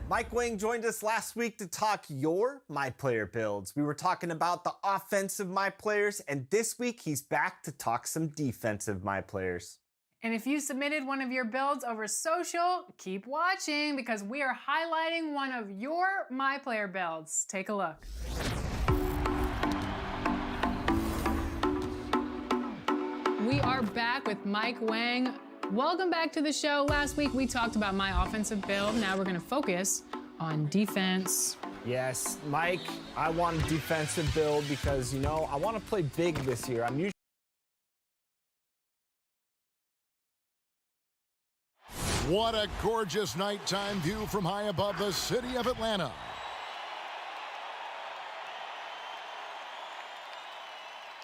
Mike Wang joined us last week to talk your My Player builds. We were talking about the offensive My Players, and this week he's back to talk some defensive My Players. And if you submitted one of your builds over social, keep watching because we are highlighting one of your My Player builds. Take a look. We are back with Mike Wang. Welcome back to the show. Last week we talked about my offensive build. Now we're going to focus on defense. Yes, Mike, I want a defensive build because, you know, I want to play big this year. I'm usually What a gorgeous nighttime view from high above the city of Atlanta.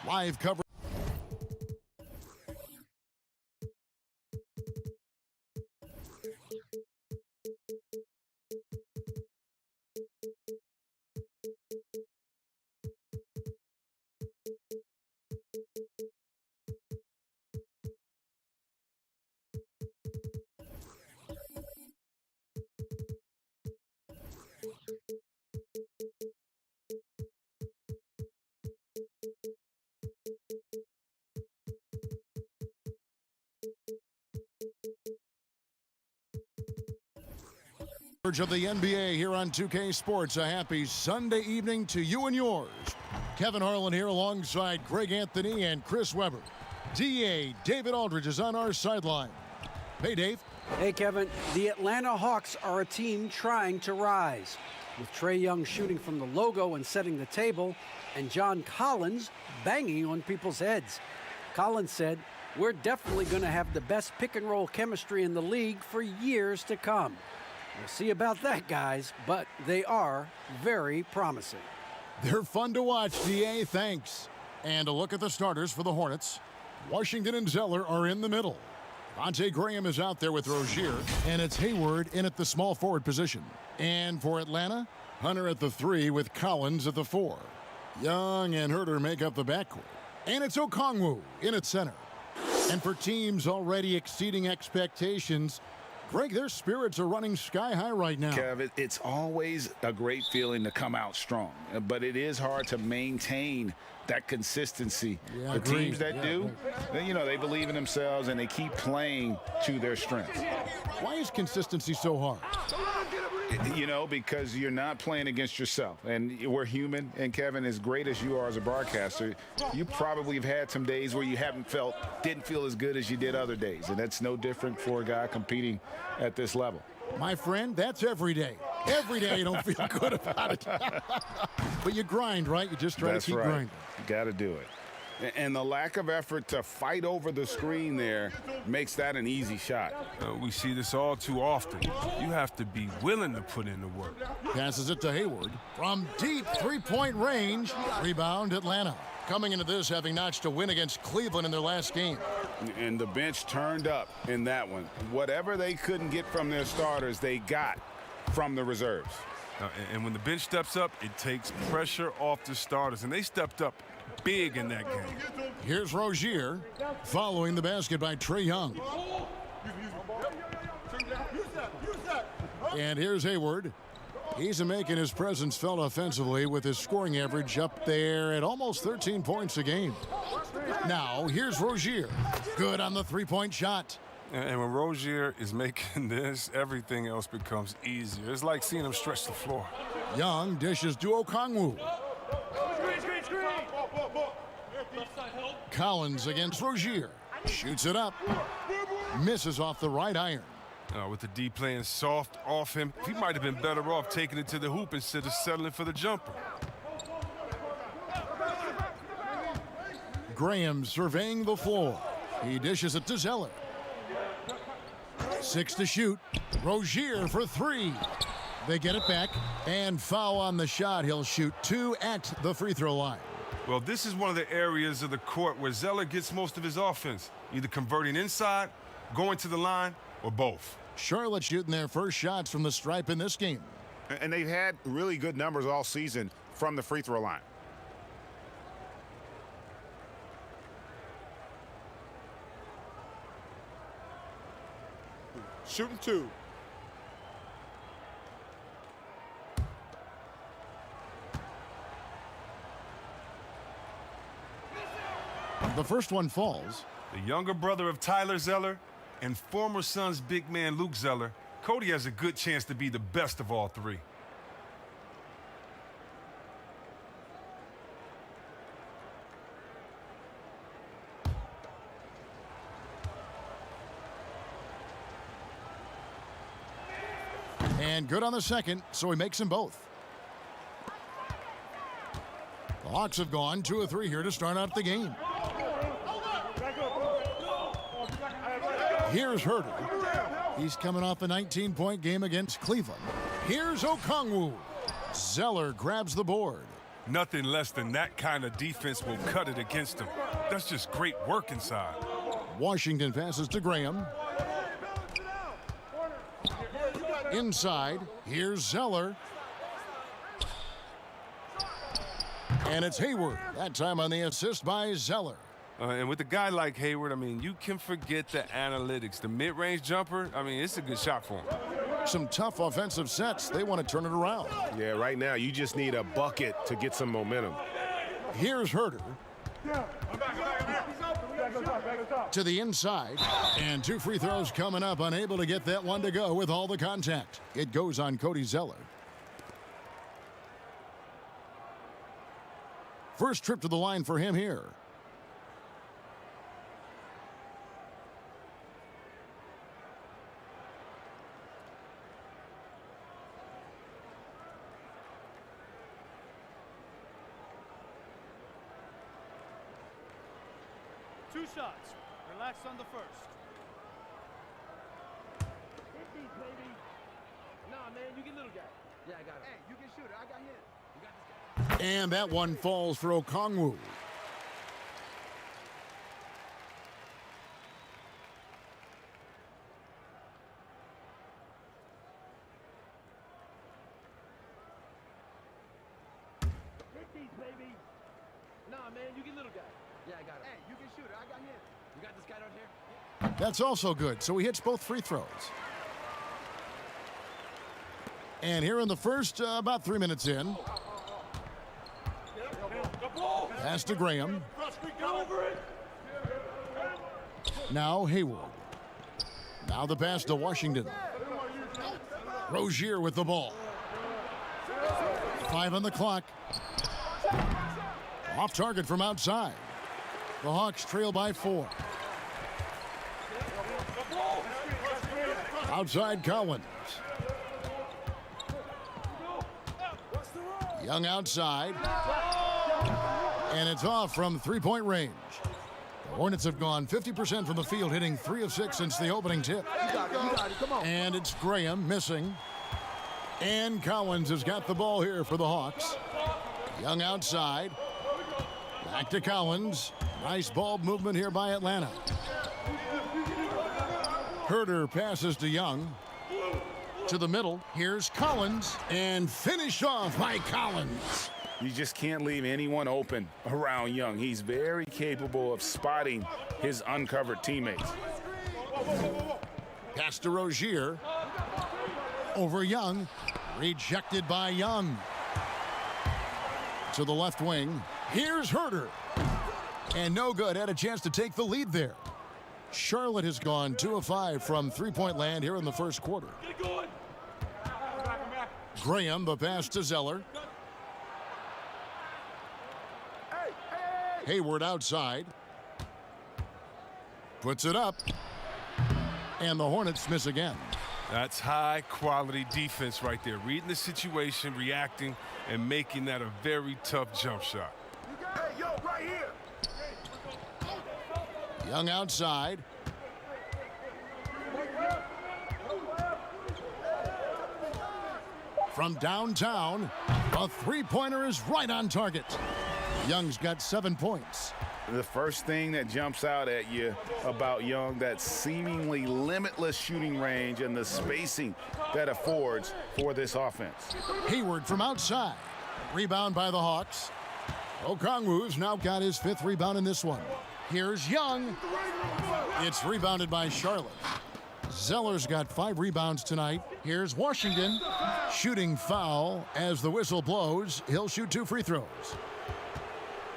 Live coverage. Of the NBA here on 2K Sports. A happy Sunday evening to you and yours. Kevin Harlan here alongside Greg Anthony and Chris Webber. DA David Aldridge is on our sideline. Hey, Dave. Hey, Kevin. The Atlanta Hawks are a team trying to rise. With Trae Young shooting from the logo and setting the table, and John Collins banging on people's heads. Collins said, "We're definitely going to have the best pick-and-roll chemistry in the league for years to come." We'll see about that, guys, but they are very promising. They're fun to watch, DA. Thanks. And a look at the starters for the Hornets. Washington and Zeller are in the middle. Devontae Graham is out there with Rozier, and it's Hayward in at the small forward position. And for Atlanta, Hunter at the 3 with Collins at the 4. Young and Herter make up the backcourt. And it's Okongwu in at center. And for teams already exceeding expectations, Greg, their spirits are running sky high right now. Kev, it's always a great feeling to come out strong, but it is hard to maintain that consistency. Yeah, the teams that do, you know, they believe in themselves and they keep playing to their strengths. Why is consistency so hard? You know, because you're not playing against yourself. And we're human. And, Kevin, as great as you are as a broadcaster, you probably have had some days where you didn't feel as good as you did other days. And that's no different for a guy competing at this level. My friend, that's every day. Every day you don't feel good about it. But you grind, right? You just try to keep grinding. You got to do it. And the lack of effort to fight over the screen there makes that an easy shot. We see this all too often. You have to be willing to put in the work. Passes it to Hayward. From deep three-point range, rebound Atlanta. Coming into this having notched a win against Cleveland in their last game. And the bench turned up in that one. Whatever they couldn't get from their starters, they got from the reserves. And when the bench steps up, it takes pressure off the starters. And they stepped up big in that game. Here's Rozier following the basket by Trae Young. And here's Hayward. He's making his presence felt offensively with his scoring average up there at almost 13 points a game. Now here's Rozier. Good on the three-point shot. And when Rozier is making this, everything else becomes easier. It's like seeing him stretch the floor. Young dishes to Okongwu. Collins against Rozier. Shoots it up. Misses off the right iron. With the D playing soft off him, he might have been better off taking it to the hoop instead of settling for the jumper. Graham surveying the floor. He dishes it to Zeller. 6 to shoot. Rozier for 3. They get it back and foul on the shot. He'll shoot 2 at the free throw line. Well, this is one of the areas of the court where Zeller gets most of his offense, either converting inside, going to the line, or both. Charlotte shooting their first shots from the stripe in this game. And they've had really good numbers all season from the free throw line. Shooting 2. The first one falls. The younger brother of Tyler Zeller and former Suns big man Luke Zeller, Cody has a good chance to be the best of all three. And good on the second, so he makes them both. The Hawks have gone 2 of 3 here to start out the game. Here's Herter. He's coming off a 19-point game against Cleveland. Here's Okongwu. Zeller grabs the board. Nothing less than that kind of defense will cut it against him. That's just great work inside. Washington passes to Graham. Inside, here's Zeller. And it's Hayward. That time on the assist by Zeller. And with a guy like Hayward, I mean, you can forget the analytics. The mid-range jumper, I mean, it's a good shot for him. Some tough offensive sets. They want to turn it around. Yeah, right now, you just need a bucket to get some momentum. Here's Herter. To the inside. And 2 free throws coming up. Unable to get that one to go with all the contact. It goes on Cody Zeller. First trip to the line for him here. Two shots. Relax on the first. Hit these, baby. Nah, man, you get little guy. Yeah, I got it. Hey, you can shoot it. I got him. You got this guy. And that one falls for Okongwu. Hit these, baby. Nah, man, you get little guy. Yeah, I got it. Hey, you can shoot it. I got him. You got this guy down here? That's also good, so he hits both free throws. And here in the first, about 3 minutes in. Pass to Graham. Now Hayward. Now the pass to Washington. Rozier with the ball. 5 on the clock. Off target from outside. The Hawks trail by 4. Outside Collins. Young outside. And it's off from 3-point range. The Hornets have gone 50% from the field, hitting 3 of 6 since the opening tip. And it's Graham missing. And Collins has got the ball here for the Hawks. Young outside. Back to Collins. Nice ball movement here by Atlanta. Herter passes to Young. To the middle. Here's Collins. And finished off by Collins. You just can't leave anyone open around Young. He's very capable of spotting his uncovered teammates. Pass to Rozier. Over Young. Rejected by Young. To the left wing. Here's Herter. And no good. Had a chance to take the lead there. Charlotte has gone 2 of 5 from 3-point land here in the first quarter. Graham, the pass to Zeller. Hayward outside. Puts it up. And the Hornets miss again. That's high-quality defense right there. Reading the situation, reacting, and making that a very tough jump shot. Hey, yo, right here. Young outside. From downtown, a 3-pointer is right on target. Young's got 7 points. The first thing that jumps out at you about Young, that seemingly limitless shooting range and the spacing that affords for this offense. Hayward from outside. Rebound by the Hawks. Okongwu's now got his 5th rebound in this one. Here's Young. It's rebounded by Charlotte. Zeller's got 5 rebounds tonight. Here's Washington. Shooting foul as the whistle blows. He'll shoot 2 free throws.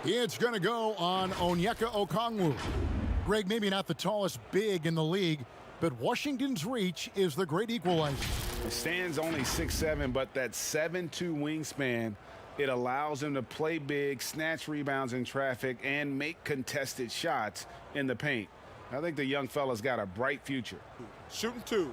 It's going to go on Onyeka Okongwu. Greg, maybe not the tallest big in the league, but Washington's reach is the great equalizer. He stands only 6'7", but that 7'2" wingspan, it allows him to play big, snatch rebounds in traffic, and make contested shots in the paint. I think the young fella's got a bright future. Shooting 2.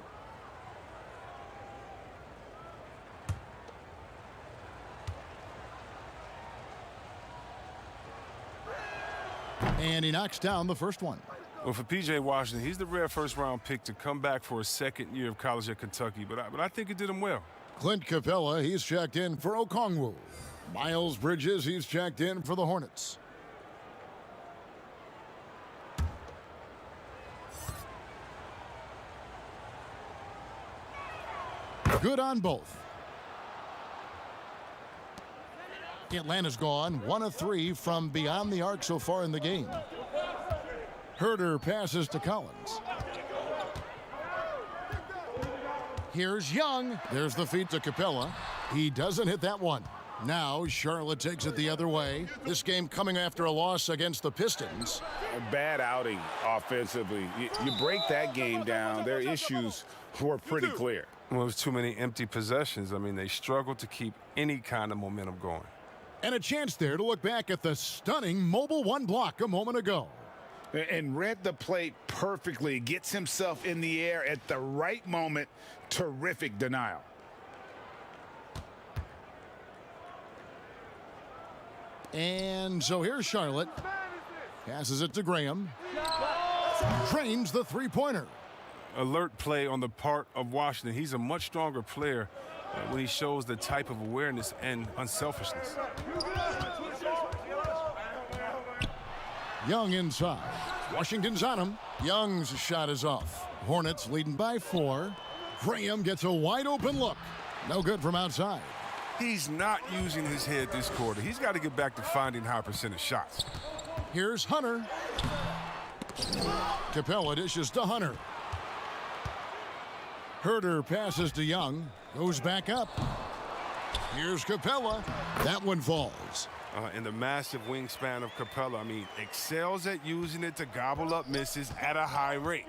And he knocks down the first one. Well, for P.J. Washington, he's the rare first-round pick to come back for his second year of college at Kentucky, but I think he did him well. Clint Capella, he's checked in for Okongwu. Miles Bridges, he's checked in for the Hornets. Good on both. Atlanta's gone 1 of 3 from beyond the arc so far in the game. Herder passes to Collins. Here's Young. There's the feed to Capella. He doesn't hit that one. Now Charlotte takes it the other way. This game coming after a loss against the Pistons. A bad outing offensively. You break that game down, their issues were pretty clear. Well, it was too many empty possessions. I mean, they struggled to keep any kind of momentum going. And a chance there to look back at the stunning mobile one block a moment ago. And read the play perfectly. Gets himself in the air at the right moment. Terrific denial. And so here's Charlotte. Passes it to Graham. Trains the three-pointer. Alert play on the part of Washington. He's a much stronger player when he shows the type of awareness and unselfishness. Young inside. Washington's on him. Young's shot is off. Hornets leading by 4. Graham gets a wide open look. No good from outside. He's not using his head this quarter. He's got to get back to finding high percentage shots. Here's Hunter. Capella dishes to Hunter. Herder passes to Young. Goes back up. Here's Capella. That one falls. And the massive wingspan of Capella, I mean, excels at using it to gobble up misses at a high rate.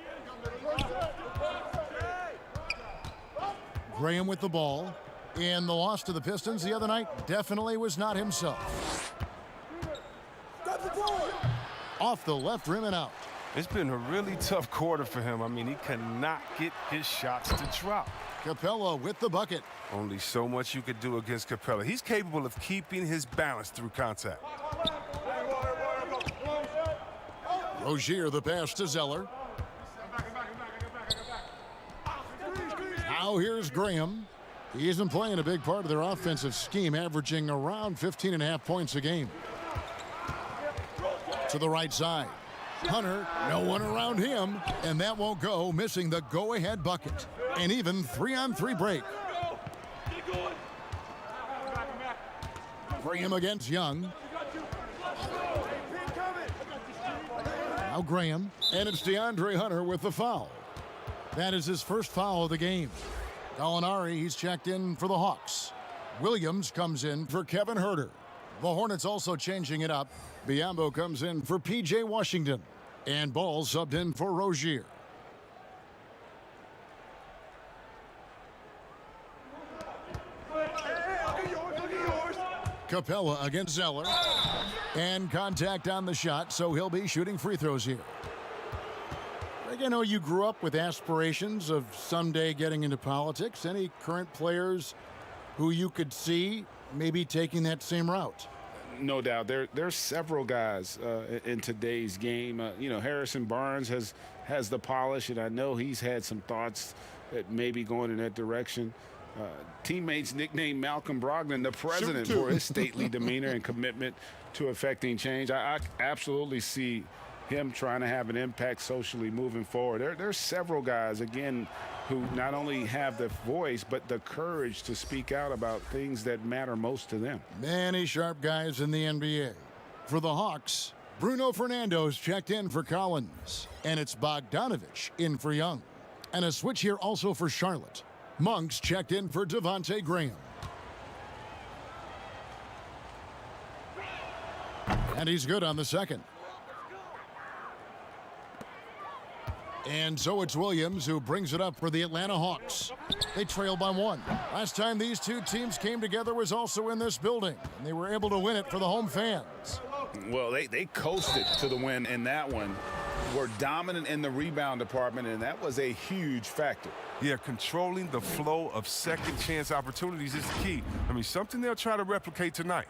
Graham with the ball. And the loss to the Pistons the other night definitely was not himself. Off the left rim and out. It's been a really tough quarter for him. I mean, he cannot get his shots to drop. Capella with the bucket. Only so much you could do against Capella. He's capable of keeping his balance through contact. Rozier the pass to Zeller. Now here's Graham. He isn't playing a big part of their offensive scheme, averaging around 15.5 points a game. To the right side. Hunter, no one around him, and that won't go, missing the go-ahead bucket. An even 3-on-3 break. Graham against Young. Now Graham, and it's DeAndre Hunter with the foul. That is his first foul of the game. Gallinari, he's checked in for the Hawks. Williams comes in for Kevin Herder. The Hornets also changing it up. Biombo comes in for P.J. Washington. And Ball subbed in for Rozier. Capella against Zeller. And contact on the shot, so he'll be shooting free throws here. Greg, I know you grew up with aspirations of someday getting into politics. Any current players who you could see maybe taking that same route? No doubt. There's several guys in today's game. You know, Harrison Barnes has the polish, and I know he's had some thoughts that maybe going in that direction. Teammates nicknamed Malcolm Brogdon the president for his stately demeanor and commitment to affecting change. I absolutely see him trying to have an impact socially moving forward. There's several guys, again, who not only have the voice, but the courage to speak out about things that matter most to them. Many sharp guys in the NBA. For the Hawks, Bruno Fernando's checked in for Collins. And it's Bogdanovich in for Young. And a switch here also for Charlotte. Monk's checked in for Devontae Graham. And he's good on the second. And so it's Williams who brings it up for the Atlanta Hawks. They trail by 1. Last time these two teams came together was also in this building, and they were able to win it for the home fans. Well, they coasted to the win in that one. Were dominant in the rebound department, and that was a huge factor. Yeah, controlling the flow of second chance opportunities is key. I mean, something they'll try to replicate tonight.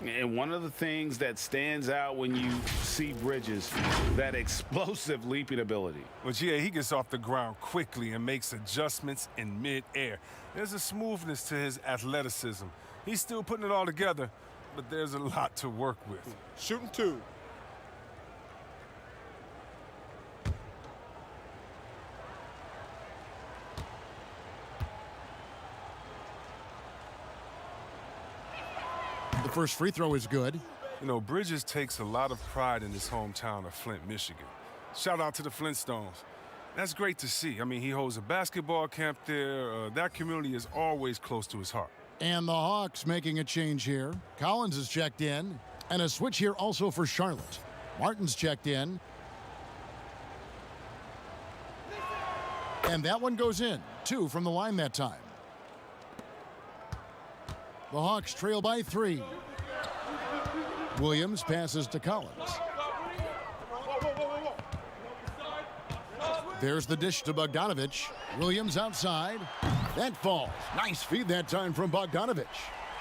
And one of the things that stands out when you see Bridges, that explosive leaping ability. But yeah, he gets off the ground quickly and makes adjustments in mid-air. There's a smoothness to his athleticism. He's still putting it all together, but there's a lot to work with. Shooting 2. The first free throw is good. You know, Bridges takes a lot of pride in his hometown of Flint, Michigan. Shout out to the Flintstones. That's great to see. I mean, he holds a basketball camp there. That community is always close to his heart. And the Hawks making a change here. Collins is checked in. And a switch here also for Charlotte. Martin's checked in. And that one goes in. 2 from the line that time. The Hawks trail by 3. Williams passes to Collins. There's the dish to Bogdanovich. Williams outside. That falls. Nice feed that time from Bogdanovich.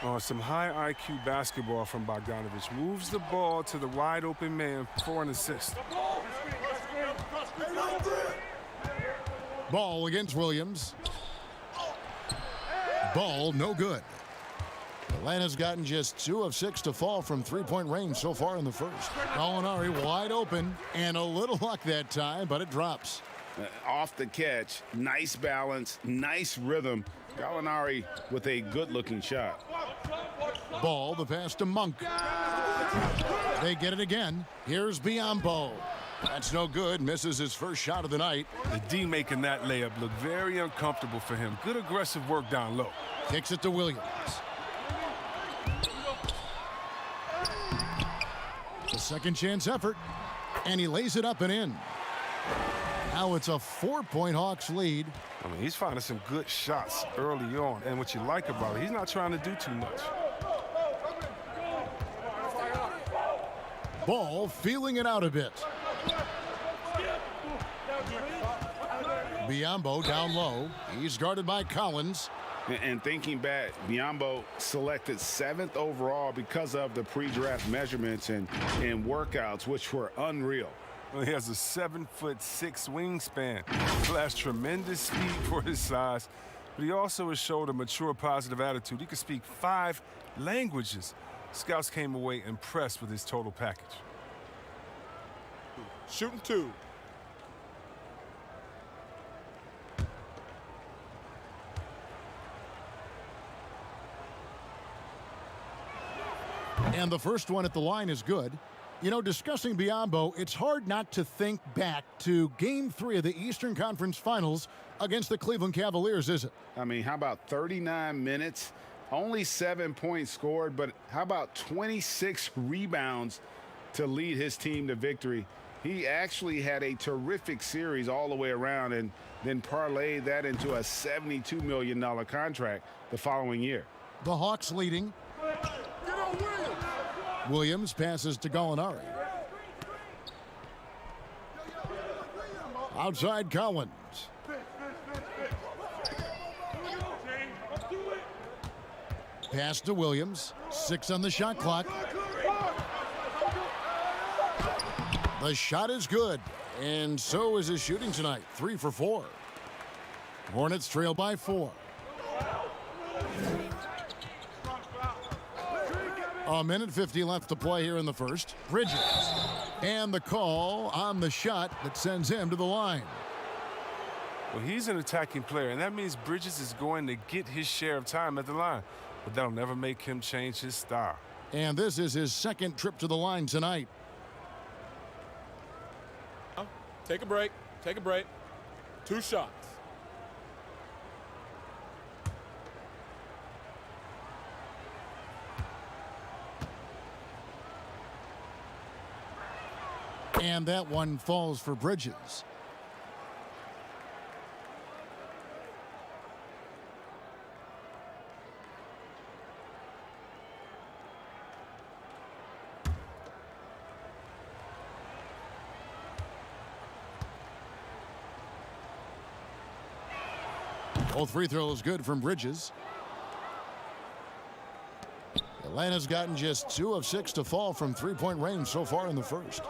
Oh, some high IQ basketball from Bogdanovich. Moves the ball to the wide open man for an assist. Ball against Williams. Ball no good. Atlanta's gotten just 2 of 6 to fall from three-point range so far in the first. Gallinari wide open and a little luck that time, but it drops. Off the catch, nice balance, nice rhythm. Gallinari with a good-looking shot. Ball, the pass to Monk. They get it again. Here's Biyombo. That's no good. Misses his first shot of the night. The D making that layup look very uncomfortable for him. Good aggressive work down low. Kicks it to Williams. A second chance effort, and he lays it up and in. Now it's a 4-point Hawks lead. I mean, he's finding some good shots early on, and what you like about it, he's not trying to do too much. Ball feeling it out a bit. Biyombo down low. He's guarded by Collins. And thinking back, Biyombo selected 7th overall because of the pre-draft measurements and workouts, which were unreal. Well, he has a 7'6" wingspan. Flashed tremendous speed for his size, but he also has showed a mature, positive attitude. He can speak 5 languages. Scouts came away impressed with his total package. Shooting 2. And the first one at the line is good. You know, discussing Biyombo, it's hard not to think back to Game 3 of the Eastern Conference Finals against the Cleveland Cavaliers, is it? I mean, how about 39 minutes? Only 7 points scored, but how about 26 rebounds to lead his team to victory? He actually had a terrific series all the way around and then parlayed that into a $72 million contract the following year. The Hawks leading. Williams passes to Gallinari. Outside Collins. Pass to Williams. 6 on the shot clock. The shot is good, and so is his shooting tonight. 3 for 4. Hornets trail by 4. A minute 50 left to play here in the first. Bridges. And the call on the shot that sends him to the line. Well, he's an attacking player, and that means Bridges is going to get his share of time at the line. But that'll never make him change his style. And this is his second trip to the line tonight. Take a break. Take a break. 2 shots. And that one falls for Bridges. Both free throws good from Bridges. Atlanta's gotten just 2 of 6 to fall from three-point range so far in the first.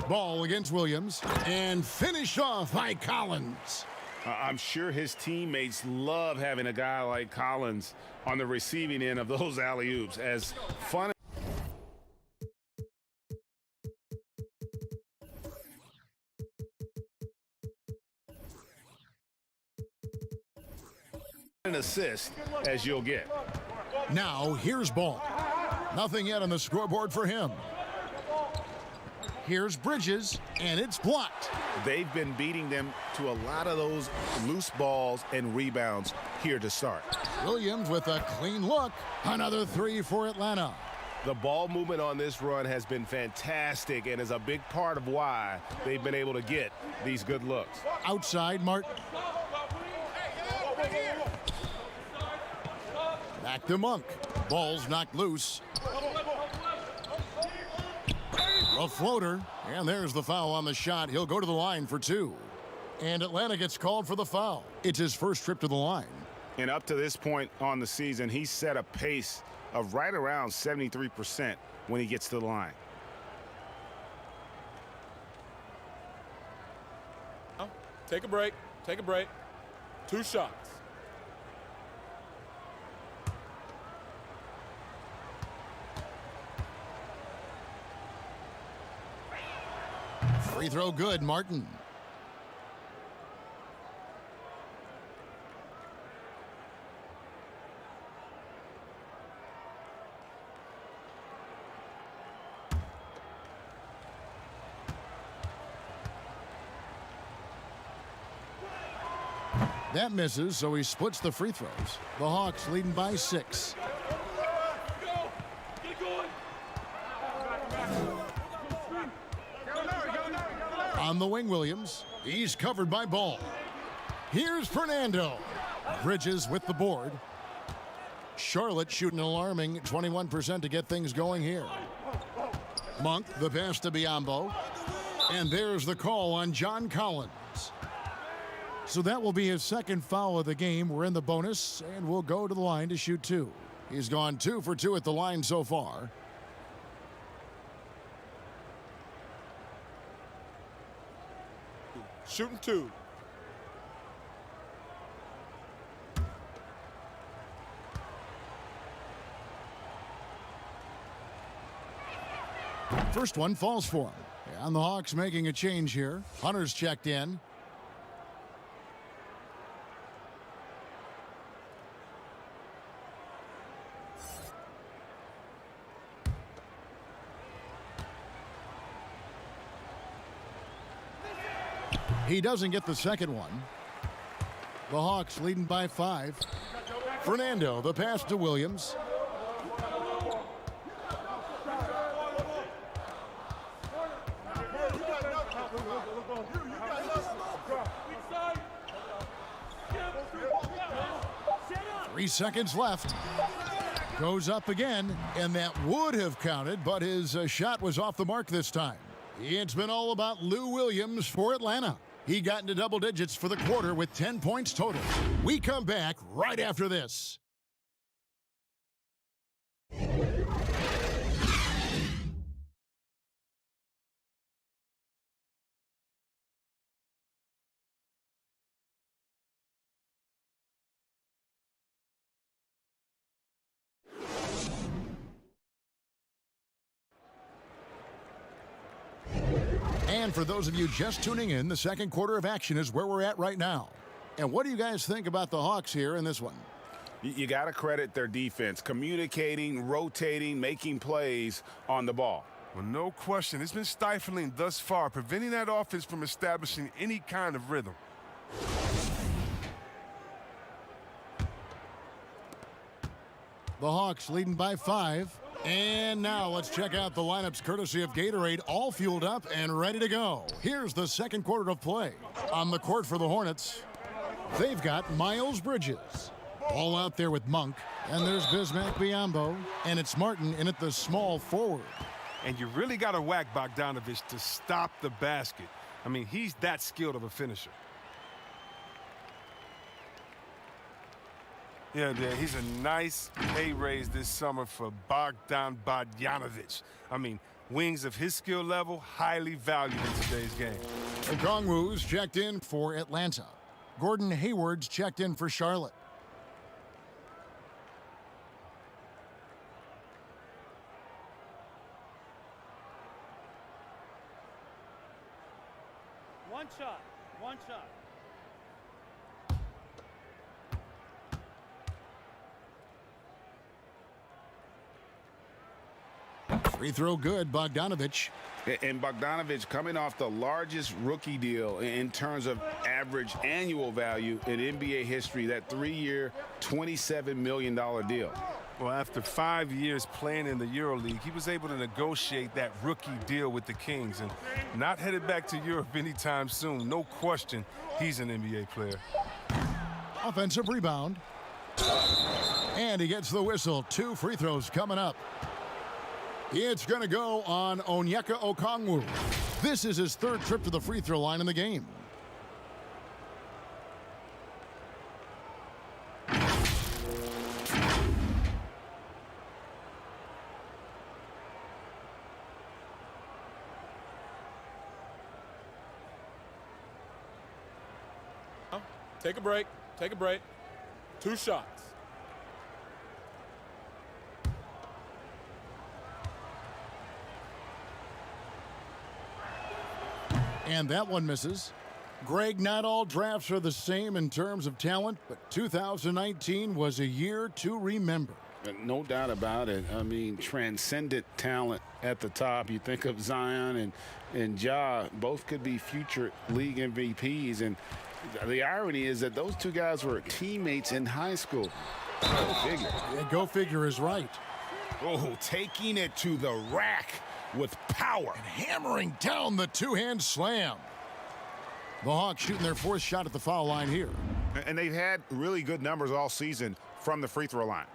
Ball against Williams and finished off by Collins. I'm sure his teammates love having a guy like Collins on the receiving end of those alley-oops. As fun an assist as you'll get. Now here's Ball. Nothing yet on the scoreboard for him. Here's Bridges, and it's blocked. They've been beating them to a lot of those loose balls and rebounds here to start. Williams with a clean look. Another 3 for Atlanta. The ball movement on this run has been fantastic and is a big part of why they've been able to get these good looks. Outside Martin. Back to Monk. Ball's knocked loose. A floater, and there's the foul on the shot. He'll go to the line for 2. And Atlanta gets called for the foul. It's his first trip to the line. And up to this point on the season, he's set a pace of right around 73% when he gets to the line. Take a break. Take a break. 2 shots. Free throw good, Martin. That misses, so he splits the free throws. The Hawks leading by 6. On the wing, Williams. He's covered by Ball. Here's Fernando. Bridges with the board. Charlotte shooting an alarming 21% to get things going here. Monk, the pass to Biyombo. And there's the call on John Collins. So that will be his second foul of the game. We're in the bonus, and we'll go to the line to shoot 2. He's gone 2 for 2 at the line so far. Shooting 2. First one falls for him. And the Hawks making a change here. Hunter's checked in. He doesn't get the second one. The Hawks leading by 5. Fernando, the pass to Williams. Three seconds left. Goes up again, and that would have counted, but his shot was off the mark this time. It's been all about Lou Williams for Atlanta. He got into double digits for the quarter with 10 points total. We come back right after this. And for those of you just tuning in, the second quarter of action is where we're at right now. And what do you guys think about the Hawks here in this one? You got to credit their defense, communicating, rotating, making plays on the ball. Well, no question. It's been stifling thus far, preventing that offense from establishing any kind of rhythm. The Hawks leading by 5. And now let's check out the lineups courtesy of Gatorade, all fueled up and ready to go. Here's the second quarter of play. On the court for the Hornets, they've got Miles Bridges. Ball out there with Monk, and there's Bismack Biyombo, and it's Martin in at the small forward. And you really got to whack Bogdanovich to stop the basket. I mean, he's that skilled of a finisher. Yeah, he's a nice pay raise this summer for Bogdan Bogdanovic. I mean, wings of his skill level, highly valued in today's game. Okongwu's checked in for Atlanta. Gordon Hayward's checked in for Charlotte. One shot. One shot. Free throw good, Bogdanovich. And Bogdanovich coming off the largest rookie deal in terms of average annual value in NBA history, that 3-year, $27 million deal. Well, after 5 years playing in the EuroLeague, he was able to negotiate that rookie deal with the Kings and not headed back to Europe anytime soon. No question, he's an NBA player. Offensive rebound. And he gets the whistle. 2 free throws coming up. It's going to go on Onyeka Okongwu. This is his 3rd trip to the free throw line in the game. Take a break. Take a break. 2 shots. And that one misses. Greg, not all drafts are the same in terms of talent, but 2019 was a year to remember. No doubt about it. I mean, transcendent talent at the top. You think of Zion and Ja, both could be future league MVPs. And the irony is that those 2 guys were teammates in high school. Go figure. Yeah, go figure is right. Oh, taking it to the rack with power. And hammering down the 2-hand slam. The Hawks shooting their 4th shot at the foul line here. And they've had really good numbers all season from the free throw line.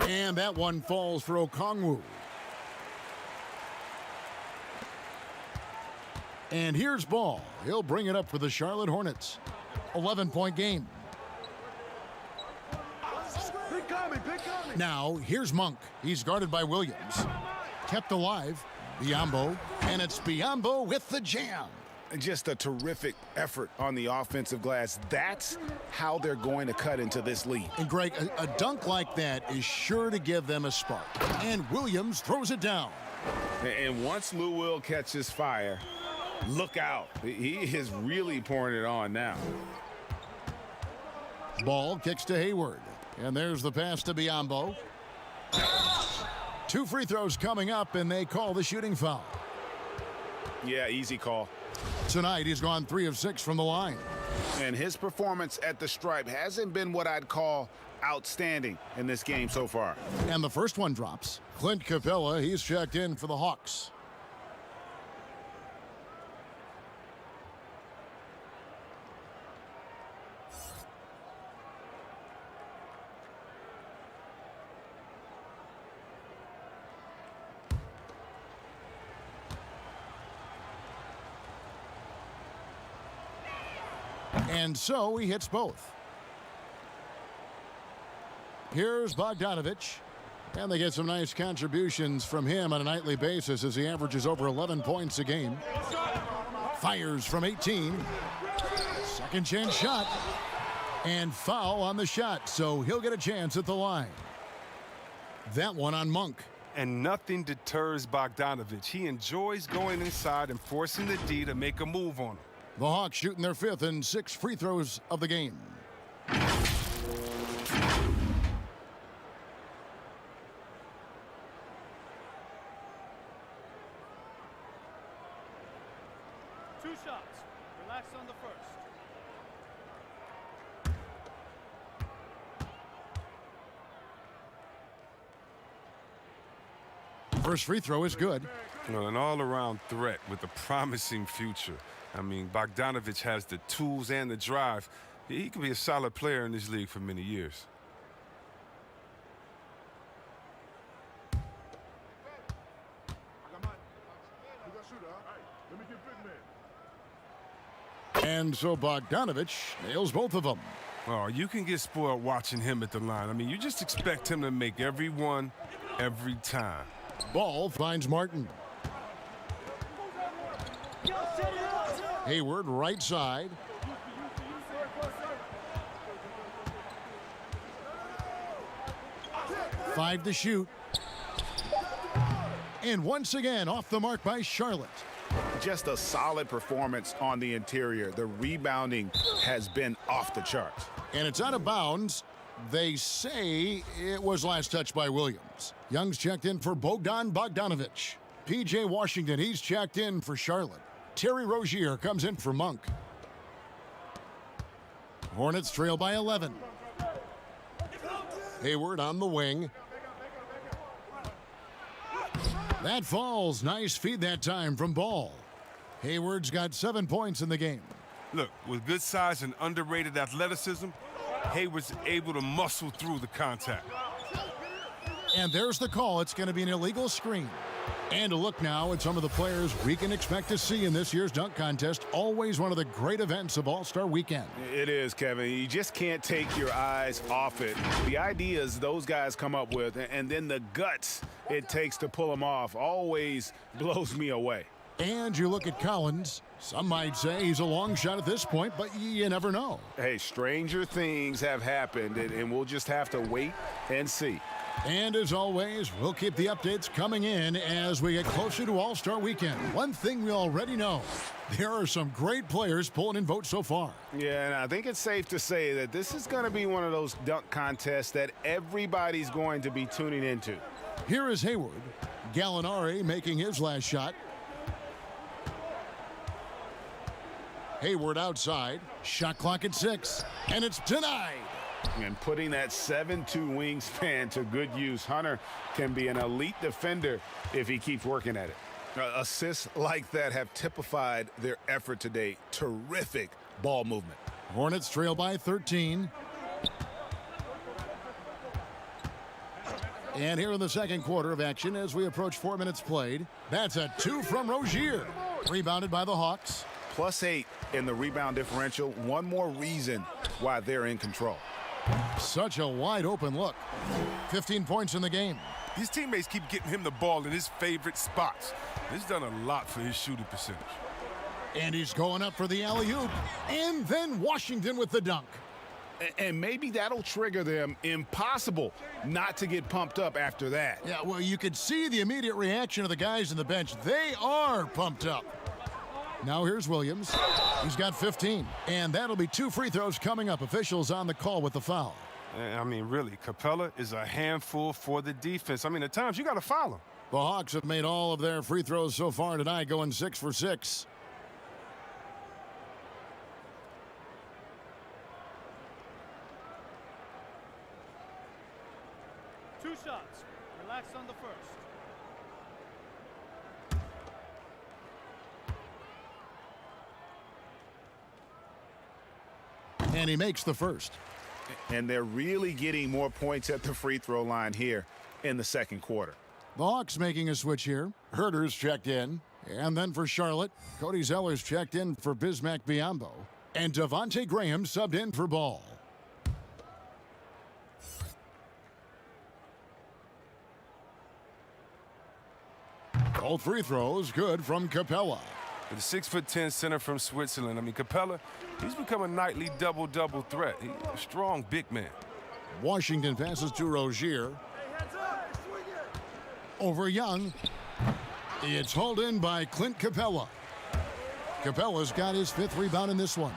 And that one falls for Okongwu. And here's Ball. He'll bring it up for the Charlotte Hornets. 11-point game. Now, here's Monk. He's guarded by Williams. Kept alive. Biyombo. And it's Biyombo with the jam. Just a terrific effort on the offensive glass. That's how they're going to cut into this lead. And Greg, a dunk like that is sure to give them a spark. And Williams throws it down. And once Lou Will catches fire, look out. He is really pouring it on now. Ball kicks to Hayward. And there's the pass to Biyombo. 2 free throws coming up, and they call the shooting foul. Yeah, easy call. Tonight, he's gone 3 of 6 from the line. And his performance at the stripe hasn't been what I'd call outstanding in this game so far. And the first one drops. Clint Capella, he's checked in for the Hawks. And so he hits both. Here's Bogdanovich. And they get some nice contributions from him on a nightly basis as he averages over 11 points a game. Fires from 18. Second chance shot. And foul on the shot, so he'll get a chance at the line. That one on Monk. And nothing deters Bogdanovich. He enjoys going inside and forcing the D to make a move on him. The Hawks shooting their 5th and 6th free throws of the game. Two shots. Relax on the first. First free throw is good. You know, an all-around threat with a promising future. I mean, Bogdanovich has the tools and the drive. He could be a solid player in this league for many years. And so Bogdanovich nails both of them. Oh, you can get spoiled watching him at the line. I mean, you just expect him to make every one, every time. Ball finds Martin. Hayward right side. Five to shoot. And once again off the mark by Charlotte. Just a solid performance on the interior. The rebounding has been off the charts. And it's out of bounds. They say it was last touched by Williams. Young's checked in for Bogdan Bogdanovich. P.J. Washington, he's checked in for Charlotte. Terry Rozier comes in for Monk. Hornets trail by 11. Hayward on the wing. That falls. Nice feed that time from Ball. Hayward's got 7 points in the game. Look, with good size and underrated athleticism, Hayward's able to muscle through the contact. And there's the call. It's going to be an illegal screen. And a look now at some of the players we can expect to see in this year's dunk contest. Always one of the great events of All-Star Weekend. It is, Kevin. You just can't take your eyes off it. The ideas those guys come up with, and then the guts it takes to pull them off, always blows me away. And you look at Collins. Some might say he's a long shot at this point, but you never know. Hey, stranger things have happened, and we'll just have to wait and see. And as always, we'll keep the updates coming in as we get closer to All-Star Weekend. One thing we already know, there are some great players pulling in votes so far. Yeah, and I think it's safe to say that this is going to be one of those dunk contests that everybody's going to be tuning into. Here is Hayward. Gallinari making his last shot. Hayward outside. Shot clock at 6. And it's denied. And putting that 7'2" wingspan to good use, Hunter can be an elite defender if he keeps working at it. Assists like that have typified their effort today. Terrific ball movement. Hornets trail by 13. And here in the second quarter of action as we approach 4 minutes played. That's a 2 from Rozier. Rebounded by the Hawks. +8 in the rebound differential. One more reason why they're in control. Such a wide open look. 15 points in the game. His teammates keep getting him the ball in his favorite spots. This has done a lot for his shooting percentage. And he's going up for the alley-oop. And then Washington with the dunk. And maybe that'll trigger them. Impossible not to get pumped up after that. Yeah, well, you could see the immediate reaction of the guys on the bench. They are pumped up. Now here's Williams. He's got 15. And that'll be 2 free throws coming up. Officials on the call with the foul. I mean, really, Capella is a handful for the defense. I mean, at times you got to foul him. The Hawks have made all of their free throws so far tonight, going 6 for 6. Two shots. Relax on the first. And he makes the first. And they're really getting more points at the free throw line here in the second quarter. The Hawks making a switch here. Herter's checked in. And then for Charlotte, Cody Zeller's checked in for Bismack Biyombo. And Devontae Graham subbed in for Ball. All free throws good from Capella. The 6'10" center from Switzerland. I mean, Capella, he's become a nightly double-double threat. He's a strong big man. Washington passes to Rozier. Over Young. It's hauled in by Clint Capella. Capella's got his 5th rebound in this one.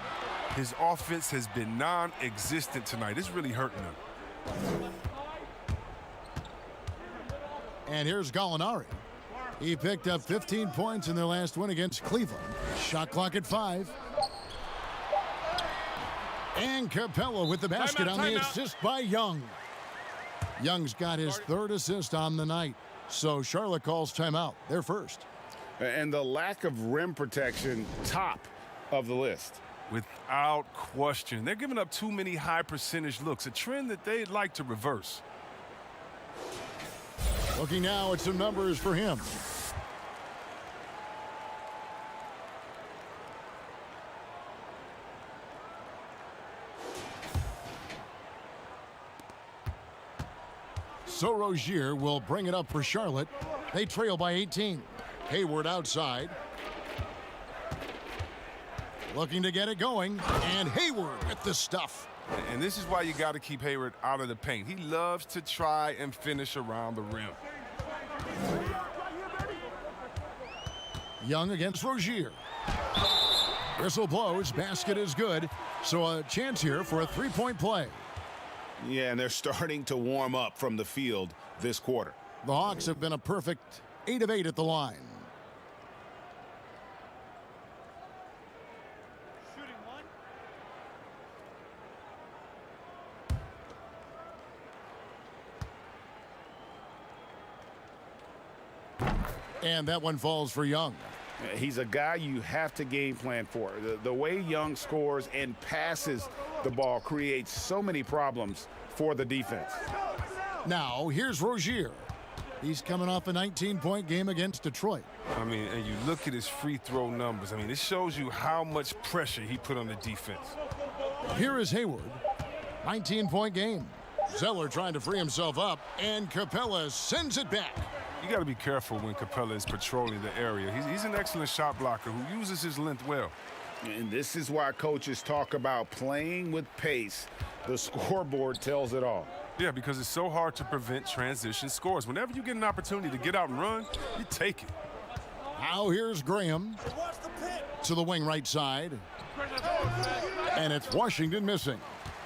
His offense has been non-existent tonight. It's really hurting him. And here's Gallinari. He picked up 15 points in their last win against Cleveland. Shot clock at 5. And Capella with the basket on the assist by Young. Young's got his 3rd assist on the night. So Charlotte calls timeout. They're first. And the lack of rim protection, top of the list. Without question. They're giving up too many high percentage looks, a trend that they'd like to reverse. Looking now at some numbers for him. So Rozier will bring it up for Charlotte. They trail by 18. Hayward outside. Looking to get it going. And Hayward with the stuff. And this is why you got to keep Hayward out of the paint. He loves to try and finish around the rim. Young against Rozier. Whistle blows. Basket is good. So a chance here for a 3-point play. Yeah, and they're starting to warm up from the field this quarter. The Hawks have been a perfect 8 of 8 at the line. Shooting one. And that one falls for Young. He's a guy you have to game plan for. The way Young scores and passes the ball creates so many problems for the defense. Now, here's Rozier. He's coming off a 19-point game against Detroit. I mean, and you look at his free throw numbers. I mean, it shows you how much pressure he put on the defense. Here is Hayward. 19-point game. Zeller trying to free himself up, and Capella sends it back. You got to be careful when Capella is patrolling the area. He's an excellent shot blocker who uses his length well. And this is why coaches talk about playing with pace. The scoreboard tells it all. Yeah, because it's so hard to prevent transition scores. Whenever you get an opportunity to get out and run, you take it. Now here's Graham to the wing right side. And it's Washington missing.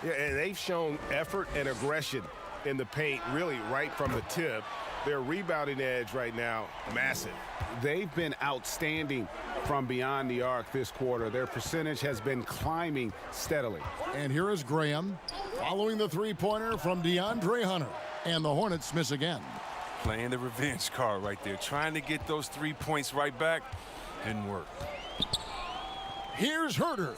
Yeah, and they've shown effort and aggression in the paint, really right from the tip. Their rebounding edge right now, massive. They've been outstanding from beyond the arc this quarter. Their percentage has been climbing steadily. And here is Graham following the three-pointer from DeAndre Hunter. And the Hornets miss again. Playing the revenge card right there. Trying to get those 3 points right back. Didn't work. Here's Herter.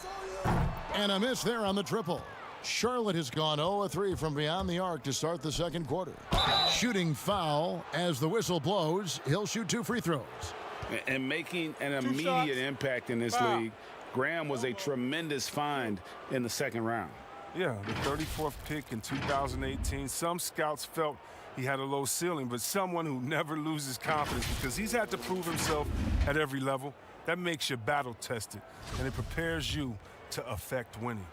And a miss there on the triple. Charlotte has gone 0-3 from beyond the arc to start the second quarter. Shooting foul as the whistle blows. He'll shoot 2 free throws. And making an immediate impact in this league. Graham was a tremendous find in the second round. Yeah, the 34th pick in 2018. Some scouts felt he had a low ceiling, but someone who never loses confidence because he's had to prove himself at every level. That makes you battle tested, and it prepares you to affect winning.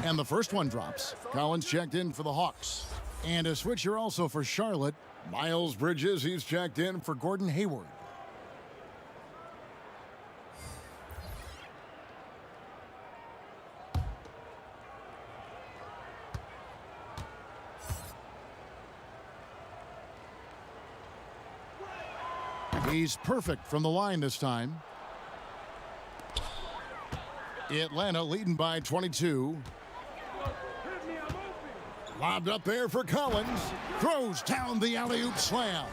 And the first one drops. Collins checked in for the Hawks. And a switcher also for Charlotte. Miles Bridges, he's checked in for Gordon Hayward. He's perfect from the line this time. Atlanta leading by 22. Lobbed up there for Collins. Throws down the alley-oop slam.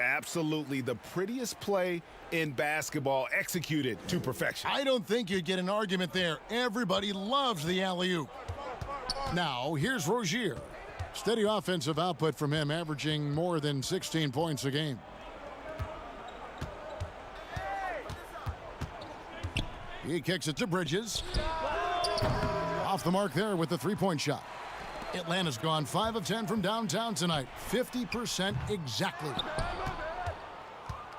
Absolutely the prettiest play in basketball, executed to perfection. I don't think you'd get an argument there. Everybody loves the alley-oop. Now, here's Rozier. Steady offensive output from him, averaging more than 16 points a game. He kicks it to Bridges. Off the mark there with the three-point shot. Atlanta's gone 5 of 10 from downtown tonight. 50% exactly.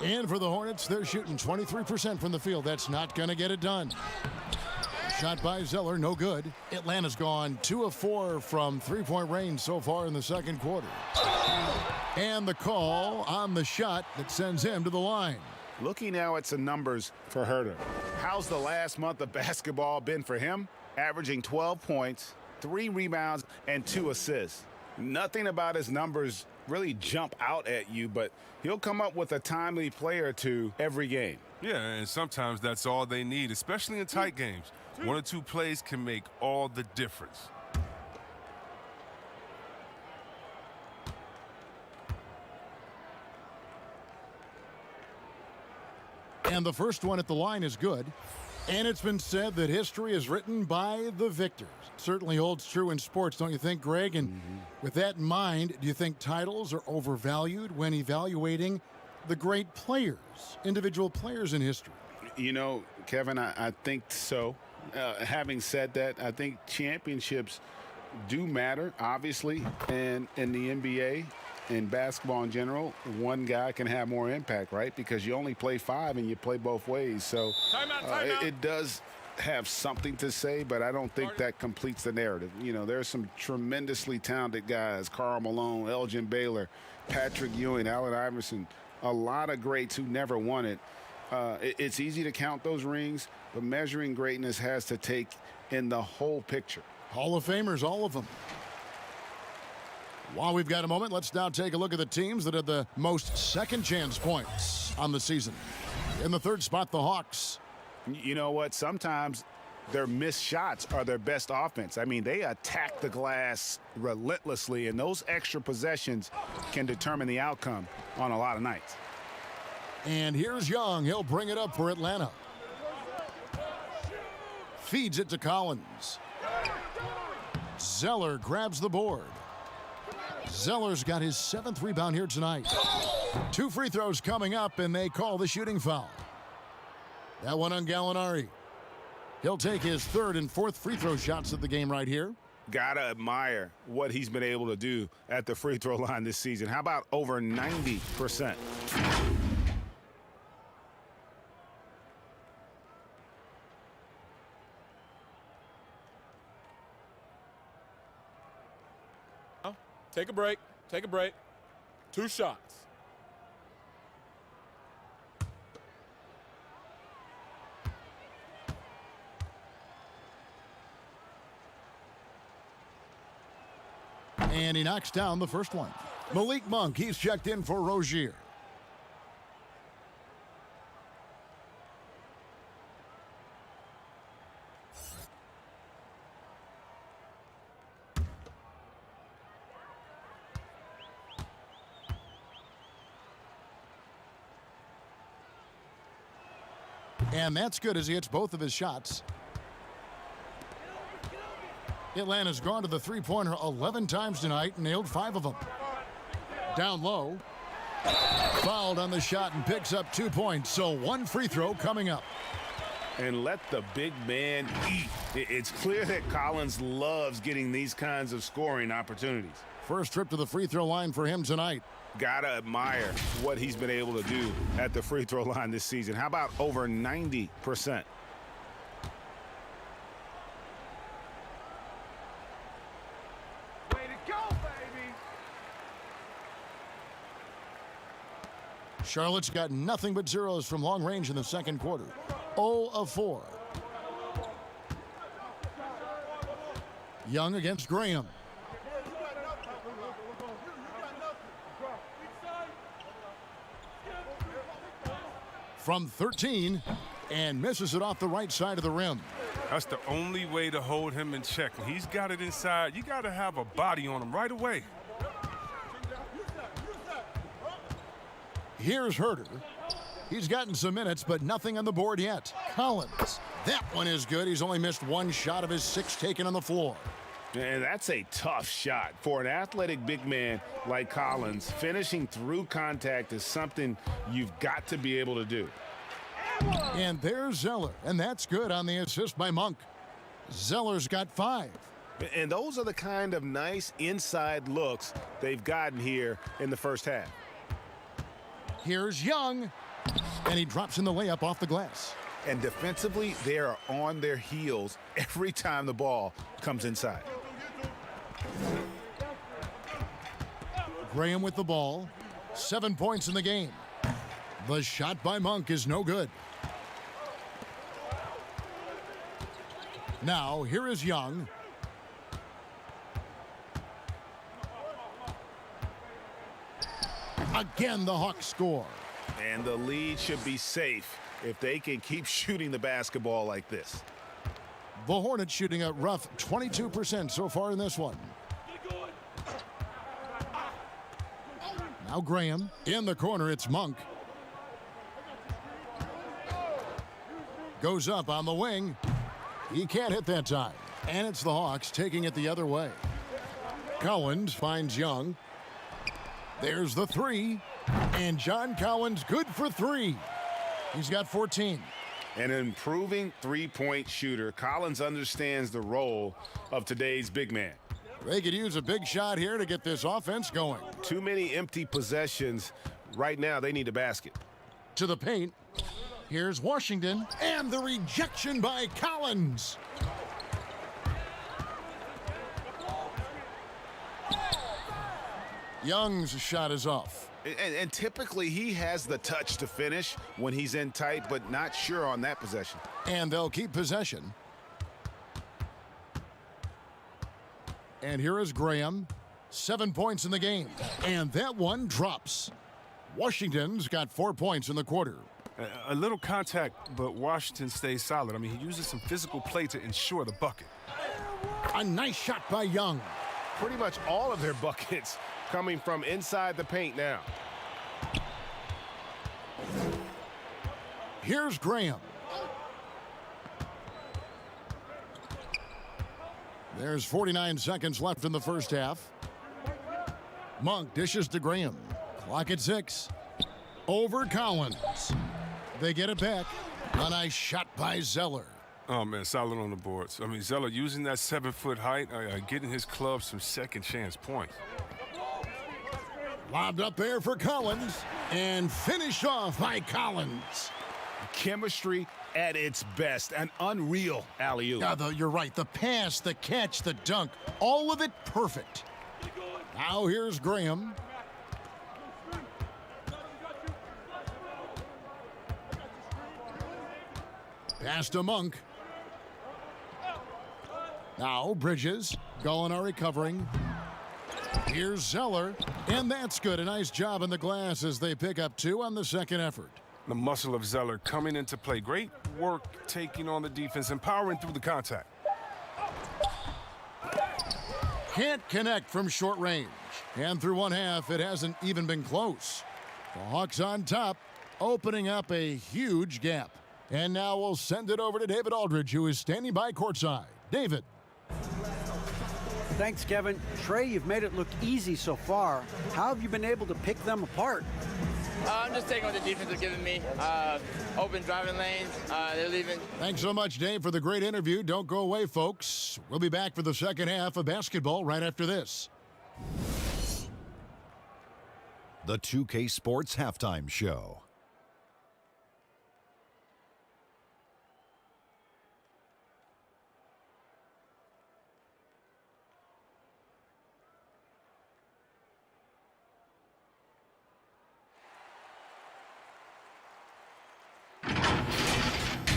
And for the Hornets, they're shooting 23% from the field. That's not going to get it done. Shot by Zeller, no good. Atlanta's gone 2 of 4 from three-point range so far in the second quarter. And the call on the shot that sends him to the line. Looking now at some numbers for Herter. How's the last month of basketball been for him? Averaging 12 points, 3 rebounds, and 2 assists. Nothing about his numbers really jump out at you, but he'll come up with a timely play or two every game. Yeah, and sometimes that's all they need, especially in tight games. 1 or 2 plays can make all the difference. And the first one at the line is good. And it's been said that history is written by the victors. Certainly holds true in sports, don't you think, Greg? And with that in mind, do you think titles are overvalued when evaluating the great players, individual players in history? You know, Kevin, I think so. Having said that, I think championships do matter, obviously, and in the NBA, in basketball in general, one guy can have more impact, right? Because you only play 5 and you play both ways. So Timeout. it does have something to say, but I don't think that completes the narrative. You know, there's some tremendously talented guys, Karl Malone, Elgin Baylor, Patrick Ewing, Allen Iverson, a lot of greats who never won it. It's easy to count those rings, but measuring greatness has to take in the whole picture. Hall of Famers, all of them. While we've got a moment, let's now take a look at the teams that had the most second chance points on the season. In the third spot, the Hawks. You know what? Sometimes their missed shots are their best offense. I mean, they attack the glass relentlessly, and those extra possessions can determine the outcome on a lot of nights. And here's Young. He'll bring it up for Atlanta. Feeds it to Collins. Zeller grabs the board. Zeller's got his 7th rebound here tonight. 2 free throws coming up, and they call the shooting foul. That one on Gallinari. He'll take his 3rd and 4th free throw shots of the game right here. Gotta admire what he's been able to do at the free throw line this season. How about over 90%? Take a break. Take a break. 2 shots. And he knocks down the first one. Malik Monk, he's checked in for Rozier. And that's good as he hits both of his shots. Atlanta's gone to the three-pointer 11 times tonight and nailed 5 of them. Down low. Fouled on the shot and picks up 2 points. So 1 free throw coming up. And let the big man eat. It's clear that Collins loves getting these kinds of scoring opportunities. First trip to the free throw line for him tonight. Gotta admire what he's been able to do at the free throw line this season. How about over 90%? Way to go, baby! Charlotte's got nothing but zeros from long range in the second quarter. 0 of 4. Young against Graham. From 13, and misses it off the right side of the rim. That's the only way to hold him in check. When he's got it inside, you got to have a body on him right away. Here's Herter. He's gotten some minutes, but nothing on the board yet. Collins. That one is good. He's only missed 1 shot of his 6 taken on the floor. And that's a tough shot. For an athletic big man like Collins, finishing through contact is something you've got to be able to do. And there's Zeller, and that's good on the assist by Monk. Zeller's got 5. And those are the kind of nice inside looks they've gotten here in the first half. Here's Young, and he drops in the layup off the glass. And defensively, they are on their heels every time the ball comes inside. Graham with the ball. 7 points in the game. The shot by Monk is no good. Now, here is Young. Again, the Hawks score. And the lead should be safe if they can keep shooting the basketball like this. The Hornets shooting a rough 22% so far in this one. Now Graham. In the corner, it's Monk. Goes up on the wing. He can't hit that time. And it's the Hawks taking it the other way. Collins finds Young. There's the three. And John Collins good for three. He's got 14. An improving three-point shooter. Collins understands the role of today's big man. They could use a big shot here to get this offense going. Too many empty possessions. Right now, they need a basket. To the paint. Here's Washington. And the rejection by Collins. Young's shot is off. And typically, he has the touch to finish when he's in tight, but not sure on that possession. And they'll keep possession. And here is Graham. 7 points in the game. And that one drops. Washington's got 4 points in the quarter. A little contact, but Washington stays solid. I mean, he uses some physical play to ensure the bucket. A nice shot by Young. Pretty much all of their buckets coming from inside the paint now. Here's Graham. There's 49 seconds left in the first half. Monk dishes to Graham. Clock at 6. Over Collins. They get it back. A nice shot by Zeller. Oh, man, solid on the boards. I mean, Zeller using that 7-foot height, getting his club some second chance points. Lobbed up there for Collins. And finished off by Collins. Chemistry at its best. An unreal alley-oop. Yeah, you're right. The pass, the catch, the dunk. All of it perfect. Now here's Graham. Pass to Monk. Now Bridges. Gallinari covering. Here's Zeller. And that's good. A nice job in the glass as they pick up 2 on the second effort. The muscle of Zeller coming into play. Great work taking on the defense, empowering through the contact. Can't connect from short range. And through one half, it hasn't even been close. The Hawks on top, opening up a huge gap. And now we'll send it over to David Aldridge, who is standing by courtside. David. Thanks, Kevin. Trey, you've made it look easy so far. How have you been able to pick them apart? I'm just taking what the defense is giving me. Open driving lanes. They're leaving. Thanks so much, Dave, for the great interview. Don't go away, folks. We'll be back for the second half of basketball right after this. The 2K Sports Halftime Show.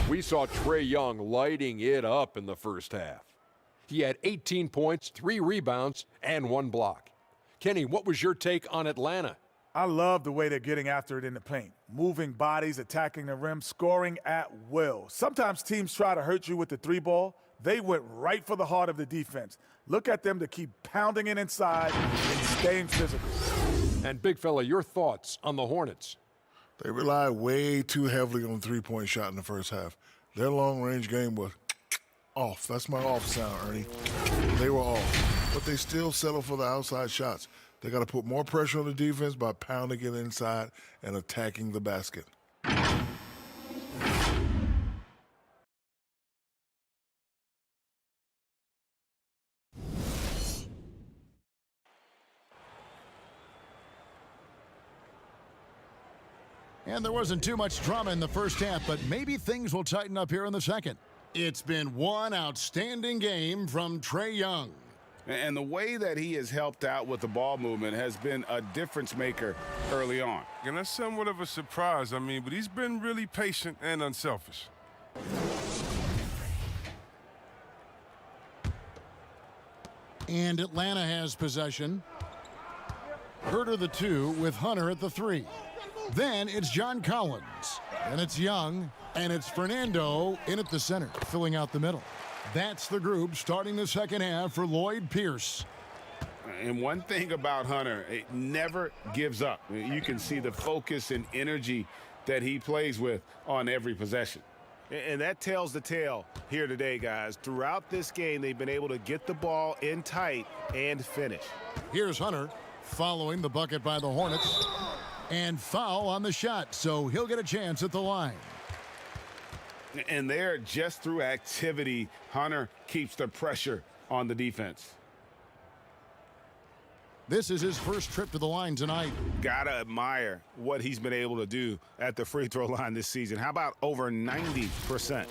We saw Trae Young lighting it up in the first half. He had 18 points, 3 rebounds, and 1 block. Kenny, what was your take on Atlanta? I love the way they're getting after it in the paint. Moving bodies, attacking the rim, scoring at will. Sometimes teams try to hurt you with the 3-ball. They went right for the heart of the defense. Look at them to keep pounding it inside and staying physical. And big fella, your thoughts on the Hornets? They relied way too heavily on the three-point shot in the first half. Their long-range game was off. That's my off sound, Ernie. They were off. But they still settle for the outside shots. They got to put more pressure on the defense by pounding it inside and attacking the basket. And there wasn't too much drama in the first half, but maybe things will tighten up here in the second. It's been one outstanding game from Trae Young. And the way that he has helped out with the ball movement has been a difference maker early on. And that's somewhat of a surprise, but he's been really patient and unselfish. And Atlanta has possession. Herter the 2 with Hunter at the 3. Then it's John Collins. And it's Young. And it's Fernando in at the center, filling out the middle. That's the group starting the second half for Lloyd Pierce. And one thing about Hunter, it never gives up. You can see the focus and energy that he plays with on every possession. And that tells the tale here today, guys. Throughout this game, they've been able to get the ball in tight and finish. Here's Hunter following the bucket by the Hornets. And foul on the shot, so he'll get a chance at the line. And there, just through activity, Hunter keeps the pressure on the defense. This is his first trip to the line tonight. Gotta admire what he's been able to do at the free throw line this season. How about over 90%?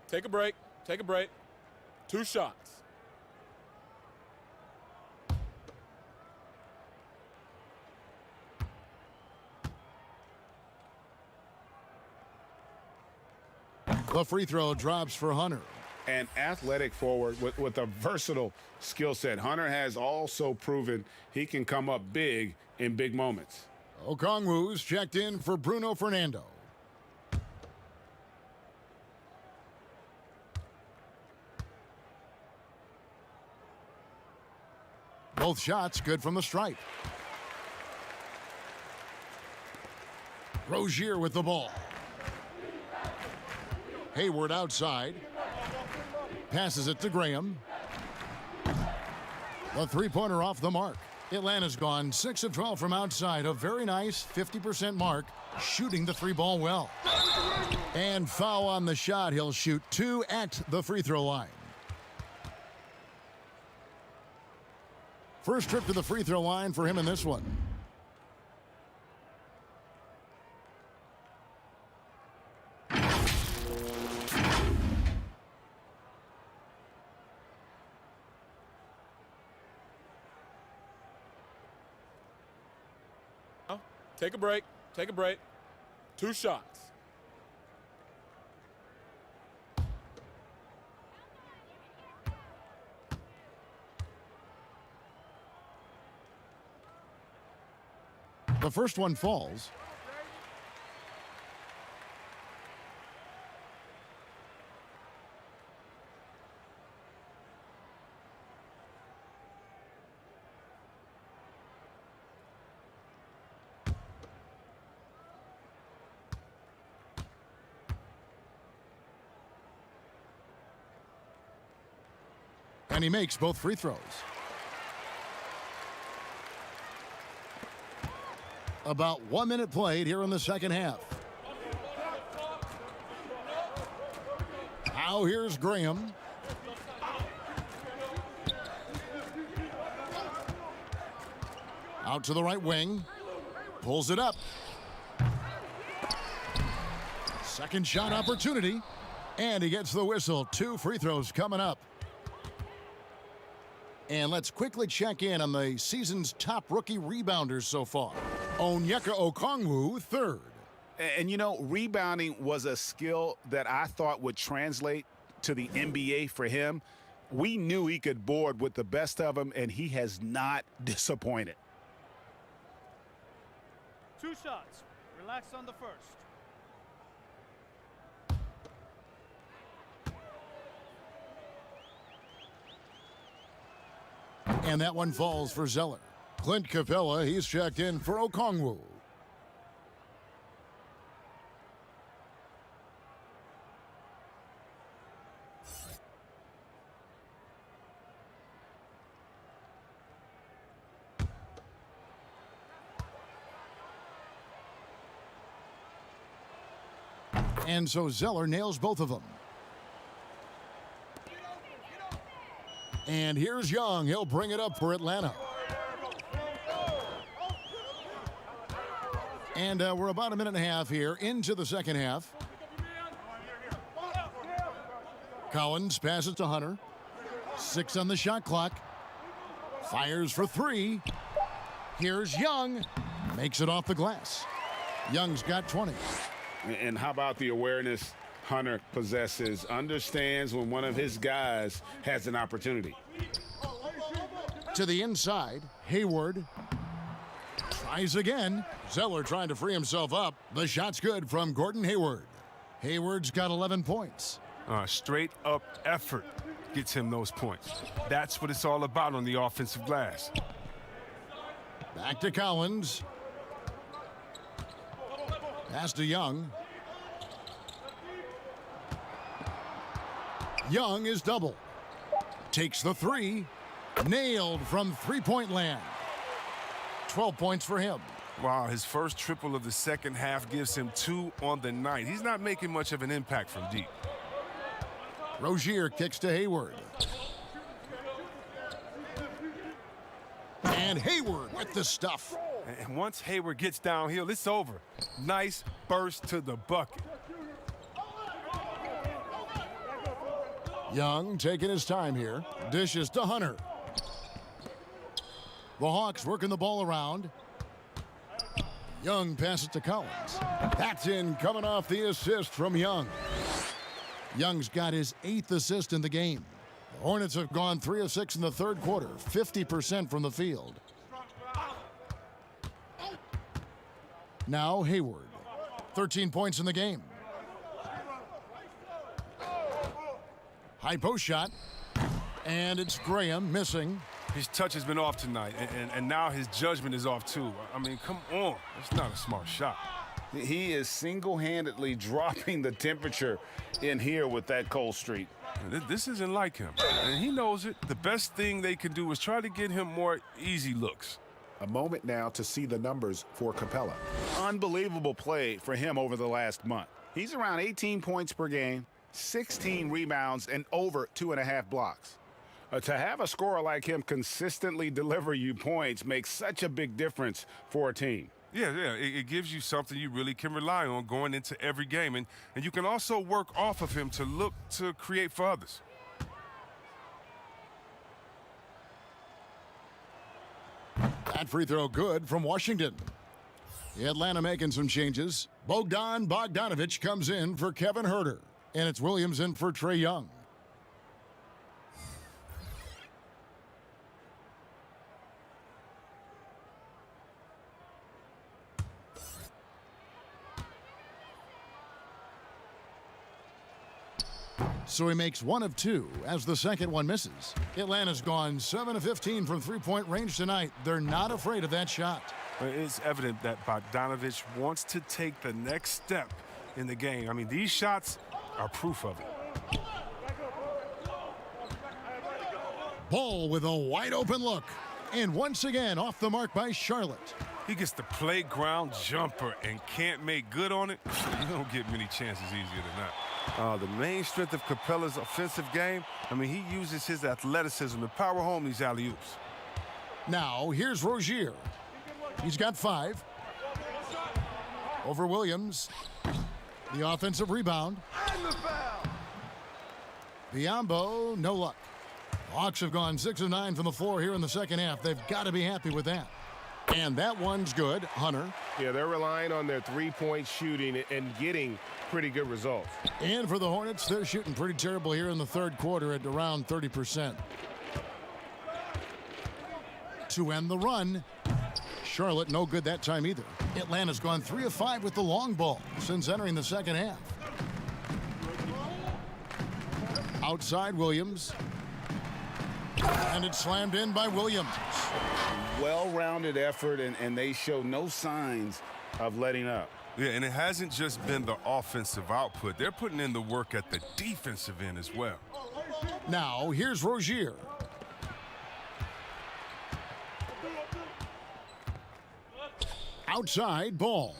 Take a break. Take a break. 2 shots. The free throw drops for Hunter. An athletic forward with a versatile skill set. Hunter has also proven he can come up big in big moments. Okongwu's checked in for Bruno Fernando. Both shots good from the stripe. Rozier with the ball. Hayward outside. Passes it to Graham. The three-pointer off the mark. Atlanta's gone 6 of 12 from outside. A very nice 50% mark. Shooting the 3-ball well. And foul on the shot. He'll shoot 2 at the free throw line. First trip to the free throw line for him in this one. Take a break. Take a break. 2 shots. The first one falls. And he makes both free throws. About 1 minute played here in the second half. Now here's Graham. Out to the right wing. Pulls it up. Second shot opportunity. And he gets the whistle. 2 free throws coming up. And let's quickly check in on the season's top rookie rebounders so far. Onyeka Okongwu, third. And, you know, rebounding was a skill that I thought would translate to the NBA for him. We knew he could board with the best of them, and he has not disappointed. 2 shots. Relax on the first. And that one falls for Zeller. Clint Capella, he's checked in for Okongwu. And so Zeller nails both of them. And here's Young. He'll bring it up for Atlanta. And we're about a minute and a half here into the second half. Collins passes to Hunter. 6 on the shot clock. Fires for 3. Here's Young. Makes it off the glass. Young's got 20. And how about the awareness Hunter possesses? Understands when one of his guys has an opportunity. To the inside, Hayward tries again. Zeller trying to free himself up. The shot's good from Gordon Hayward. Hayward's got 11 points. Straight up effort gets him those points. That's what it's all about on the offensive glass. Back to Collins. Pass to Young. Young is double. Takes the 3. Nailed from three-point land. 12 points for him. Wow, his first triple of the second half gives him 2 on the night. He's not making much of an impact from deep. Rozier kicks to Hayward. And Hayward with the stuff. And once Hayward gets downhill, it's over. Nice burst to the bucket. Young taking his time here. Dishes to Hunter. The Hawks working the ball around. Young passes to Collins. That's in, coming off the assist from Young. Young's got his 8th assist in the game. The Hornets have gone 3 of 6 in the third quarter, 50% from the field. Now Hayward, 13 points in the game. High post shot, and it's Graham missing. His touch has been off tonight, and now his judgment is off too. I mean, come on. It's not a smart shot. He is single-handedly dropping the temperature in here with that cold streak. This isn't like him, and he knows it. The best thing they can do is try to get him more easy looks. A moment now to see the numbers for Capella. Unbelievable play for him over the last month. He's around 18 points per game, 16 rebounds, and over 2.5 blocks. To have a scorer like him consistently deliver you points makes such a big difference for a team. Yeah, it gives you something you really can rely on going into every game. And you can also work off of him to look to create for others. That free throw good from Washington. Atlanta making some changes. Bogdan Bogdanovic comes in for Kevin Huerter. And it's Williams in for Trae Young. So he makes 1 of 2 as the second one misses. Atlanta's gone 7 of 15 from three-point range tonight. They're not afraid of that shot. It's evident that Bogdanovic wants to take the next step in the game. I mean, these shots are proof of it. Ball with a wide open look. And once again off the mark by Charlotte. He gets the playground jumper and can't make good on it. You don't get many chances easier than that. The main strength of Capella's offensive game, I mean, he uses his athleticism to power home these alley-oops. Now, here's Rozier. He's got 5. Over Williams. The offensive rebound. Biyombo, no luck. Hawks have gone 6 of 9 from the floor here in the second half. They've got to be happy with that. And that one's good. Hunter. Yeah, they're relying on their three-point shooting and getting pretty good results. And for the Hornets, they're shooting pretty terrible here in the third quarter at around 30%. To end the run, Charlotte no good that time either. Atlanta's gone 3 of 5 with the long ball since entering the second half. Outside Williams. And it's slammed in by Williams. Well-rounded effort, and they show no signs of letting up. Yeah, and it hasn't just been the offensive output. They're putting in the work at the defensive end as well. Now, here's Rozier. Outside, Ball.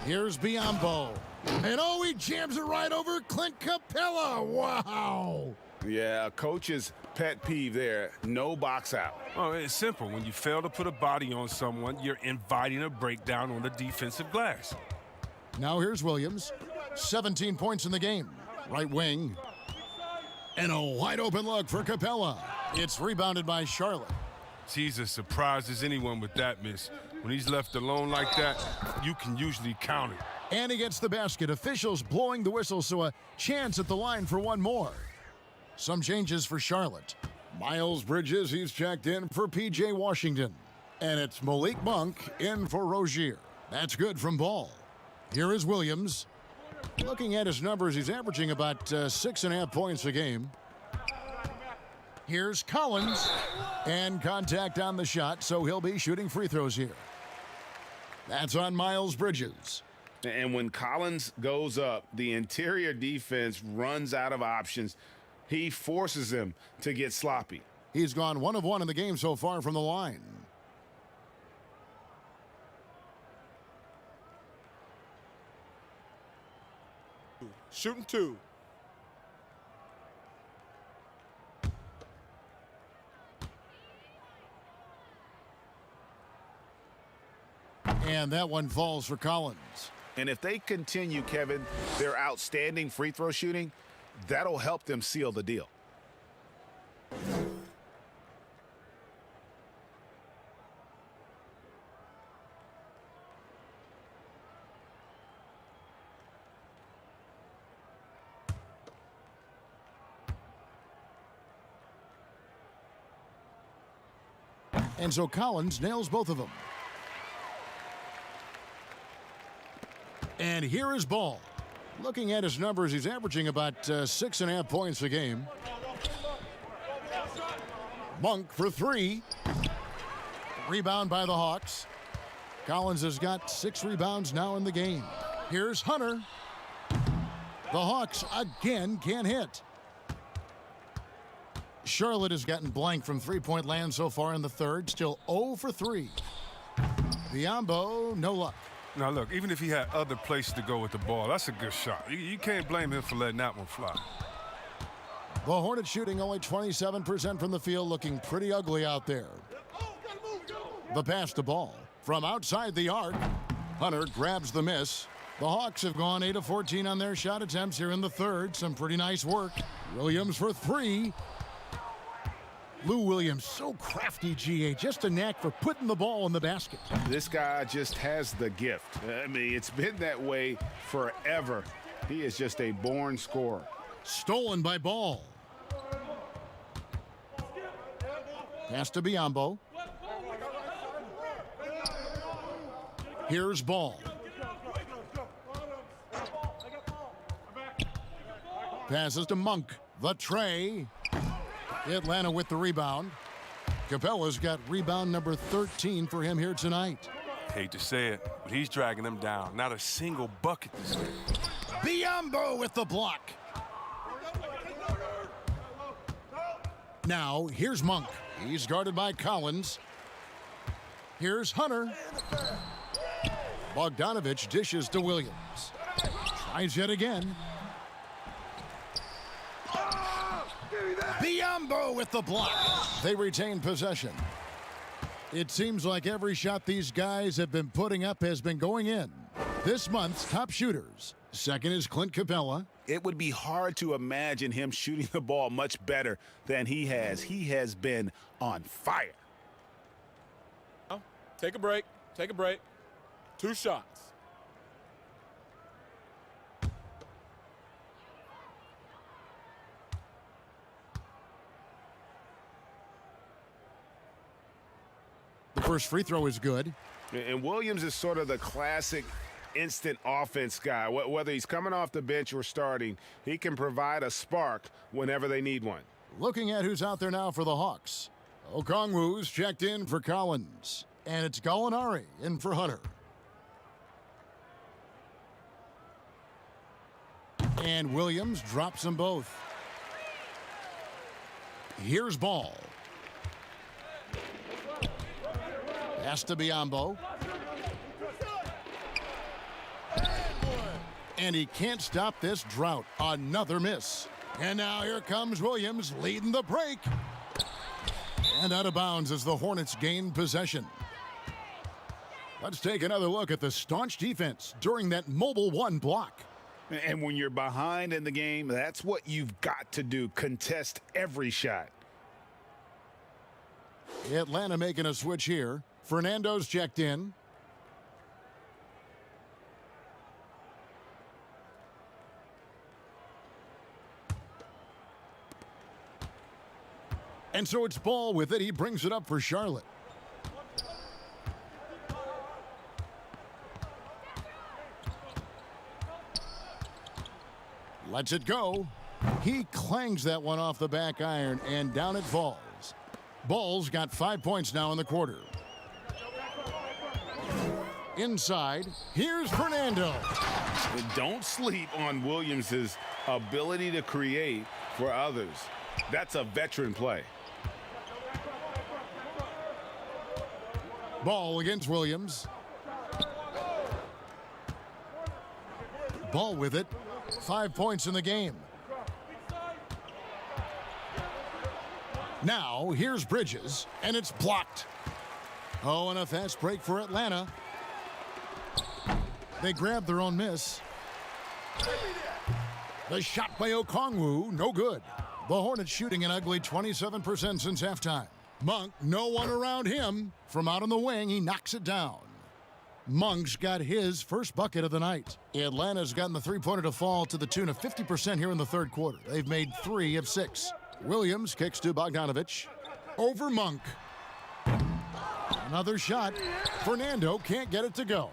Here's Biombo. And oh, he jams it right over Clint Capella. Wow. Yeah, a coach's pet peeve there. No box out. Oh, it's simple. When you fail to put a body on someone, you're inviting a breakdown on the defensive glass. Now here's Williams. 17 points in the game. Right wing. And a wide open look for Capella. It's rebounded by Charlotte. He's as surprised as anyone with that miss. When he's left alone like that, you can usually count it. And he gets the basket. Officials blowing the whistle, so a chance at the line for one more. Some changes for Charlotte. Miles Bridges, he's checked in for P.J. Washington. And it's Malik Monk in for Rozier. That's good from Ball. Here is Williams. Looking at his numbers, he's averaging about 6.5 points a game. Here's Collins. And contact on the shot, so he'll be shooting free throws here. That's on Miles Bridges. And when Collins goes up, the interior defense runs out of options. He forces them to get sloppy. He's gone 1 of 1 in the game so far from the line. Shooting 2. And that one falls for Collins. And if they continue, Kevin, their outstanding free throw shooting, that'll help them seal the deal. And so Collins nails both of them. And here is Ball. Looking at his numbers, he's averaging about 6.5 points a game. Monk for 3. Rebound by the Hawks. Collins has got 6 rebounds now in the game. Here's Hunter. The Hawks again can't hit. Charlotte has gotten blank from three-point land so far in the third. Still 0 for 3. Biombo, no luck. Now, look, even if he had other places to go with the ball, that's a good shot. You can't blame him for letting that one fly. The Hornets shooting only 27% from the field, looking pretty ugly out there. The pass to Ball from outside the arc. Hunter grabs the miss. The Hawks have gone 8 of 14 on their shot attempts here in the third. Some pretty nice work. Williams for 3. Lou Williams, so crafty, GA, just a knack for putting the ball in the basket. This guy just has the gift. I mean, it's been that way forever. He is just a born scorer. Stolen by Ball. Pass to Biombo. Here's Ball. Passes to Monk. The tray. Atlanta with the rebound. Capella's got rebound number 13 for him here tonight. Hate to say it, but he's dragging them down. Not a single bucket this game. Biombo with the block. Now, here's Monk. He's guarded by Collins. Here's Hunter. Bogdanovich dishes to Williams. Tries yet again. Biombo with the block. They retain possession. It seems like every shot these guys have been putting up has been going in. This month's top shooters. Second is Clint Capella. It would be hard to imagine him shooting the ball much better than he has. He has been on fire. Take a break. Take a break. 2 shots. The first free throw is good. And Williams is sort of the classic instant offense guy. Whether he's coming off the bench or starting, he can provide a spark whenever they need one. Looking at who's out there now for the Hawks. Okongwu's checked in for Collins. And it's Gallinari in for Hunter. And Williams drops them both. Here's Ball. Pass to Biombo. And he can't stop this drought. Another miss. And now here comes Williams leading the break. And out of bounds as the Hornets gain possession. Let's take another look at the staunch defense during that mobile one block. And when you're behind in the game, that's what you've got to do. Contest every shot. Atlanta making a switch here. Fernando's checked in. And so it's Ball with it. He brings it up for Charlotte. Lets it go. He clangs that one off the back iron, and down it falls. Ball's got 5 points now in the quarter. Inside, here's Fernando. Don't sleep on Williams' ability to create for others. That's a veteran play. Ball against Williams. Ball with it. 5 points in the game. Now, here's Bridges, and it's blocked. Oh, and a fast break for Atlanta. They grab their own miss. The shot by Okongwu, no good. The Hornets shooting an ugly 27% since halftime. Monk, no one around him. From out on the wing, he knocks it down. Monk's got his first bucket of the night. Atlanta's gotten the three-pointer to fall to the tune of 50% here in the third quarter. They've made 3 of 6. Williams kicks to Bogdanovich. Over Monk. Another shot. Fernando can't get it to go.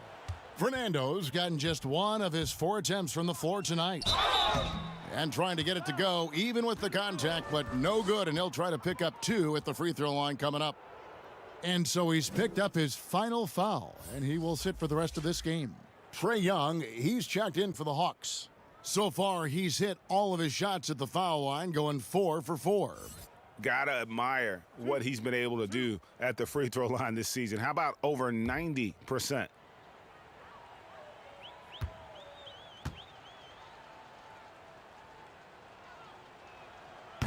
Fernando's gotten just 1 of his 4 attempts from the floor tonight. And trying to get it to go, even with the contact, but no good, and he'll try to pick up 2 at the free throw line coming up. And so he's picked up his final foul, and he will sit for the rest of this game. Trae Young, he's checked in for the Hawks. So far, he's hit all of his shots at the foul line, going 4 for 4. Gotta admire what he's been able to do at the free throw line this season. How about over 90%?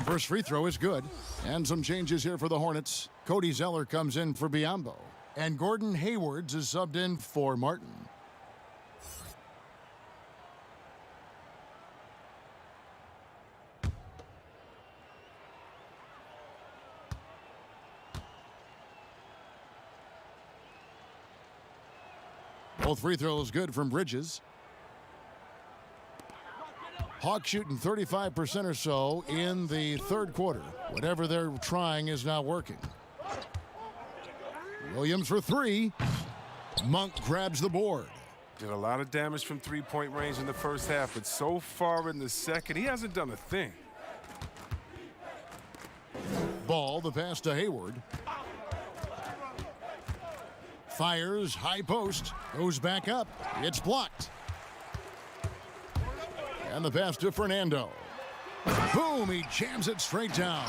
First free throw is good. And some changes here for the Hornets. Cody Zeller comes in for Biyombo. And Gordon Hayward is subbed in for Martin. Both free throws good from Bridges. Hawks shooting 35% or so in the third quarter. Whatever they're trying is not working. Williams for 3. Monk grabs the board. Did a lot of damage from three-point range in the first half, but so far in the second, he hasn't done a thing. Ball, the pass to Hayward. Fires, high post, goes back up. It's blocked. And the pass to Fernando. Boom, he jams it straight down.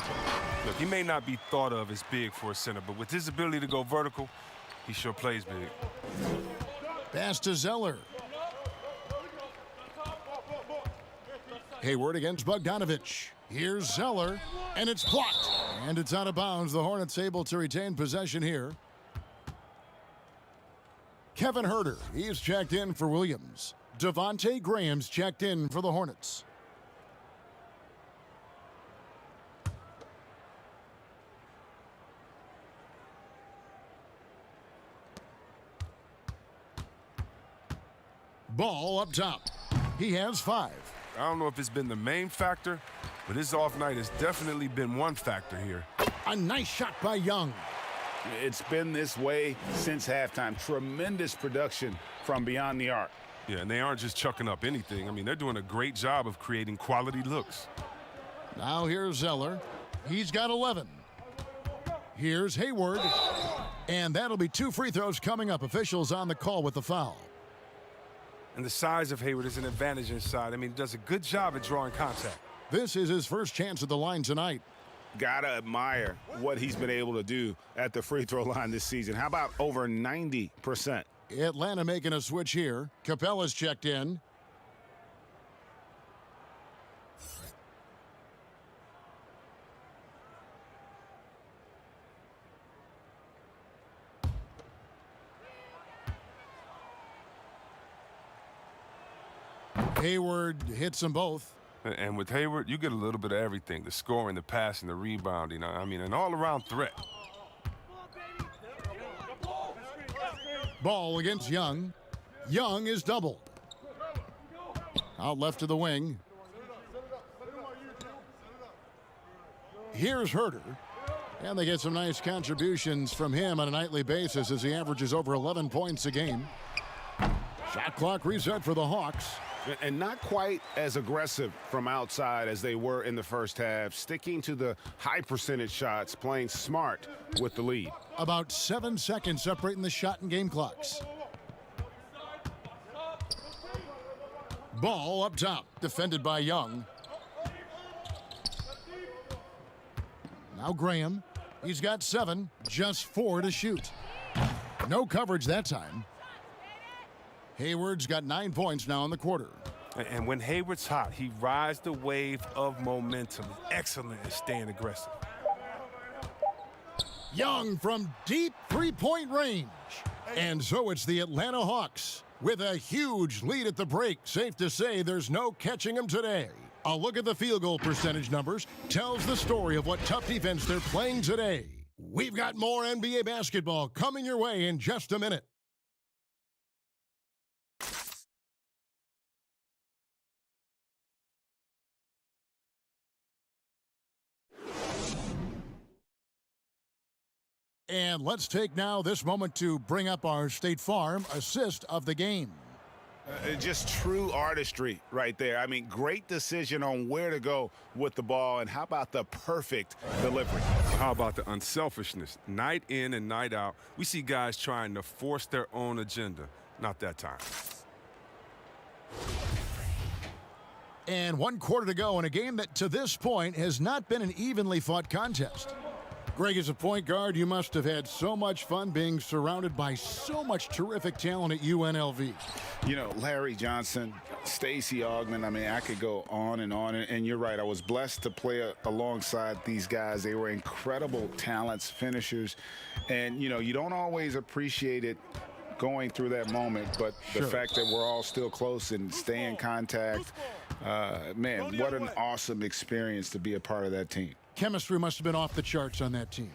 Look, he may not be thought of as big for a center, but with his ability to go vertical, he sure plays big. Pass to Zeller. Hayward against Bogdanovich. Here's Zeller, and it's blocked. And it's out of bounds. The Hornets able to retain possession here. Kevin Huerter, he's checked in for Williams. Devontae Graham's checked in for the Hornets. Ball up top. He has 5. I don't know if it's been the main factor, but his off night has definitely been one factor here. A nice shot by Young. It's been this way since halftime. Tremendous production from beyond the arc. Yeah, and they aren't just chucking up anything. I mean, they're doing a great job of creating quality looks. Now here's Zeller. He's got 11. Here's Hayward. And that'll be 2 free throws coming up. Officials on the call with the foul. And the size of Hayward is an advantage inside. I mean, he does a good job at drawing contact. This is his first chance at the line tonight. Gotta admire what he's been able to do at the free throw line this season. How about over 90%? Atlanta making a switch here. Capella's checked in. Hayward hits them both. And with Hayward, you get a little bit of everything, the scoring, the passing, the rebounding. I mean, an all-around threat. Ball against Young. Young is doubled. Out left to the wing. Here's Herter. And they get some nice contributions from him on a nightly basis as he averages over 11 points a game. Shot clock reset for the Hawks. And not quite as aggressive from outside as they were in the first half, sticking to the high percentage shots, playing smart with the lead. About 7 seconds separating the shot and game clocks. Ball up top, defended by Young. Now Graham. He's got 7, just 4 to shoot. No coverage that time. Hayward's got 9 points now in the quarter. And when Hayward's hot, he rides the wave of momentum. Excellent at staying aggressive. Young from deep three-point range. And so it's the Atlanta Hawks with a huge lead at the break. Safe to say there's no catching them today. A look at the field goal percentage numbers tells the story of what tough defense they're playing today. We've got more NBA basketball coming your way in just a minute. And let's take now this moment to bring up our State Farm assist of the game. Just true artistry right there. I mean, great decision on where to go with the ball, and how about the perfect delivery? How about the unselfishness? Night in and night out, we see guys trying to force their own agenda. Not that time. And 1 quarter to go in a game that to this point has not been an evenly fought contest. Greg, as a point guard, you must have had so much fun being surrounded by so much terrific talent at UNLV. You know, Larry Johnson, Stacey Augmon, I mean, I could go on. And you're right, I was blessed to play alongside these guys. They were incredible talents, finishers. And, you know, you don't always appreciate it going through that moment, but the fact that we're all still close and stay in contact, man, what an awesome experience to be a part of that team. Chemistry must have been off the charts on that team.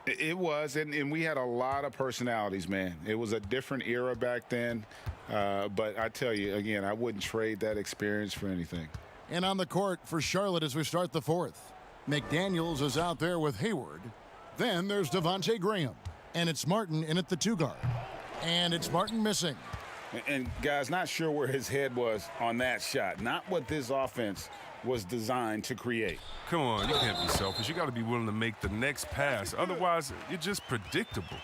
It was, and we had a lot of personalities, man. It was a different era back then, but I tell you, again, I wouldn't trade that experience for anything. And on the court for Charlotte as we start the fourth, McDaniels is out there with Hayward. Then there's Devontae Graham, and it's Martin in at the 2 guard. And it's Martin missing. And guys, not sure where his head was on that shot. Not what this offense was designed to create. Come on, you can't be selfish. You got to be willing to make the next pass. Otherwise, you're just predictable.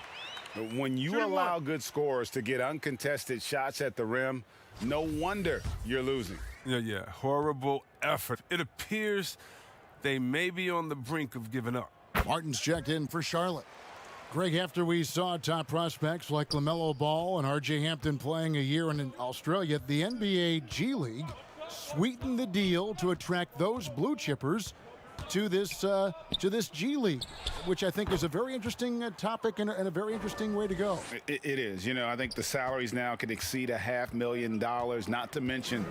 When you allow good scorers to get uncontested shots at the rim, no wonder you're losing. Yeah, horrible effort. It appears they may be on the brink of giving up. Martin's checked in for Charlotte. Greg, after we saw top prospects like LaMelo Ball and R.J. Hampton playing a year in Australia, the NBA G League sweetened the deal to attract those blue chippers to this G League, which I think is a very interesting topic and a very interesting way to go. It is. You know, I think the salaries now can exceed $500,000, not to mention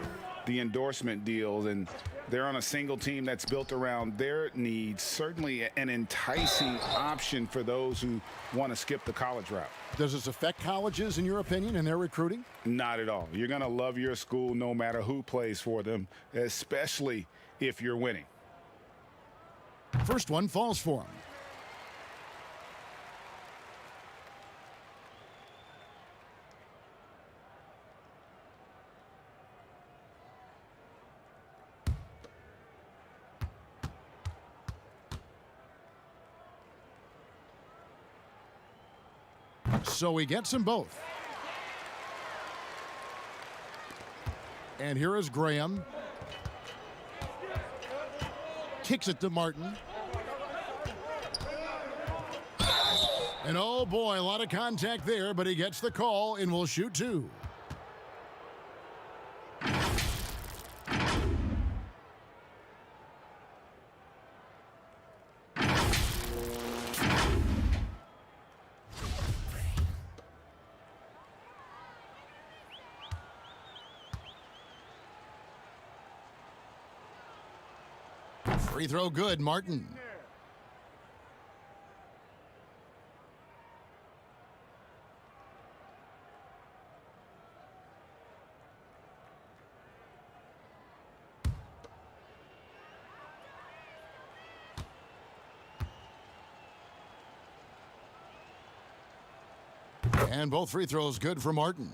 the endorsement deals, and they're on a single team that's built around their needs. Certainly an enticing option for those who want to skip the college route. Does this affect colleges, in your opinion, in their recruiting? Not at all. You're going to love your school no matter who plays for them, especially if you're winning. First one falls for him. So he gets them both. And here is Graham. Kicks it to Martin. And oh boy, a lot of contact there, but he gets the call and will shoot 2. Free throw good, Martin. And both free throws good for Martin.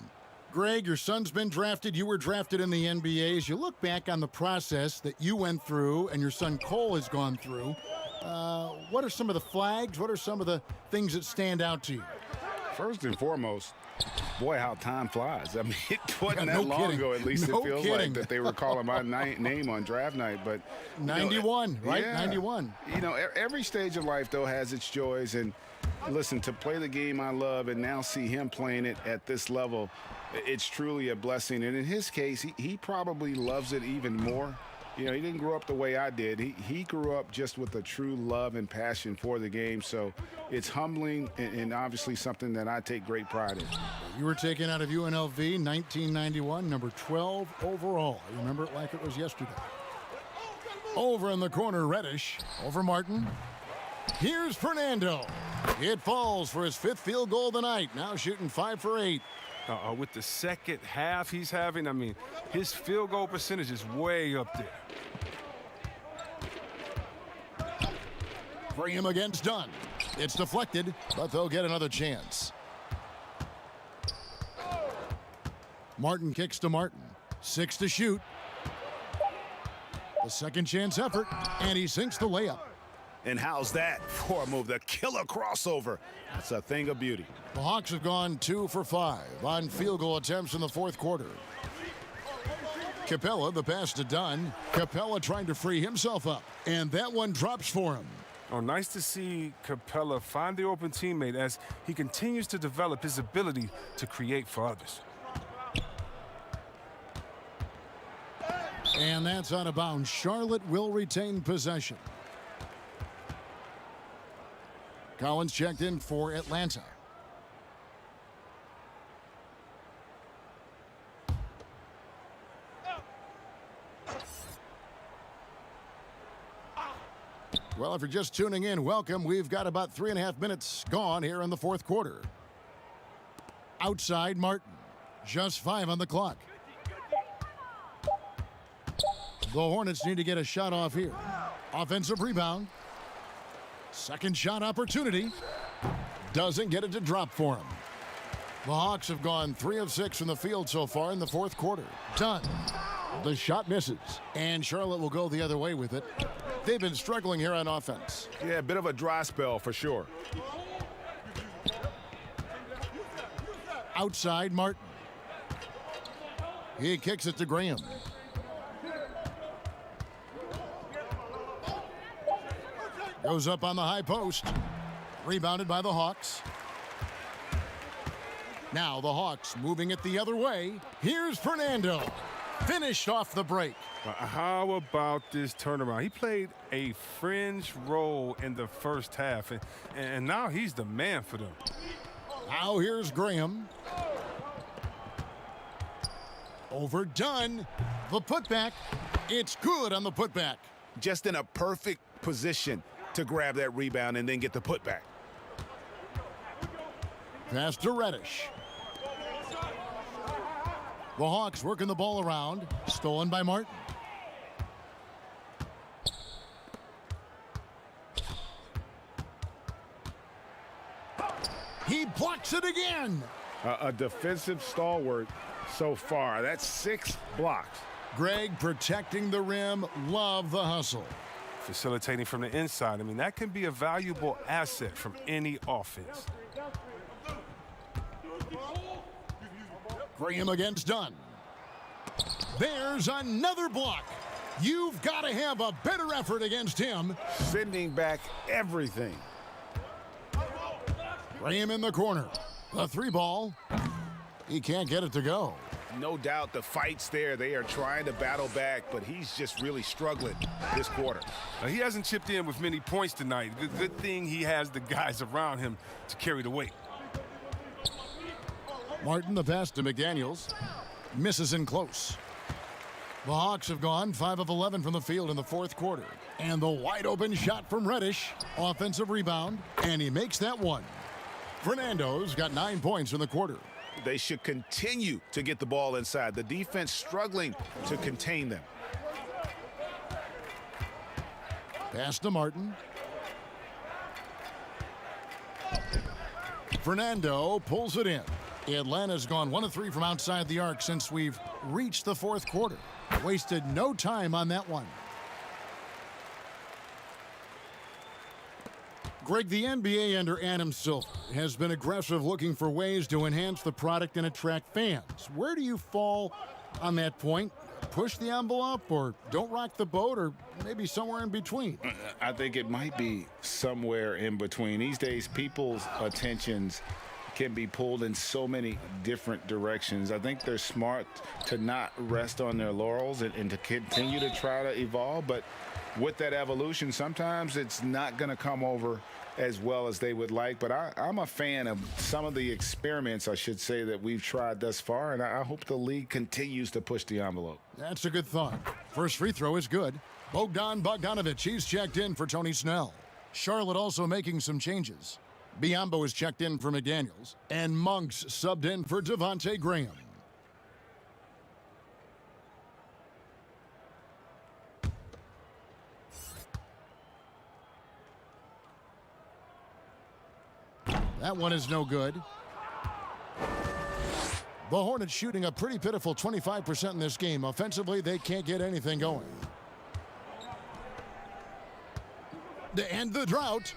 Greg, your son's been drafted. You were drafted in the NBA. As you look back on the process that you went through and your son Cole has gone through, what are some of the flags? What are some of the things that stand out to you? First and foremost, boy, how time flies. I mean, it wasn't Yeah, that long ago, at least No it feels kidding. like, that they were calling my name on draft night. But 91, right? Yeah. 91. You know, every stage of life, though, has its joys. And listen, to play the game I love and now see him playing it at this level, it's truly a blessing. And in his case, he probably loves it even more. You know, he didn't grow up the way I did. He grew up just with a true love and passion for the game. So it's humbling and obviously something that I take great pride in. You were taken out of UNLV 1991, number 12 overall. I remember it like it was yesterday. Over in the corner, Reddish. Over Martin. Here's Fernando. It falls for his 5th field goal of the night. Now shooting 5 for 8. With the second half he's having, I mean, his field goal percentage is way up there. Graham against Dunn. It's deflected, but they'll get another chance. Martin kicks to Martin. 6 to shoot. A second chance effort, and he sinks the layup. And how's that for a move? The killer crossover. That's a thing of beauty. The Hawks have gone 2 for 5 on field goal attempts in the 4th quarter. Capella, the pass to Dunn. Capella trying to free himself up, and that one drops for him. Oh, nice to see Capella find the open teammate as he continues to develop his ability to create for others. And that's out of bounds. Charlotte will retain possession. Collins checked in for Atlanta. Well, if you're just tuning in, welcome. We've got about 3.5 minutes gone here in the 4th quarter. Outside Martin. Just 5 on the clock. The Hornets need to get a shot off here. Offensive rebound. Second shot opportunity. Doesn't get it to drop for him. The Hawks have gone 3 of 6 from the field so far in the 4th quarter. Done. The shot misses. And Charlotte will go the other way with it. They've been struggling here on offense. Yeah, a bit of a dry spell for sure. Outside Martin. He kicks it to Graham. Goes up on the high post. Rebounded by the Hawks. Now the Hawks moving it the other way. Here's Fernando. Finished off the break. How about this turnaround? He played a fringe role in the first half, and now he's the man for them. Now here's Graham. Overdone. The putback. It's good on the putback. Just in a perfect position to grab that rebound and then get the putback. Pass to Reddish. The Hawks working the ball around. Stolen by Martin. He blocks it again. A defensive stalwart so far. That's 6 blocks. Greg protecting the rim. Love the hustle. Facilitating from the inside. I mean, that can be a valuable asset from any offense. Graham against Dunn. There's another block. You've got to have a better effort against him. Sending back everything. Graham in the corner. The 3 ball. He can't get it to go. No doubt the fight's there. They are trying to battle back, but he's just really struggling this quarter. He hasn't chipped in with many points tonight. Good thing he has the guys around him to carry the weight. Martin, the pass to McDaniels. Misses in close. The Hawks have gone 5 of 11 from the field in the fourth quarter. And the wide open shot from Reddish. Offensive rebound, and he makes that one. Fernando's got 9 points in the quarter. They should continue to get the ball inside. The defense struggling to contain them. Pass to Martin. Fernando pulls it in. Atlanta's gone 1 of 3 from outside the arc since we've reached the fourth quarter. Wasted no time on that one. Greg, the NBA under Adam Silver has been aggressive, looking for ways to enhance the product and attract fans. Where do you fall on that point? Push the envelope, or don't rock the boat, or maybe somewhere in between? I think it might be somewhere in between. These days, people's attentions can be pulled in so many different directions. I think they're smart to not rest on their laurels and to continue to try to evolve. But with that evolution, sometimes it's not going to come over as well as they would like. But I'm a fan of some of the experiments, I should say, that we've tried thus far. And I hope the league continues to push the envelope. That's a good thought. First free throw is good. Bogdanovich, he's checked in for Tony Snell. Charlotte also making some changes. Biyombo is checked in for McDaniels, and Monks subbed in for Devontae Graham. That one is no good. The Hornets shooting a pretty pitiful 25% in this game. Offensively, they can't get anything going. To end the drought.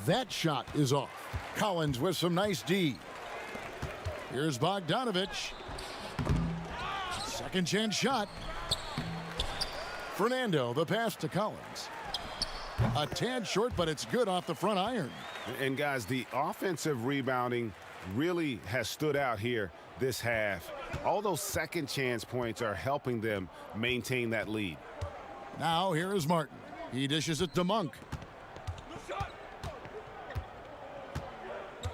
That shot is off. Collins with some nice D. Here's Bogdanovich. Second chance shot. Fernando, the pass to Collins. A tad short, but it's good off the front iron. And guys, the offensive rebounding really has stood out here this half. All those second chance points are helping them maintain that lead. Now here is Martin. He dishes it to Monk.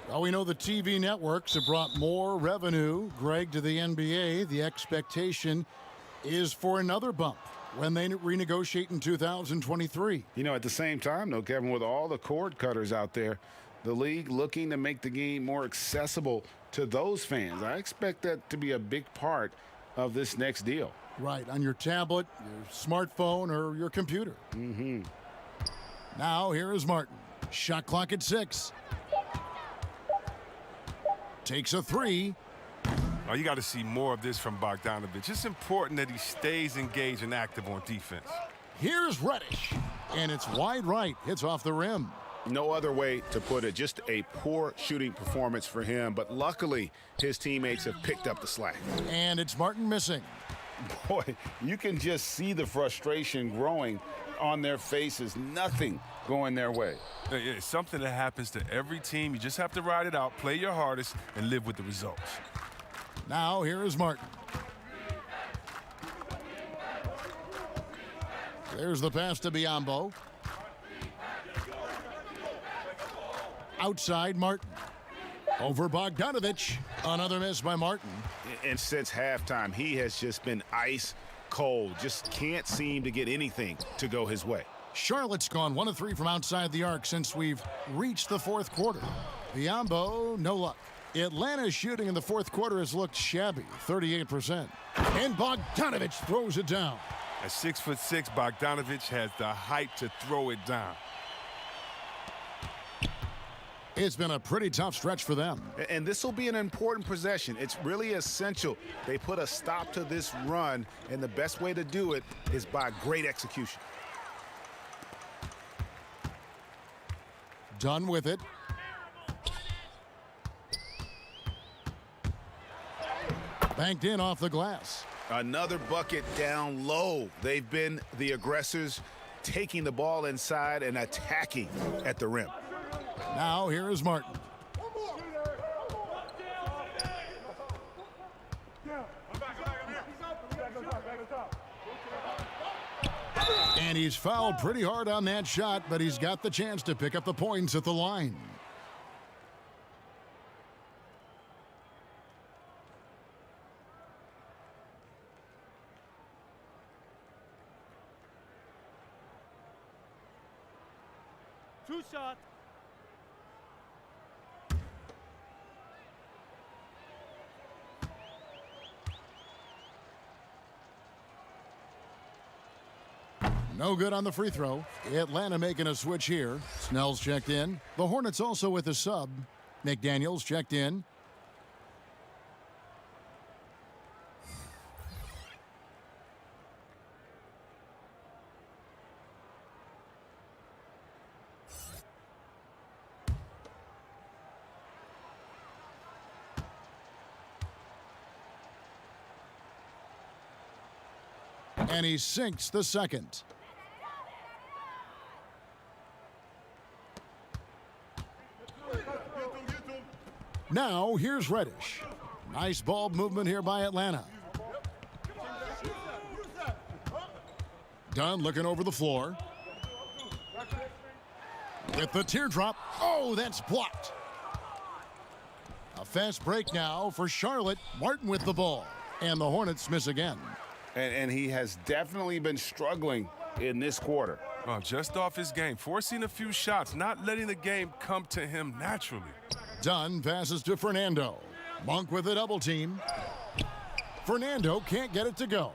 Well, we know the TV networks have brought more revenue, Greg, to the NBA. The expectation is for another bump when they renegotiate in 2023. You know, at the same time, though, Kevin, with all the cord cutters out there, the league looking to make the game more accessible to those fans. I expect that to be a big part of this next deal. Right, on your tablet, your smartphone, or your computer. Mm-hmm. Now, here is Martin. Shot clock at 6. Takes a 3. Oh, you got to see more of this from Bogdanovich. It's important that he stays engaged and active on defense. Here's Reddish, and it's wide right. Hits off the rim. No other way to put it. Just a poor shooting performance for him, but luckily his teammates have picked up the slack. And it's Martin missing. Boy, you can just see the frustration growing on their faces. Nothing going their way. It's something that happens to every team. You just have to ride it out, play your hardest, and live with the results. Now here is Martin. There's the pass to Biyombo. Outside Martin. Over Bogdanovich. Another miss by Martin. And since halftime, he has just been ice cold. Just can't seem to get anything to go his way. Charlotte's gone 1 of 3 from outside the arc since we've reached the fourth quarter. Biyombo, no luck. Atlanta's shooting in the fourth quarter has looked shabby, 38%. And Bogdanovich throws it down. At 6'6", Bogdanovich has the height to throw it down. It's been a pretty tough stretch for them. And this will be an important possession. It's really essential they put a stop to this run, and the best way to do it is by great execution. Done with it. Banked in off the glass. Another bucket down low. They've been the aggressors, taking the ball inside and attacking at the rim. Now here is Martin. And he's fouled pretty hard on that shot, but he's got the chance to pick up the points at the line. 2 shot. No good on the free throw. Atlanta making a switch here. Snell's checked in. The Hornets also with a sub. McDaniels checked in. And he sinks the second. Now, here's Reddish. Nice ball movement here by Atlanta. Dunn looking over the floor. With the teardrop. Oh, that's blocked. A fast break now for Charlotte. Martin with the ball. And the Hornets miss again. And he has definitely been struggling in this quarter. Oh, just off his game, forcing a few shots, not letting the game come to him naturally. Dunn passes to Fernando. Monk with a double team. Fernando can't get it to go.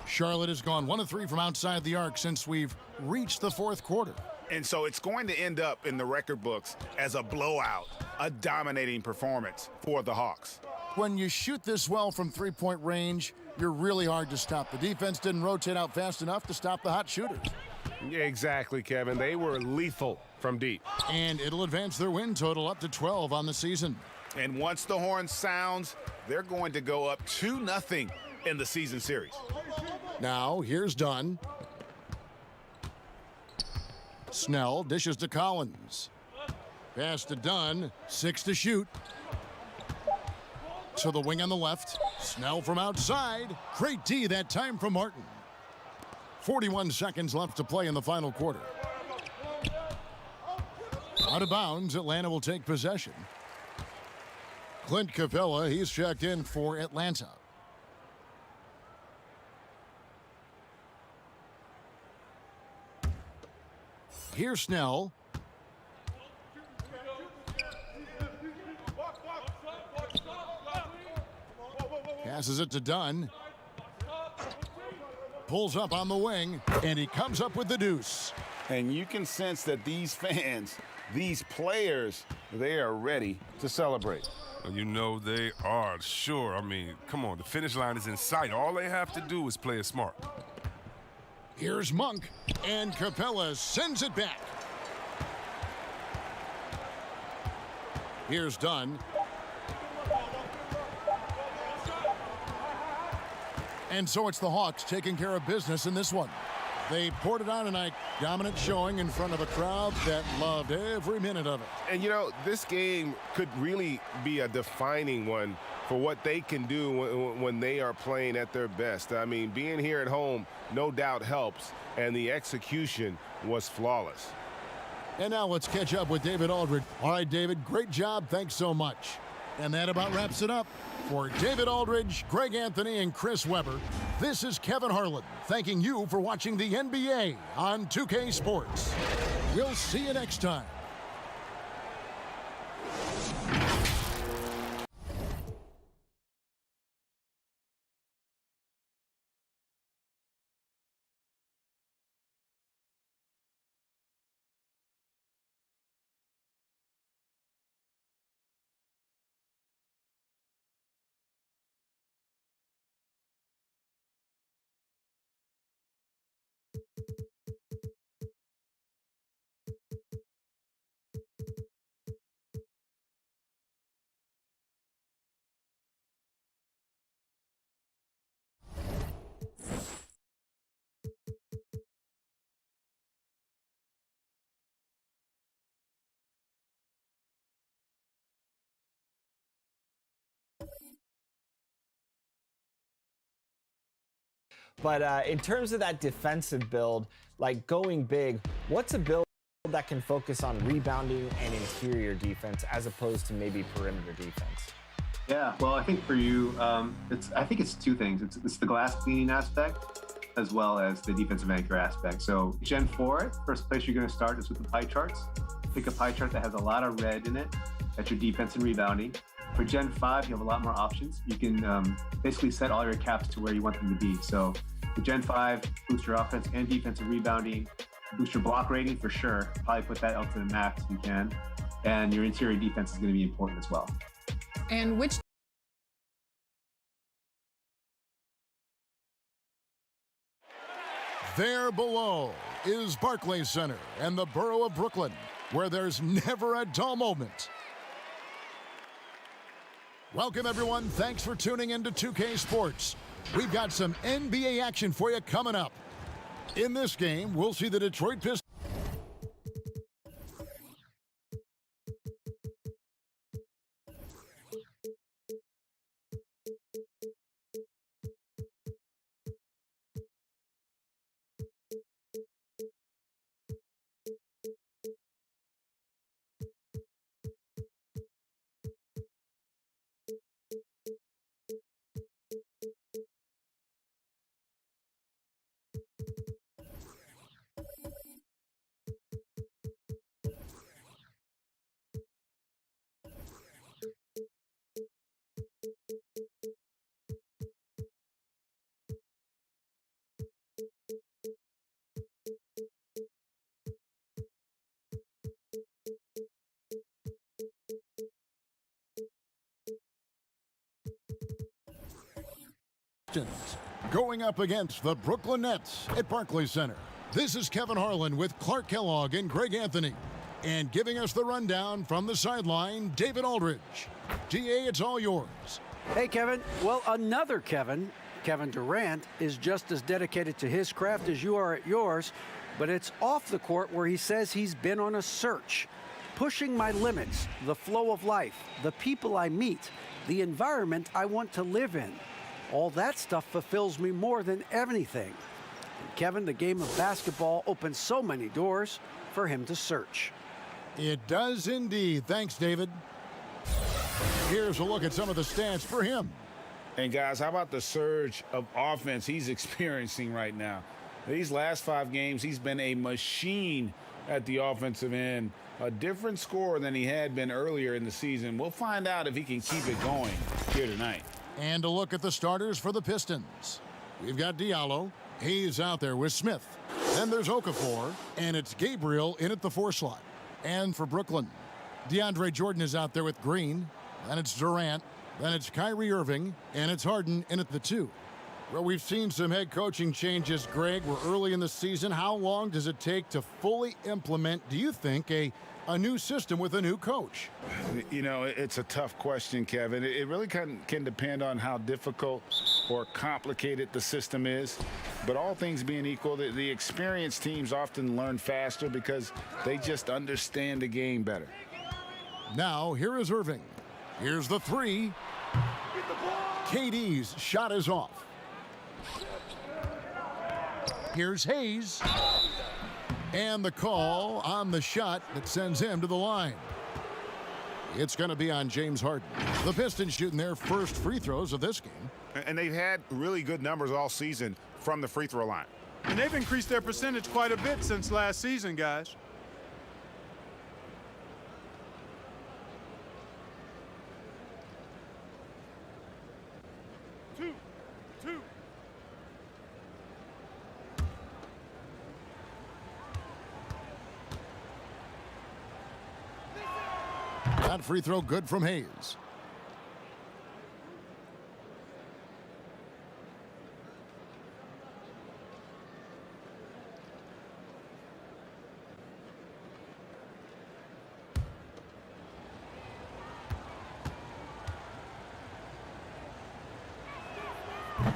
Charlotte has gone 1 of 3 from outside the arc since we've reached the fourth quarter. And so it's going to end up in the record books as a blowout, a dominating performance for the Hawks. When you shoot this well from three-point range, you're really hard to stop. The defense didn't rotate out fast enough to stop the hot shooters. Yeah, exactly, Kevin. They were lethal from deep. And it'll advance their win total up to 12 on the season. And once the horn sounds, they're going to go up 2-0 in the season series. Now, here's Dunn. Snell dishes to Collins. Pass to Dunn. 6 to shoot. To the wing on the left. Snell from outside. Great D that time from Martin. 41 seconds left to play in the final quarter. Out of bounds, Atlanta will take possession. Clint Capella, he's checked in for Atlanta. Here's Snell. Passes it to Dunn. Pulls up on the wing, and he comes up with the deuce. And you can sense that these fans, these players, they are ready to celebrate. You know they are, sure. I mean, come on, the finish line is in sight. All they have to do is play it smart. Here's Monk, and Capella sends it back. Here's Dunn. And so it's the Hawks taking care of business in this one. They poured it on tonight. Dominant showing in front of a crowd that loved every minute of it. And, you know, this game could really be a defining one for what they can do when they are playing at their best. I mean, being here at home no doubt helps, and the execution was flawless. And now let's catch up with David Aldridge. All right, David, great job. Thanks so much. And that about wraps it up. For David Aldridge, Greg Anthony, and Chris Webber, this is Kevin Harlan thanking you for watching the NBA on 2K Sports. We'll see you next time. But in terms of that defensive build, like going big, what's a build that can focus on rebounding and interior defense as opposed to maybe perimeter defense? Yeah, well, I think for you, I think it's two things. It's the glass cleaning aspect as well as the defensive anchor aspect. So Gen 4, first place you're going to start is with the pie charts. pick a pie chart that has a lot of red in it. That's your defense and rebounding. For Gen 5, you have a lot more options. You can basically set all your caps to where you want them to be. So for Gen 5, boost your offense and defense and rebounding, boost your block rating for sure. Probably put that up to the max if you can. And your interior defense is going to be important as well. And which There below is Barclays Center and the borough of Brooklyn, where there's never a dull moment. Welcome, everyone. Thanks for tuning in to 2K Sports. We've got some NBA action for you coming up. In this game, we'll see the Detroit Pistons. Going up against the Brooklyn Nets at Barclays Center. This is Kevin Harlan with Clark Kellogg and Greg Anthony. And giving us the rundown from the sideline, David Aldridge. DA, it's all yours. Hey, Kevin. Well, another Kevin, Kevin Durant, is just as dedicated to his craft as you are at yours, but it's off the court where he says he's been on a search, pushing my limits, the flow of life, the people I meet, the environment I want to live in. All that stuff fulfills me more than anything. And Kevin, the game of basketball opens so many doors for him to search. It does indeed. Thanks, David. Here's a look at some of the stats for him. And guys, how about the surge of offense he's experiencing right now? These last 5 games, he's been a machine at the offensive end. A different scorer than he had been earlier in the season. We'll find out if he can keep it going here tonight. And a look at the starters for the Pistons. We've got Diallo. He's out there with Smith. Then there's Okafor, and it's Gabriel in at the 4 slot. And for Brooklyn, DeAndre Jordan is out there with Green. Then it's Durant. Then it's Kyrie Irving, and it's Harden in at the 2. Well, we've seen some head coaching changes, Greg. We're early in the season. How long does it take to fully implement, do you think, a new system with a new coach? You know, it's a tough question, Kevin. It really can depend on how difficult or complicated the system is. But all things being equal, the experienced teams often learn faster because they just understand the game better. Now, here is Irving. Here's the 3. KD's shot is off. Here's Hayes. And the call on the shot that sends him to the line. It's going to be on James Harden. The Pistons shooting their first free throws of this game. And they've had really good numbers all season from the free throw line. And they've increased their percentage quite a bit since last season, guys. Two. That free throw good from Hayes.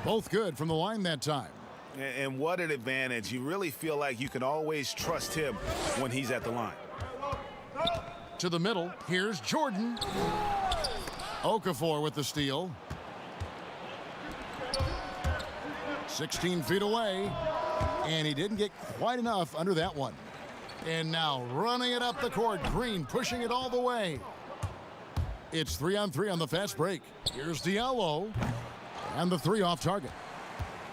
Both good from the line that time. And what an advantage. You really feel like you can always trust him when he's at the line. To the middle, here's Jordan. Okafor with the steal. 16 feet away, and he didn't get quite enough under that one. And now running it up the court, Green pushing it all the way. It's 3-on-3 on the fast break. Here's Diallo, and the 3 off target.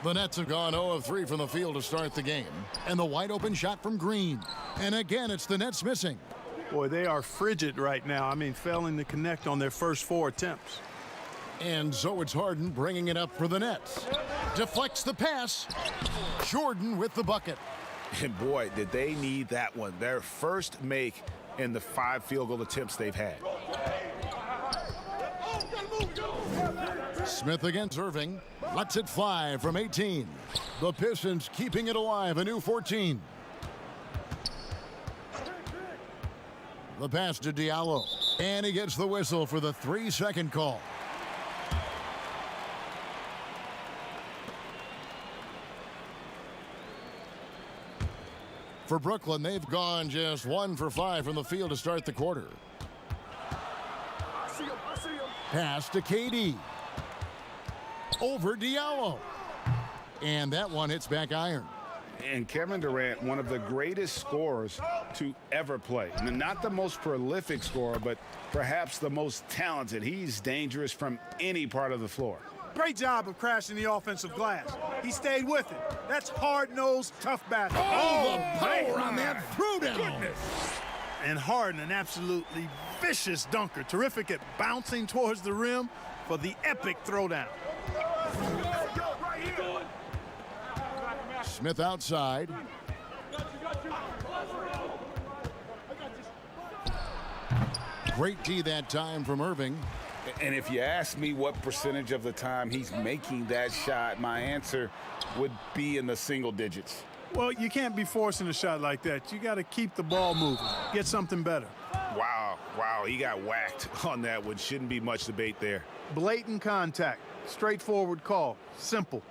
The Nets have gone 0 of 3 from the field to start the game, and the wide open shot from Green. And again, it's the Nets missing. Boy, they are frigid right now. I mean, failing to connect on their first 4 attempts. And so it's Harden bringing it up for the Nets. Deflects the pass. Jordan with the bucket. And boy, did they need that one. Their first make in the 5 field goal attempts they've had. Smith against Irving. Lets it fly from 18. The Pistons keeping it alive, a new 14. The pass to Diallo. And he gets the whistle for the 3-second call. For Brooklyn, they've gone just 1 for 5 from the field to start the quarter. Pass to KD. Over Diallo. And that one hits back iron. And Kevin Durant, one of the greatest scorers to ever play. Not the most prolific scorer, but perhaps the most talented. He's dangerous from any part of the floor. Great job of crashing the offensive glass. He stayed with it. That's hard-nosed, tough basketball. Oh, the power on that throwdown. And Harden, an absolutely vicious dunker. Terrific at bouncing towards the rim for the epic throwdown. Smith outside. Great D that time from Irving. And if you ask me what percentage of the time he's making that shot, my answer would be in the single digits. Well, you can't be forcing a shot like that. You got to keep the ball moving, get something better. Wow, he got whacked on that one. Shouldn't be much debate there. Blatant contact, straightforward call, simple.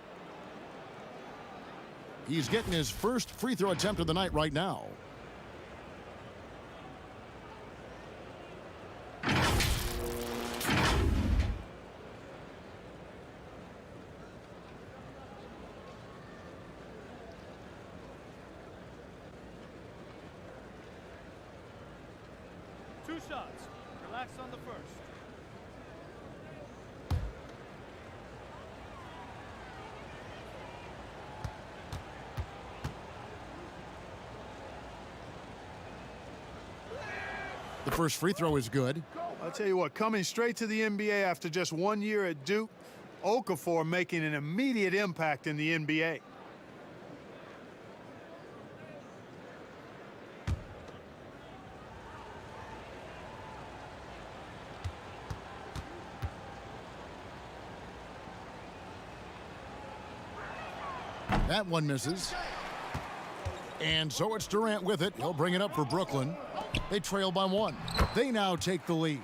He's getting his first free throw attempt of the night right now. Two shots. Relax on the first. The first free throw is good. I'll tell you what, coming straight to the NBA after just 1 year at Duke, Okafor making an immediate impact in the NBA. That one misses. And so it's Durant with it. He'll bring it up for Brooklyn. They trail by 1. They now take the lead.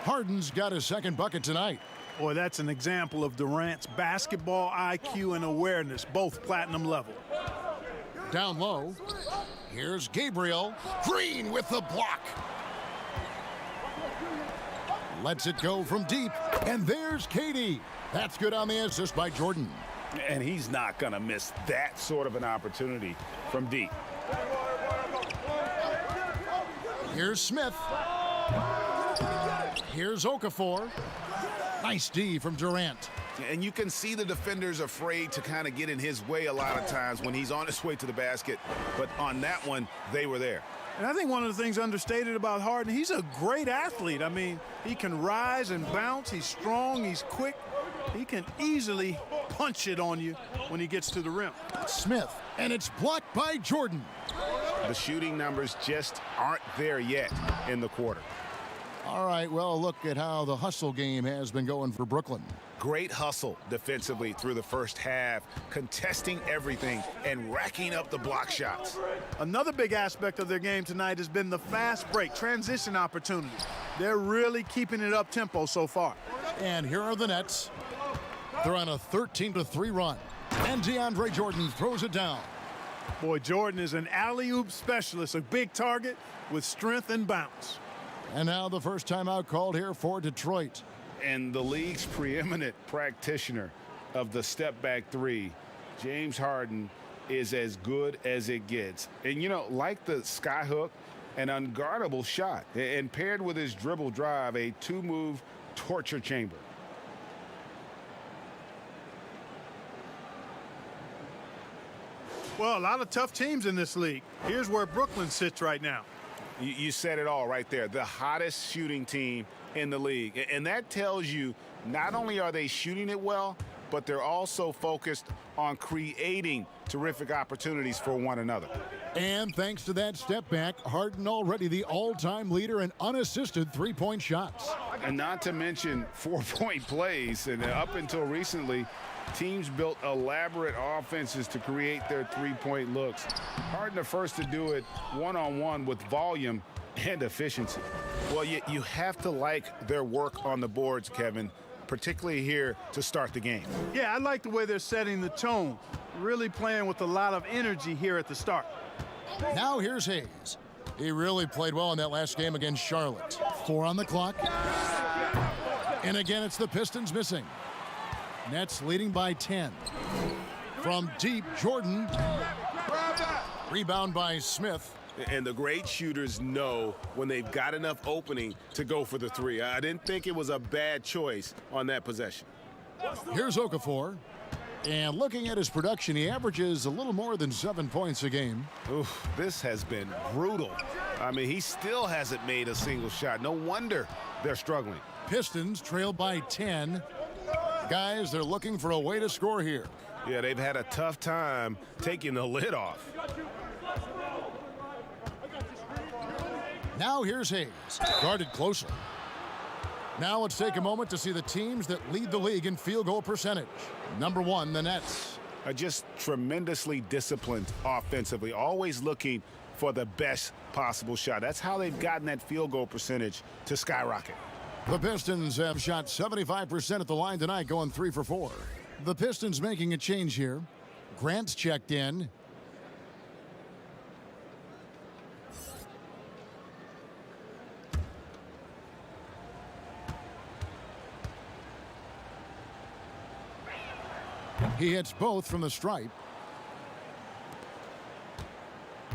Harden's got his second bucket tonight. Boy, that's an example of Durant's basketball IQ and awareness, both platinum level. Down low. Here's Gabriel. Green with the block. Lets it go from deep. And there's KD. That's good on the assist by Jordan. And he's not going to miss that sort of an opportunity from deep. Here's Smith. Here's Okafor. Nice D from Durant. And you can see the defenders afraid to kind of get in his way a lot of times when he's on his way to the basket. But on that one, they were there. And I think one of the things understated about Harden, he's a great athlete. I mean, he can rise and bounce. He's strong. He's quick. He can easily punch it on you when he gets to the rim. Smith, and it's blocked by Jordan. The shooting numbers just aren't there yet in the quarter. All right, well, look at how the hustle game has been going for Brooklyn. Great hustle defensively through the first half, contesting everything and racking up the block shots. Another big aspect of their game tonight has been the fast break, transition opportunity. They're really keeping it up tempo so far. And here are the Nets. They're on a 13-3 run. And DeAndre Jordan throws it down. Boy, Jordan is an alley-oop specialist, a big target with strength and bounce. And now the first timeout called here for Detroit. And the league's preeminent practitioner of the step-back three, James Harden, is as good as it gets. And, you know, like the skyhook, an unguardable shot. And paired with his dribble drive, a two-move torture chamber. Well, a lot of tough teams in this league. Here's where Brooklyn sits right now. You said it all right there. The hottest shooting team in the league. And that tells you not only are they shooting it well, but they're also focused on creating terrific opportunities for one another. And thanks to that step back, Harden already the all-time leader in unassisted three-point shots. And not to mention 4-point plays. And up until recently, teams built elaborate offenses to create their three-point looks. Harden the first to do it one-on-one with volume and efficiency. Well, you have to like their work on the boards, Kevin, particularly here to start the game. Yeah, I like the way they're setting the tone. Really playing with a lot of energy here at the start. Now here's Hayes. He really played well in that last game against Charlotte. 4 on the clock. And again, it's the Pistons missing. Nets leading by 10. From deep, Jordan. Rebound by Smith. And the great shooters know when they've got enough opening to go for the three. I didn't think it was a bad choice on that possession. Here's Okafor. And looking at his production, he averages a little more than 7 points a game. Oof, this has been brutal. I mean, he still hasn't made a single shot. No wonder they're struggling. Pistons trail by 10. Guys, they're looking for a way to score here. Yeah, they've had a tough time taking the lid off. Now here's Hayes, guarded closely. Now let's take a moment to see the teams that lead the league in field goal percentage. Number 1, the Nets. Are just tremendously disciplined offensively, always looking for the best possible shot. That's how they've gotten that field goal percentage to skyrocket. The Pistons have shot 75% at the line tonight, going 3 for 4. The Pistons making a change here. Grant's checked in. He hits both from the stripe.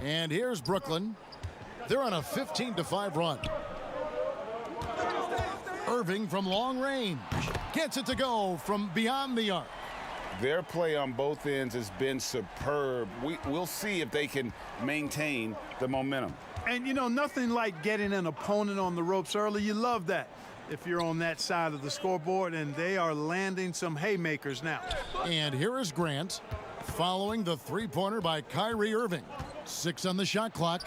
And here's Brooklyn. They're on a 15-5 run. Irving from long range. Gets it to go from beyond the arc. Their play on both ends has been superb. We'll see if they can maintain the momentum. And, you know, nothing like getting an opponent on the ropes early. You love that if you're on that side of the scoreboard, and they are landing some haymakers now. And here is Grant following the three-pointer by Kyrie Irving. 6 on the shot clock.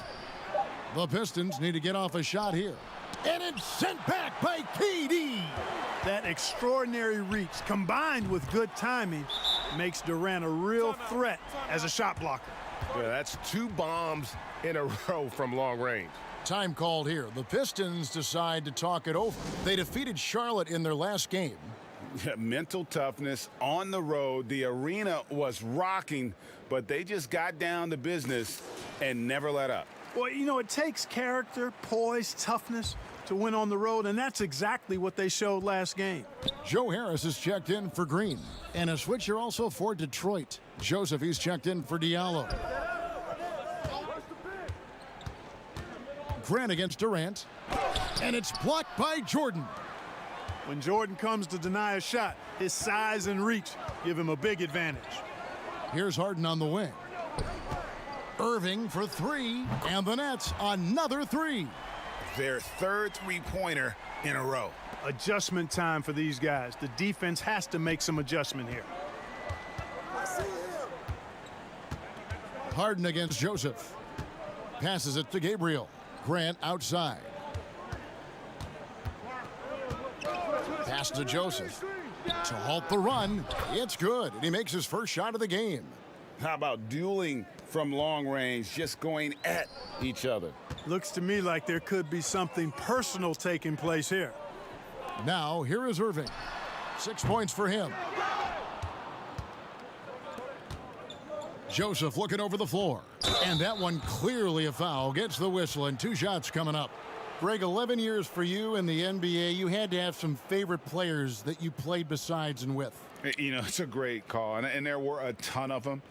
The Pistons need to get off a shot here. And it's sent back by KD. That extraordinary reach combined with good timing makes Durant a real threat as a shot blocker. Yeah, that's 2 bombs in a row from long range. Time called here. The Pistons decide to talk it over. They defeated Charlotte in their last game. Mental toughness on the road. The arena was rocking, but they just got down to business and never let up. Well, you know, it takes character, poise, toughness to win on the road, and that's exactly what they showed last game. Joe Harris is checked in for Green. And a switcher also for Detroit. Joseph, he's checked in for Diallo. Grant against Durant. And it's blocked by Jordan. When Jordan comes to deny a shot, his size and reach give him a big advantage. Here's Harden on the wing. Irving for 3, and the Nets another 3. Their third three-pointer in a row. Adjustment time for these guys. The defense has to make some adjustment here. Harden against Joseph. Passes it to Gabriel. Grant outside. Pass to Joseph. To halt the run. It's good, and he makes his first shot of the game. How about dueling from long range, just going at each other? Looks to me like there could be something personal taking place here. Now, here is Irving. 6 points for him. Joseph looking over the floor. And that one clearly a foul. Gets the whistle, and 2 shots coming up. Greg, 11 years for you in the NBA. You had to have some favorite players that you played besides and with. You know, it's a great call, and there were a ton of them.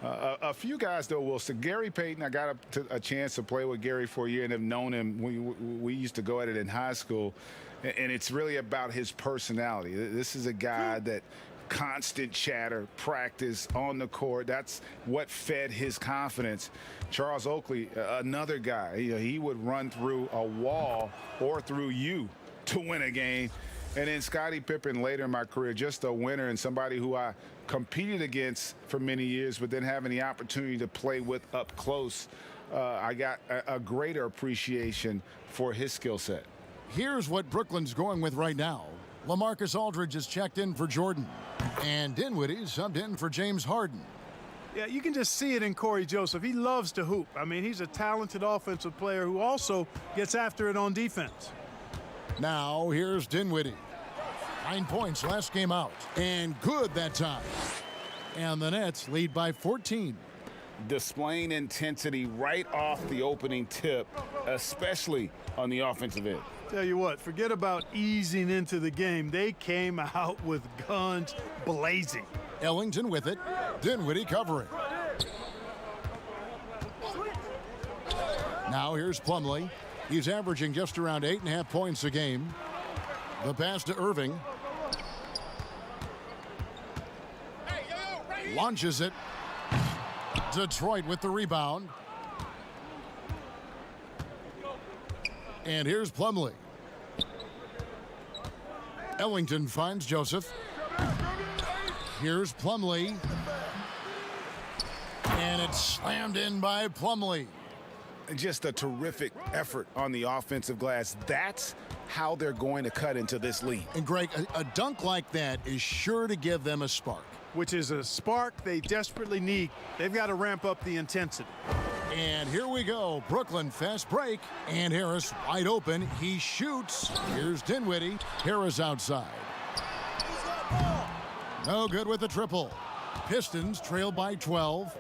A few guys, though, will say Gary Payton. I got a chance to play with Gary for a year and have known him. We used to go at it in high school, and it's really about his personality. This is a guy that constant chatter, practice on the court. That's what fed his confidence. Charles Oakley, another guy, he would run through a wall or through you to win a game. And then Scottie Pippen later in my career, just a winner and somebody who I competed against for many years, but then having the opportunity to play with up close, I got a greater appreciation for his skill set. Here's what Brooklyn's going with right now. LaMarcus Aldridge is checked in for Jordan, and Dinwiddie subbed in for James Harden. Yeah, you can just see it in Corey Joseph. He loves to hoop. I mean, he's a talented offensive player who also gets after it on defense. Now here's Dinwiddie. 9 points last game out, and good that time. And the Nets lead by 14. Displaying intensity right off the opening tip, especially on the offensive end. Tell you what, forget about easing into the game. They came out with guns blazing. Ellington with it. Dinwiddie covering. Now here's Plumlee. He's averaging just around 8.5 points a game. The pass to Irving. Launches it. Detroit with the rebound. And here's Plumlee. Ellington finds Joseph. Here's Plumlee. And it's slammed in by Plumlee. Just a terrific effort on the offensive glass. That's how they're going to cut into this lead. And Greg, a dunk like that is sure to give them a spark. Which is a spark they desperately need. They've got to ramp up the intensity. And here we go. Brooklyn fast break. And Harris wide open. He shoots. Here's Dinwiddie. Harris outside. No good with the triple. Pistons trail by 12.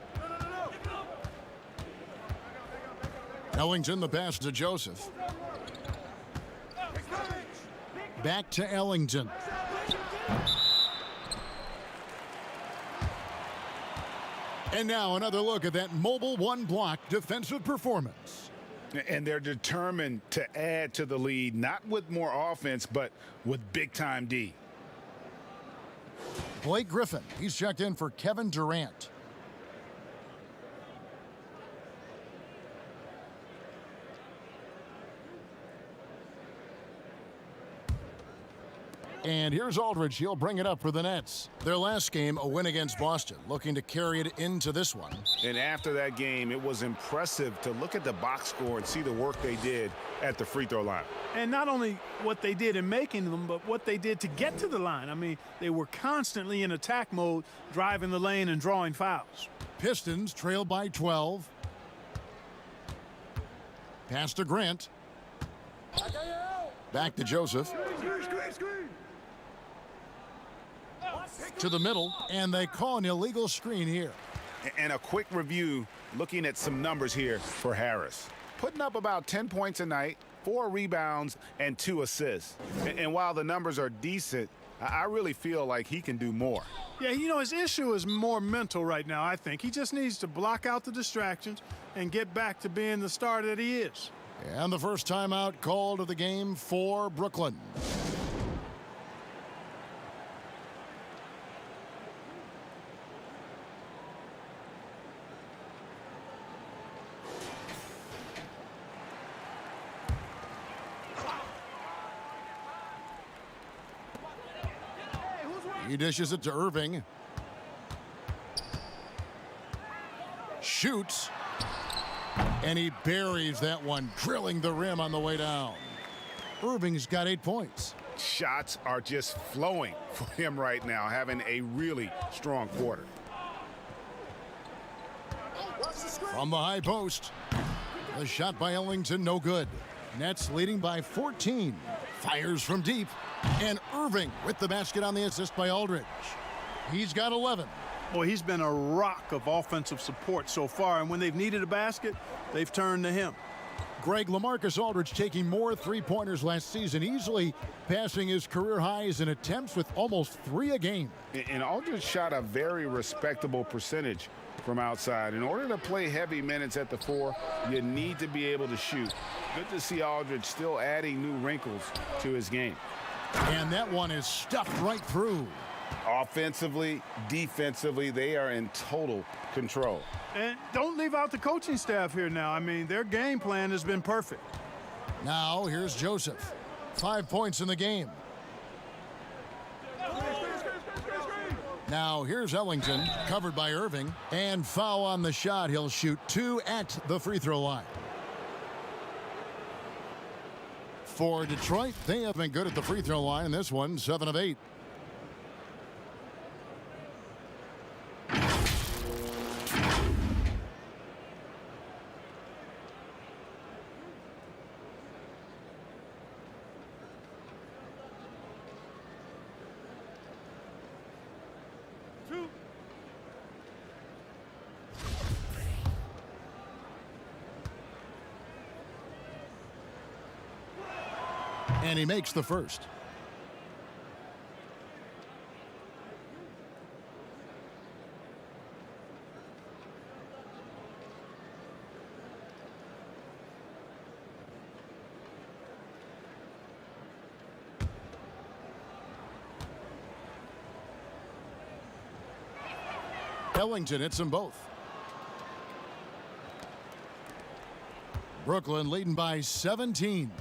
Ellington the pass to Joseph. Back to Ellington. And now another look at that mobile one-block defensive performance. And they're determined to add to the lead, not with more offense, but with big-time D. Blake Griffin, he's checked in for Kevin Durant. And here's Aldridge. He'll bring it up for the Nets. Their last game, a win against Boston, looking to carry it into this one. And after that game, it was impressive to look at the box score and see the work they did at the free throw line. And not only what they did in making them, but what they did to get to the line. I mean, they were constantly in attack mode, driving the lane and drawing fouls. Pistons trail by 12. Pass to Grant. Back to Joseph. To the middle, and they call an illegal screen here. And a quick review looking at some numbers here for Harris. Putting up about 10 points a night, 4 rebounds, and 2 assists. And while the numbers are decent, I really feel like he can do more. Yeah, you know, his issue is more mental right now, I think. He just needs to block out the distractions and get back to being the star that he is. And the first timeout called of the game for Brooklyn. He dishes it to Irving. Shoots. And he buries that one, drilling the rim on the way down. Irving's got 8 points. Shots are just flowing for him right now, having a really strong quarter. From the high post. The shot by Ellington, no good. Nets leading by 14. Fires from deep. And Irving with the basket on the assist by Aldridge. He's got 11. Boy, he's been a rock of offensive support so far, and when they've needed a basket, they've turned to him. Greg, LaMarcus Aldridge taking more three-pointers last season, easily passing his career highs in attempts with almost 3 a game. And Aldridge shot a very respectable percentage from outside. In order to play heavy minutes at the 4, you need to be able to shoot. Good to see Aldridge still adding new wrinkles to his game. And that one is stuffed right through. Offensively, defensively, they are in total control. And don't leave out the coaching staff here now. I mean, their game plan has been perfect. Now here's Joseph. 5 points in the game. Now here's Ellington, covered by Irving, and foul on the shot. He'll shoot 2 at the free throw line. For Detroit, they have been good at the free throw line in this one, 7 of 8. And he makes the first. Ellington hits them both. Brooklyn leading by 17.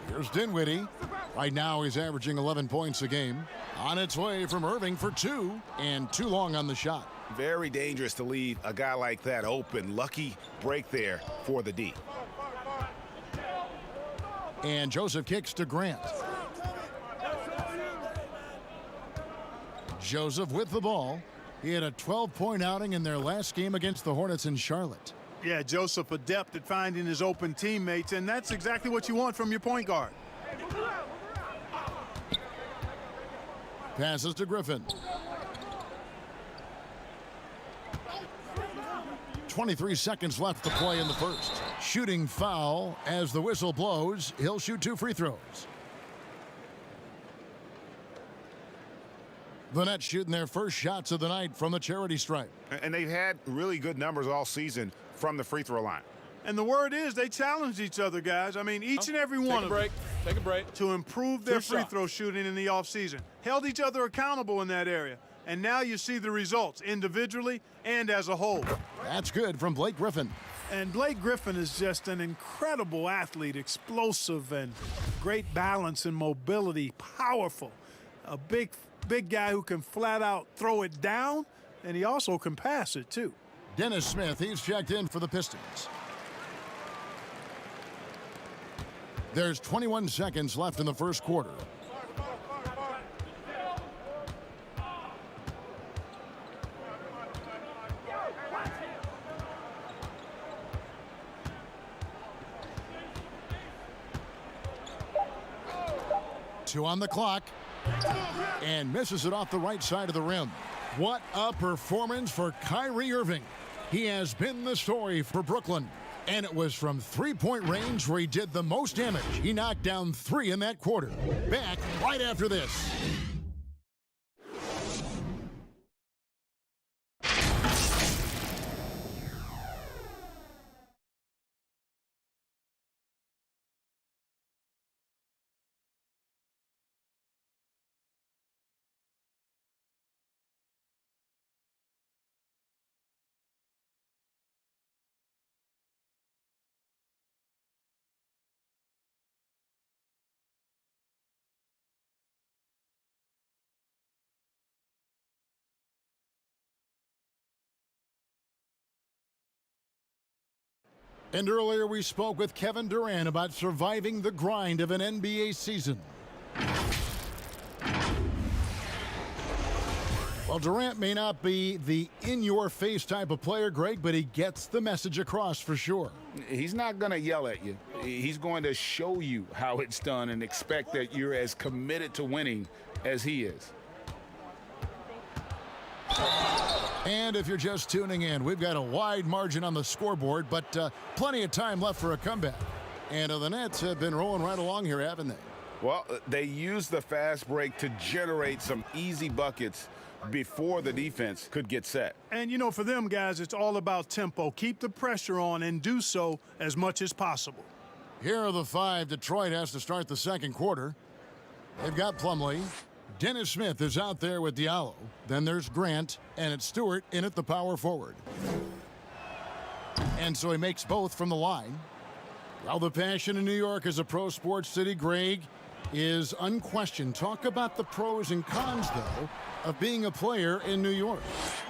Here's Dinwiddie. Right now he's averaging 11 points a game. On its way from Irving for 2, and too long on the shot. Very dangerous to leave a guy like that open. Lucky break there for the D. And Joseph kicks to Grant. Joseph with the ball. He had a 12-point outing in their last game against the Hornets in Charlotte. Yeah, Joseph adept at finding his open teammates, and that's exactly what you want from your point guard. Passes to Griffin. 23 seconds left to play in the first. Shooting foul as the whistle blows. He'll shoot 2 free throws. The Nets shooting their first shots of the night from the charity stripe. And they've had really good numbers all season from the free throw line. And the word is they challenged each other, guys. I mean, each and every one of them. Take a break. To improve their free throw shooting in the offseason. Held each other accountable in that area. And now you see the results individually and as a whole. That's good from Blake Griffin. And Blake Griffin is just an incredible athlete, explosive and great balance and mobility, powerful. A big guy who can flat out throw it down, and he also can pass it too. Dennis Smith, he's checked in for the Pistons. There's 21 seconds left in the first quarter. Two on the clock. And misses it off the right side of the rim. What a performance for Kyrie Irving. He has been the story for Brooklyn. And it was from three-point range where he did the most damage. He knocked down 3 in that quarter. Back right after this. And earlier we spoke with Kevin Durant about surviving the grind of an NBA season. Well, Durant may not be the in-your-face type of player, Greg, but he gets the message across for sure. He's not going to yell at you. He's going to show you how it's done and expect that you're as committed to winning as he is. And if you're just tuning in, we've got a wide margin on the scoreboard, but plenty of time left for a comeback. And the Nets have been rolling right along here, haven't they? Well, they used the fast break to generate some easy buckets before the defense could get set. And, you know, for them guys, it's all about tempo. Keep the pressure on and do so as much as possible. Here are the 5 Detroit has to start the second quarter. They've got Plumlee. Dennis Smith is out there with Diallo. Then there's Grant, and it's Stewart in at the power forward. And so he makes both from the line. Well, the passion in New York is a pro sports city, Greg, is unquestioned. Talk about the pros and cons, though, of being a player in New York.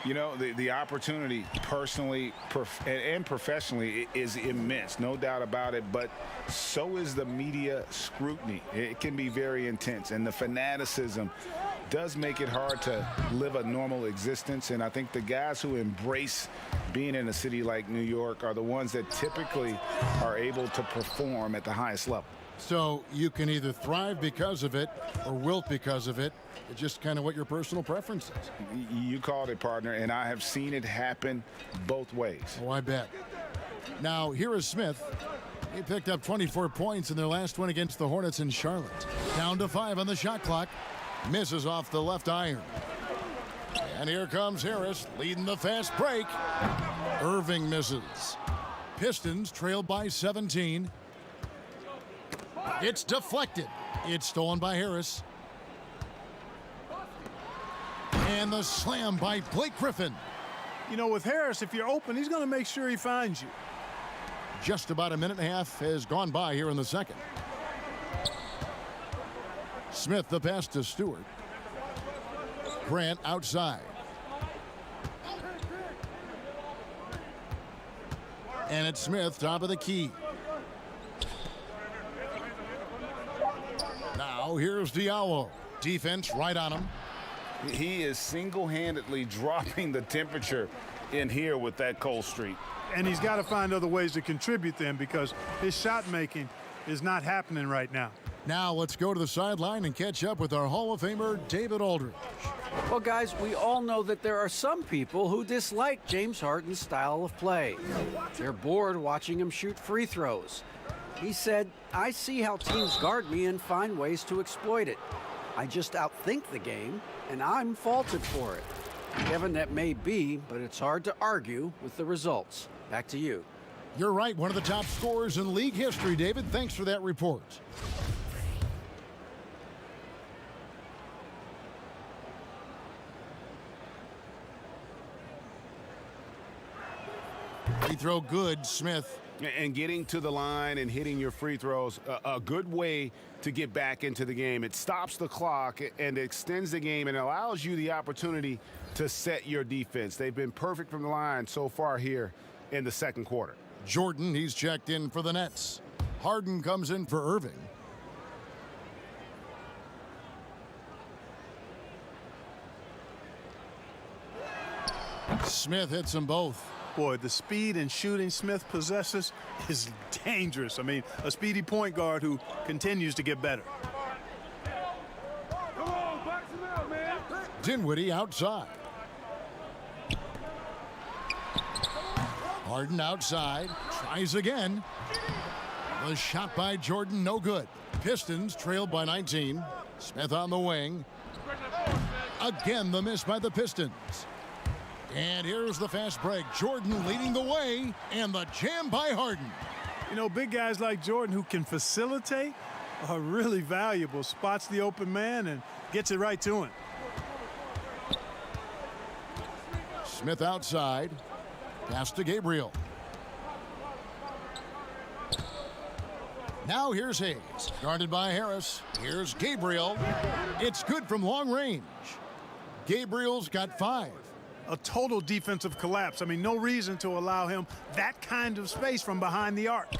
You know, the opportunity personally and professionally is immense, no doubt about it, but so is the media scrutiny. It can be very intense, and the fanaticism does make it hard to live a normal existence. And I think the guys who embrace being in a city like New York are the ones that typically are able to perform at the highest level. So you can either thrive because of it or wilt because of it. It's just kind of what your personal preference is. You called it, partner, and I have seen it happen both ways. Oh, I bet. Now, here is Smith. He picked up 24 points in their last one against the Hornets in Charlotte. Down to 5 on the shot clock. Misses off the left iron. And here comes Harris leading the fast break. Irving misses. Pistons trailed by 17. It's deflected. It's stolen by Harris. And the slam by Blake Griffin. You know, with Harris, if you're open, he's going to make sure he finds you. Just about a minute and a half has gone by here in the second. Smith the pass to Stewart. Grant outside. And it's Smith top of the key. Now here's Diallo. Defense right on him. He is single-handedly dropping the temperature in here with that cold streak. And he's got to find other ways to contribute then, because his shot making is not happening right now. Now let's go to the sideline and catch up with our Hall of Famer, David Aldridge. Well, guys, we all know that there are some people who dislike James Harden's style of play. They're bored watching him shoot free throws. He said, "I see how teams guard me and find ways to exploit it. I just outthink the game, and I'm faulted for it." Kevin, that may be, but it's hard to argue with the results. Back to you. You're right, one of the top scorers in league history, David. Thanks for that report. Free throw good, Smith. And getting to the line and hitting your free throws, a good way to get back into the game. It stops the clock and extends the game and allows you the opportunity to set your defense. They've been perfect from the line so far here in the second quarter. Jordan, he's checked in for the Nets. Harden comes in for Irving. Smith hits them both. Boy, the speed and shooting Smith possesses is dangerous. I mean, a speedy point guard who continues to get better. Come on, box him out, man. Dinwiddie outside. Harden outside. Tries again. The shot by Jordan, no good. Pistons trailed by 19. Smith on the wing. Again, the miss by the Pistons. And here's the fast break. Jordan leading the way, and the jam by Harden. You know, big guys like Jordan who can facilitate are really valuable. Spots the open man and gets it right to him. Smith outside. Pass to Gabriel. Now here's Hayes. Guarded by Harris. Here's Gabriel. It's good from long range. Gabriel's got 5. A total defensive collapse. I mean, no reason to allow him that kind of space from behind the arc.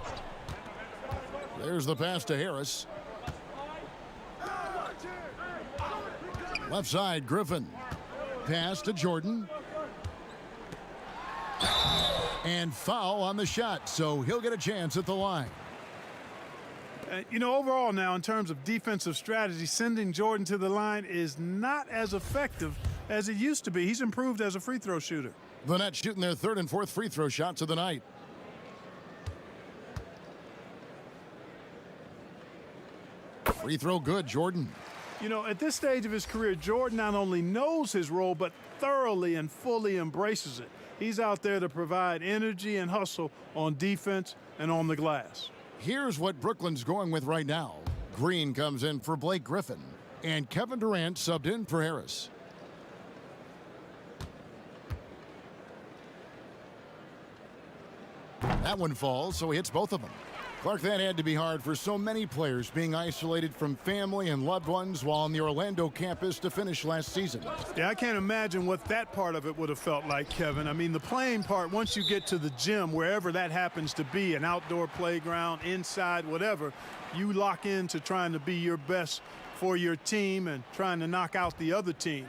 There's the pass to Harris. Left side, Griffin. Pass to Jordan. And foul on the shot, so he'll get a chance at the line. You know, overall now, in terms of defensive strategy, sending Jordan to the line is not as effective as it used to be. He's improved as a free throw shooter. The Nets shooting their 3rd and 4th free throw shots of the night. Free throw good, Jordan. You know, at this stage of his career, Jordan not only knows his role, but thoroughly and fully embraces it. He's out there to provide energy and hustle on defense and on the glass. Here's what Brooklyn's going with right now. Green comes in for Blake Griffin. And Kevin Durant subbed in for Harris. That one falls, so he hits both of them. Clark, that had to be hard for so many players being isolated from family and loved ones while on the Orlando campus to finish last season. Yeah, I can't imagine what that part of it would have felt like, Kevin. I mean, the playing part, once you get to the gym, wherever that happens to be, an outdoor playground, inside, whatever, you lock into trying to be your best for your team and trying to knock out the other team.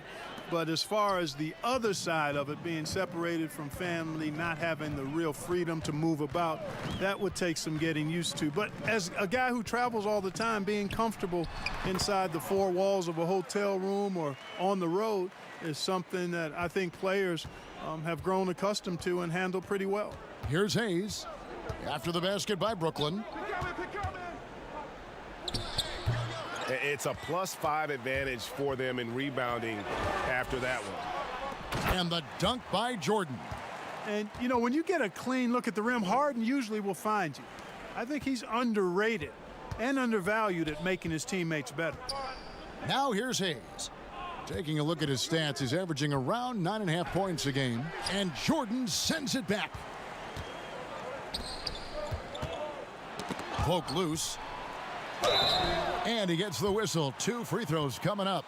But as far as the other side of it, being separated from family, not having the real freedom to move about, that would take some getting used to. But as a guy who travels all the time, being comfortable inside the four walls of a hotel room or on the road is something that I think players have grown accustomed to and handle pretty well. Here's Hayes after the basket by Brooklyn. It's a +5 advantage for them in rebounding after that one. And the dunk by Jordan. And, you know, when you get a clean look at the rim, Harden usually will find you. I think he's underrated and undervalued at making his teammates better. Now here's Hayes. Taking a look at his stats, he's averaging around 9.5 points a game. And Jordan sends it back. Poke loose. And he gets the whistle. 2 free throws coming up.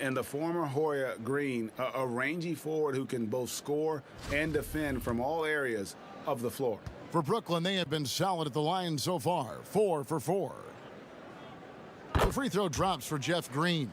And the former Hoya Green, a rangy forward who can both score and defend from all areas of the floor. For Brooklyn, they have been solid at the line so far. 4 for 4. The free throw drops for Jeff Green.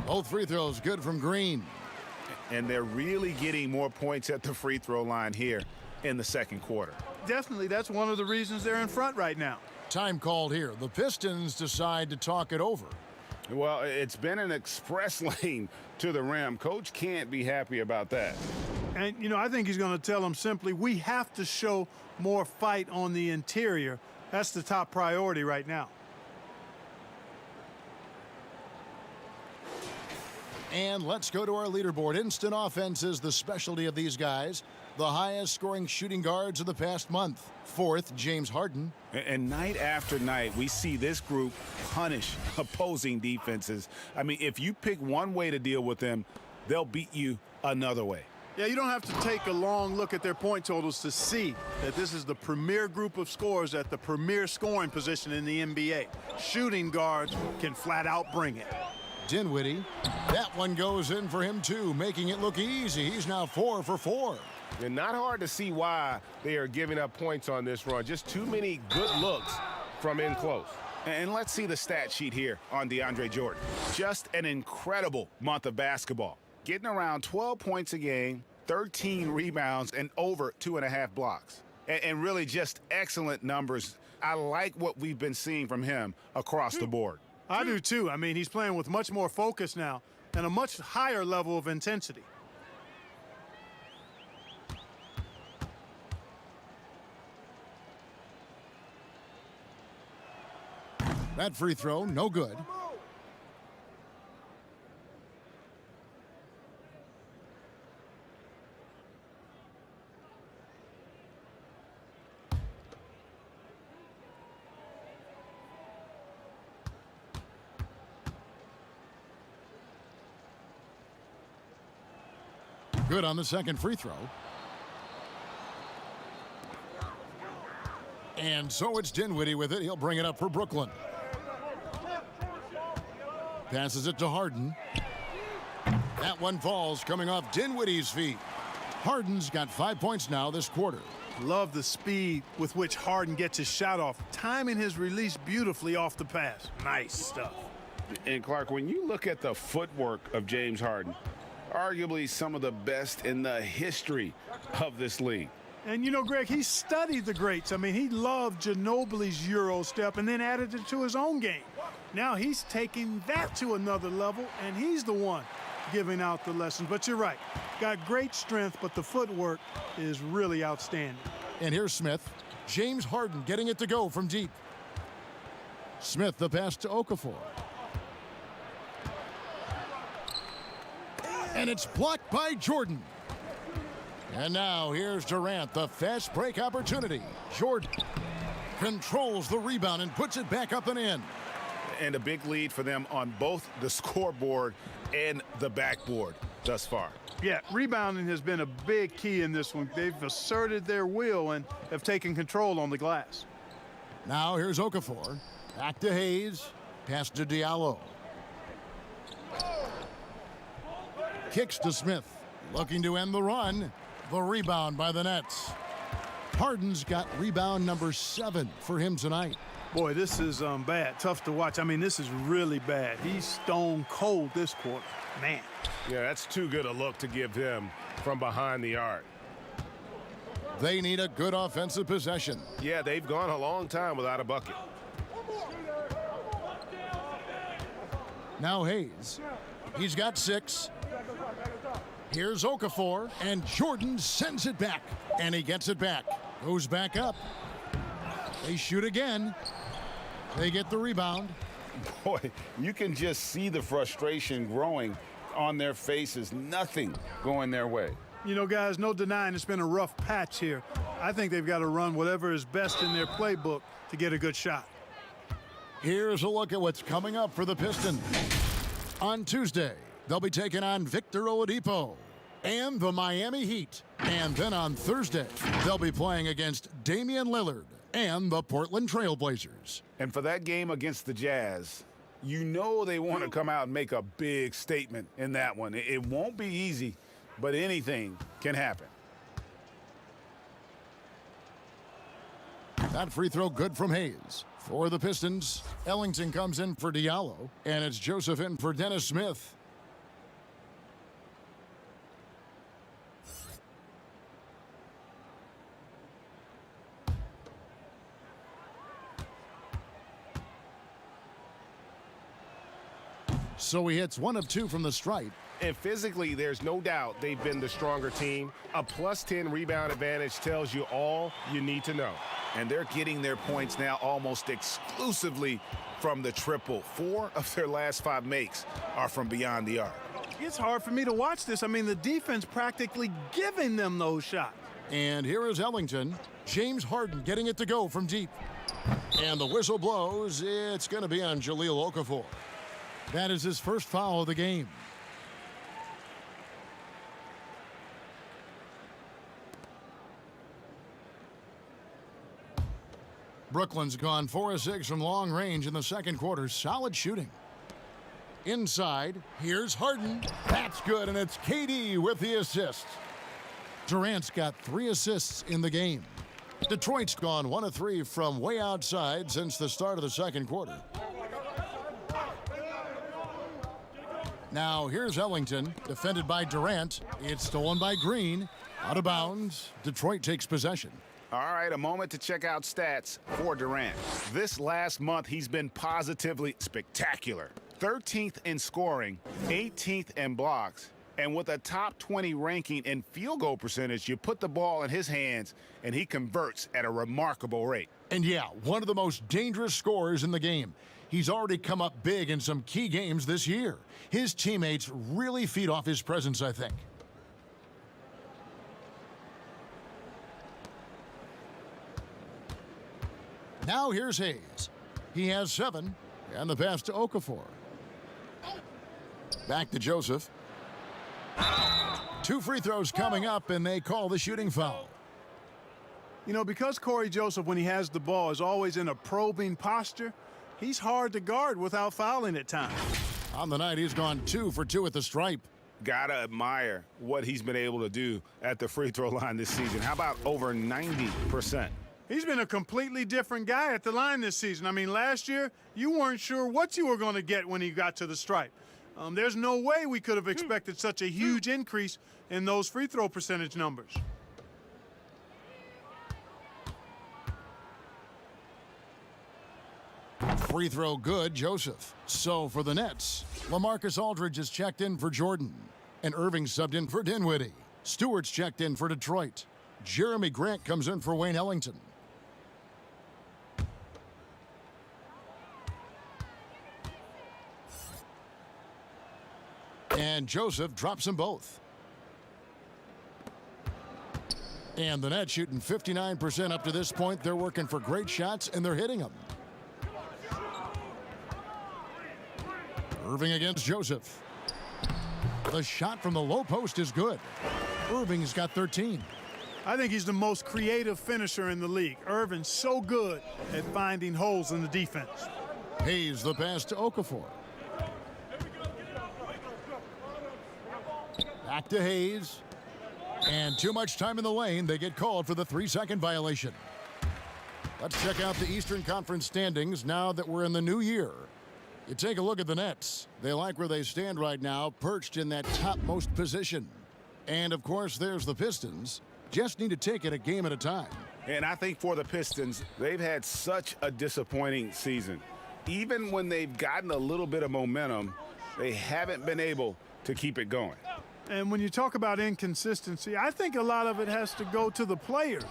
Both free throws good from Green. And they're really getting more points at the free throw line here in the second quarter. Definitely, that's one of the reasons they're in front right now. Time called here. The Pistons decide to talk it over. Well, it's been an express lane to the rim. Coach can't be happy about that. And, you know, I think he's going to tell them simply, we have to show more fight on the interior. That's the top priority right now. And let's go to our leaderboard. Instant offense is the specialty of these guys. The highest scoring shooting guards of the past month. 4th, James Harden. And night after night, we see this group punish opposing defenses. I mean, if you pick one way to deal with them, they'll beat you another way. Yeah, you don't have to take a long look at their point totals to see that this is the premier group of scorers at the premier scoring position in the NBA. Shooting guards can flat out bring it. Dinwiddie, that one goes in for him too, making it look easy. He's now 4 for 4. And not hard to see why they are giving up points on this run. Just too many good looks from in close. And let's see the stat sheet here on DeAndre Jordan. Just an incredible month of basketball. Getting around 12 points a game, 13 rebounds, and over 2.5 blocks. And really just excellent numbers. I like what we've been seeing from him across the board. I do too. I mean, he's playing with much more focus now and a much higher level of intensity. That free throw, no good. Good on the second free throw. And so it's Dinwiddie with it. He'll bring it up for Brooklyn. Passes it to Harden. That one falls, coming off Dinwiddie's feet. Harden's got 5 points now this quarter. Love the speed with which Harden gets his shot off, timing his release beautifully off the pass. Nice stuff. And Clark, when you look at the footwork of James Harden, arguably some of the best in the history of this league. And, you know, Greg, he studied the greats. I mean, he loved Ginobili's Euro step and then added it to his own game. Now he's taking that to another level, and he's the one giving out the lessons. But you're right. Got great strength, but the footwork is really outstanding. And here's Smith. James Harden getting it to go from deep. Smith the pass to Okafor. And it's blocked by Jordan. And now here's Durant, the fast break opportunity. Jordan controls the rebound and puts it back up and in. And a big lead for them on both the scoreboard and the backboard thus far. Yeah, rebounding has been a big key in this one. They've asserted their will and have taken control on the glass. Now here's Okafor. Back to Hayes. Pass to Diallo. Kicks to Smith. Looking to end the run. The rebound by the Nets. Harden's got rebound number 7 for him tonight. Boy, this is bad. Tough to watch. I mean, this is really bad. He's stone cold this quarter. Man. Yeah, that's too good a look to give him from behind the arc. They need a good offensive possession. Yeah, they've gone a long time without a bucket. Now Hayes. He's got 6. Here's Okafor, and Jordan sends it back. And he gets it back. Goes back up. They shoot again. They get the rebound. Boy, you can just see the frustration growing on their faces. Nothing going their way. You know, guys, no denying it's been a rough patch here. I think they've got to run whatever is best in their playbook to get a good shot. Here's a look at what's coming up for the Pistons. On Tuesday, they'll be taking on Victor Oladipo and the Miami Heat. And then on Thursday, they'll be playing against Damian Lillard and the Portland Trail Blazers. And for that game against the Jazz, you know they want to come out and make a big statement in that one. It won't be easy, but anything can happen. That free throw good from Hayes. For the Pistons, Ellington comes in for Diallo, and it's Joseph in for Dennis Smith. So he hits 1 of 2 from the stripe. And physically, there's no doubt they've been the stronger team. A +10 rebound advantage tells you all you need to know. And they're getting their points now almost exclusively from the triple. 4 of their last 5 makes are from beyond the arc. It's hard for me to watch this. I mean, the defense practically giving them those shots. And here is Ellington. James Harden getting it to go from deep. And the whistle blows. It's going to be on Jahlil Okafor. That is his first foul of the game. Brooklyn's gone 4 of 6 from long range in the second quarter. Solid shooting. Inside, here's Harden. That's good, and it's KD with the assist. Durant's got 3 assists in the game. Detroit's gone 1 of 3 from way outside since the start of the second quarter. Now here's Ellington, defended by Durant. It's stolen by Green. Out of bounds. Detroit takes possession. All right, a moment to check out stats for Durant. This last month, he's been positively spectacular. 13th in scoring, 18th in blocks, and with a top 20 ranking in field goal percentage, you put the ball in his hands, and he converts at a remarkable rate. And yeah, one of the most dangerous scorers in the game. He's already come up big in some key games this year. His teammates really feed off his presence, I think. Now here's Hayes. He has 7, and the pass to Okafor. Back to Joseph. 2 free throws coming up, and they call the shooting foul. You know, because Corey Joseph, when he has the ball, is always in a probing posture, he's hard to guard without fouling at times. On the night, he's gone 2 for 2 at the stripe. Gotta admire what he's been able to do at the free throw line this season. How about over 90%? He's been a completely different guy at the line this season. I mean, last year, you weren't sure what you were going to get when he got to the stripe. There's no way we could have expected such a huge increase in those free throw percentage numbers. Free throw good, Joseph. So for the Nets, LaMarcus Aldridge is checked in for Jordan. And Irving subbed in for Dinwiddie. Stewart's checked in for Detroit. Jeremy Grant comes in for Wayne Ellington. And Joseph drops them both. And the Nets shooting 59% up to this point. They're working for great shots, and they're hitting them. Irving against Joseph. The shot from the low post is good. Irving's got 13. I think he's the most creative finisher in the league. Irving's so good at finding holes in the defense. Hayes the pass to Okafor. Back to Hayes. And too much time in the lane. They get called for the 3-second violation. Let's check out the Eastern Conference standings now that we're in the new year. You take a look at the Nets. They like where they stand right now, perched in that topmost position. And, of course, there's the Pistons. Just need to take it a game at a time. And I think for the Pistons, they've had such a disappointing season. Even when they've gotten a little bit of momentum, they haven't been able to keep it going. And when you talk about inconsistency, I think a lot of it has to go to the players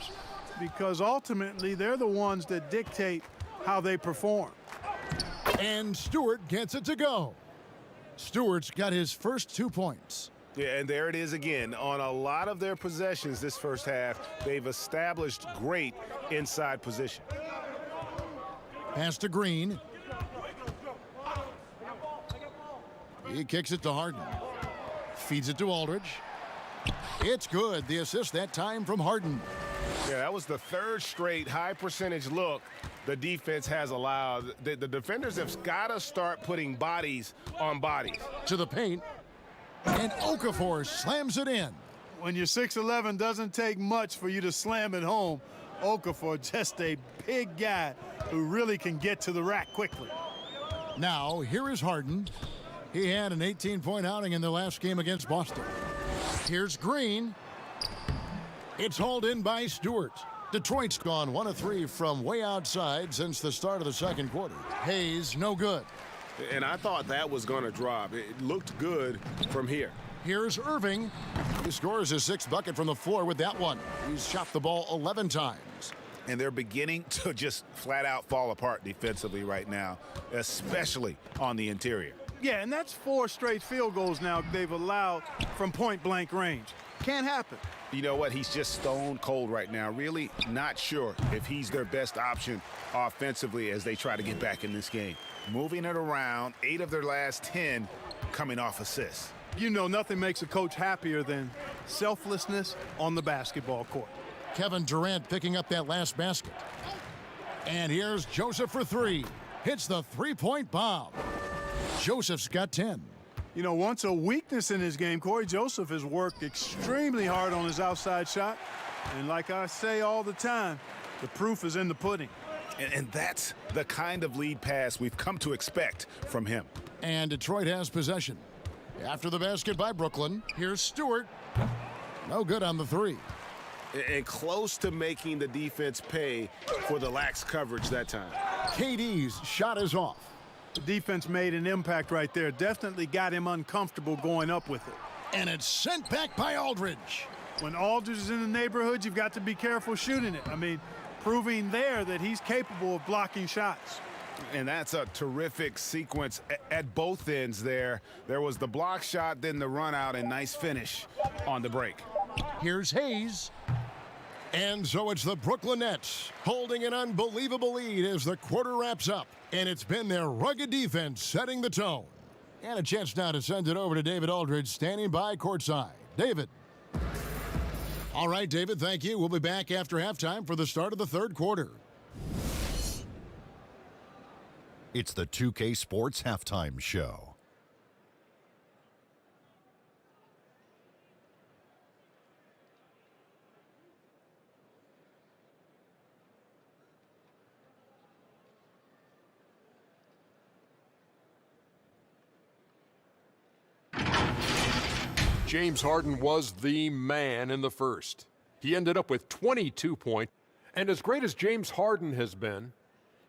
because ultimately they're the ones that dictate how they perform. And Stewart gets it to go. Stewart's got his first 2 points. Yeah, and there it is again. On a lot of their possessions this first half, they've established great inside position. Pass to Green. He kicks it to Harden. Feeds it to Aldridge. It's good. The assist that time from Harden. Yeah, that was the third straight high percentage look the defense has allowed. The defenders have got to start putting bodies on bodies. To the paint. And Okafor slams it in. When you're 6'11", doesn't take much for you to slam it home. Okafor, just a big guy who really can get to the rack quickly. Now, here is Harden. He had an 18-point outing in their last game against Boston. Here's Green. It's hauled in by Stewart. Detroit's gone 1 of 3 from way outside since the start of the second quarter. Hayes, no good. And I thought that was going to drop. It looked good from here. Here's Irving. He scores his 6th bucket from the floor with that one. He's shot the ball 11 times. And they're beginning to just flat out fall apart defensively right now, especially on the interior. Yeah, and that's 4 straight field goals now they've allowed from point-blank range. Can't happen. You know what? He's just stone cold right now. Really not sure if he's their best option offensively as they try to get back in this game. Moving it around, 8 of their last 10 coming off assists. You know, nothing makes a coach happier than selflessness on the basketball court. Kevin Durant picking up that last basket. And here's Joseph for 3. Hits the 3-point bomb. Joseph's got 10. You know, once a weakness in his game, Corey Joseph has worked extremely hard on his outside shot. And like I say all the time, the proof is in the pudding. And that's the kind of lead pass we've come to expect from him. And Detroit has possession. After the basket by Brooklyn, here's Stewart. No good on the 3. And close to making the defense pay for the lax coverage that time. KD's shot is off. The defense made an impact right there. Definitely got him uncomfortable going up with it. And it's sent back by Aldridge. When Aldridge is in the neighborhood, you've got to be careful shooting it. I mean, proving there that he's capable of blocking shots. And that's a terrific sequence at both ends there. There was the block shot, then the run out, and nice finish on the break. Here's Hayes. And so it's the Brooklyn Nets holding an unbelievable lead as the quarter wraps up. And it's been their rugged defense setting the tone. And a chance now to send it over to David Aldridge standing by courtside. David. All right, David, thank you. We'll be back after halftime for the start of the third quarter. It's the 2K Sports Halftime Show. James Harden was the man in the first. He ended up with 22 points. And as great as James Harden has been,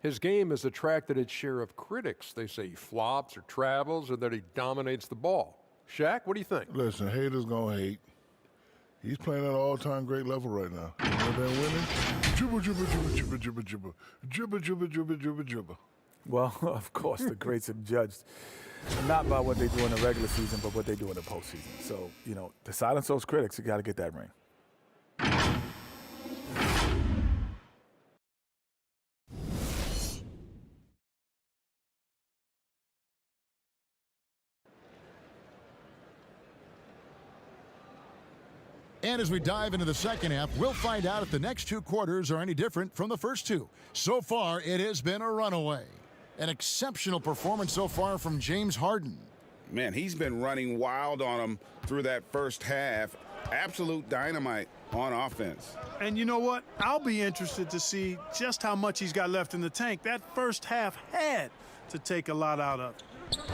his game has attracted its share of critics. They say he flops or travels or that he dominates the ball. Shaq, what do you think? Listen, haters gonna hate. He's playing at an all-time great level right now. You know they're winning? Jibba, jibba, jibba, jibba, jibba, jibba. Jibba, jibba, jibba, jibba, jibba. Well, of course, the greats are judged not by what they do in the regular season, but what they do in the postseason. So, you know, to silence those critics, you got to get that ring. And as we dive into the second half, we'll find out if the next two quarters are any different from the first two. So far, it has been a runaway. An exceptional performance so far from James Harden. Man, he's been running wild on him through that first half. Absolute dynamite on offense. And you know what? I'll be interested to see just how much he's got left in the tank. That first half had to take a lot out of.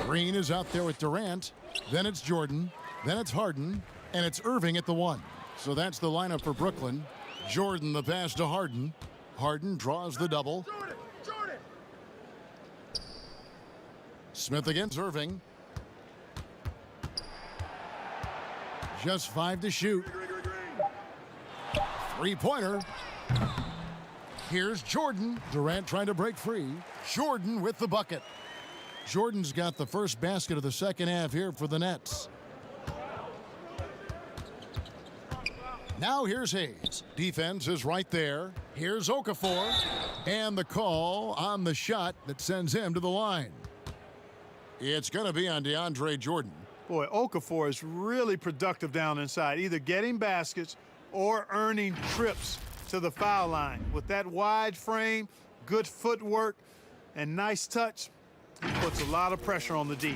Green is out there with Durant. Then it's Jordan. Then it's Harden. And it's Irving at the 1. So that's the lineup for Brooklyn. Jordan the pass to Harden. Harden draws the double. Jordan. Smith against Irving. Just 5 to shoot. Three-pointer. Here's Jordan. Durant trying to break free. Jordan with the bucket. Jordan's got the first basket of the second half here for the Nets. Now here's Hayes. Defense is right there. Here's Okafor. And the call on the shot that sends him to the line. It's going to be on DeAndre Jordan. Boy, Okafor is really productive down inside, either getting baskets or earning trips to the foul line. With that wide frame, good footwork, and nice touch, he puts a lot of pressure on the D.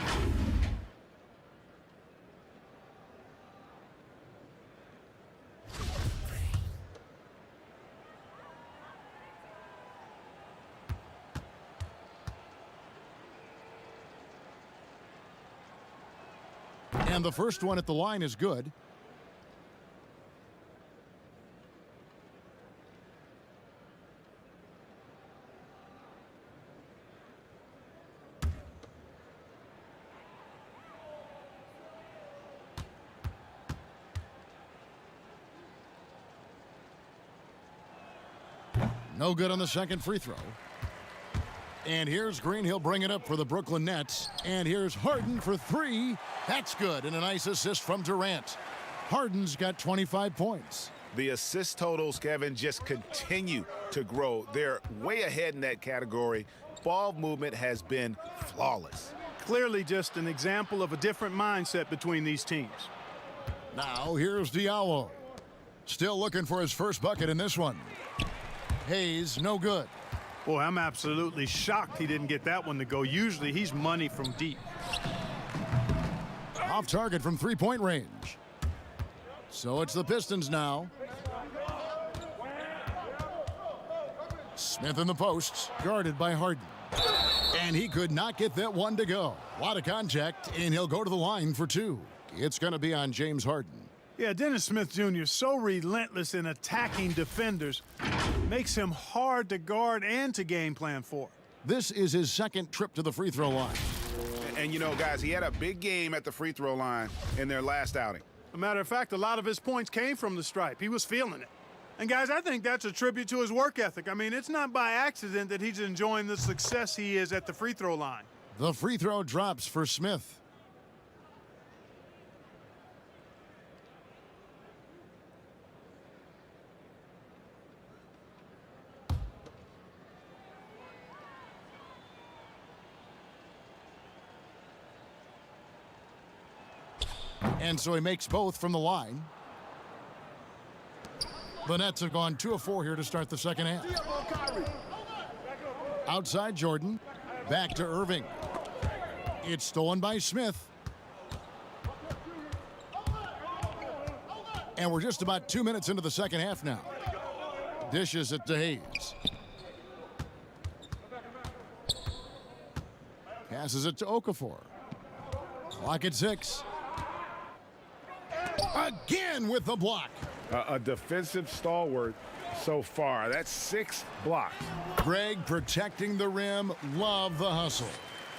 And the first one at the line is good. No good on the second free throw. And here's Green. He'll bring it up for the Brooklyn Nets. And here's Harden for 3. That's good. And a nice assist from Durant. Harden's got 25 points. The assist totals, Kevin, just continue to grow. They're way ahead in that category. Ball movement has been flawless. Clearly just an example of a different mindset between these teams. Now here's Diallo. Still looking for his first bucket in this one. Hayes, no good. Boy, I'm absolutely shocked he didn't get that one to go. Usually he's money from deep. Off target from three-point range. So it's the Pistons now. Smith in the posts, guarded by Harden. And he could not get that one to go. A lot of contact, and he'll go to the line for 2. It's going to be on James Harden. Yeah, Dennis Smith Jr. so relentless in attacking defenders. Makes him hard to guard and to game plan for. This is his second trip to the free throw line. And you know, guys, he had a big game at the free throw line in their last outing. As a matter of fact, a lot of his points came from the stripe. He was feeling it. And guys, I think that's a tribute to his work ethic. I mean, it's not by accident that he's enjoying the success he is at the free throw line. The free throw drops for Smith. And so he makes both from the line. The Nets have gone 2 of 4 here to start the second half. Outside Jordan. Back to Irving. It's stolen by Smith. And we're just about 2 minutes into the second half now. Dishes it to Hayes. Passes it to Okafor. Clock at 6. Again with the block. A defensive stalwart so far. That's 6 blocks. Greg protecting the rim. Love the hustle.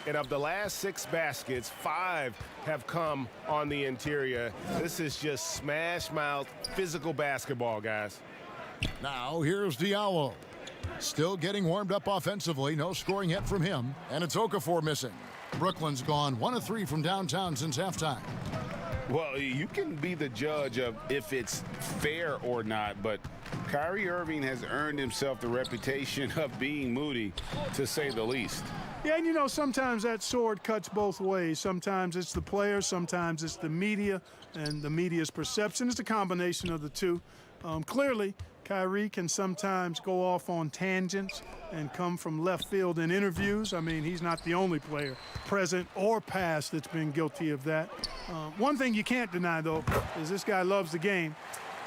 And of the last 6 baskets, 5 have come on the interior. This is just smash mouth, physical basketball, guys. Now here's Diallo. Still getting warmed up offensively. No scoring yet from him. And it's Okafor missing. Brooklyn's gone 1 of 3 from downtown since halftime. Well, you can be the judge of if it's fair or not, but Kyrie Irving has earned himself the reputation of being moody, to say the least. Yeah, and you know, sometimes that sword cuts both ways. Sometimes it's the player, sometimes it's the media, and the media's perception. It's a combination of the two. Clearly, Kyrie can sometimes go off on tangents and come from left field in interviews. I mean, he's not the only player, present or past, that's been guilty of that. One thing you can't deny, though, is this guy loves the game,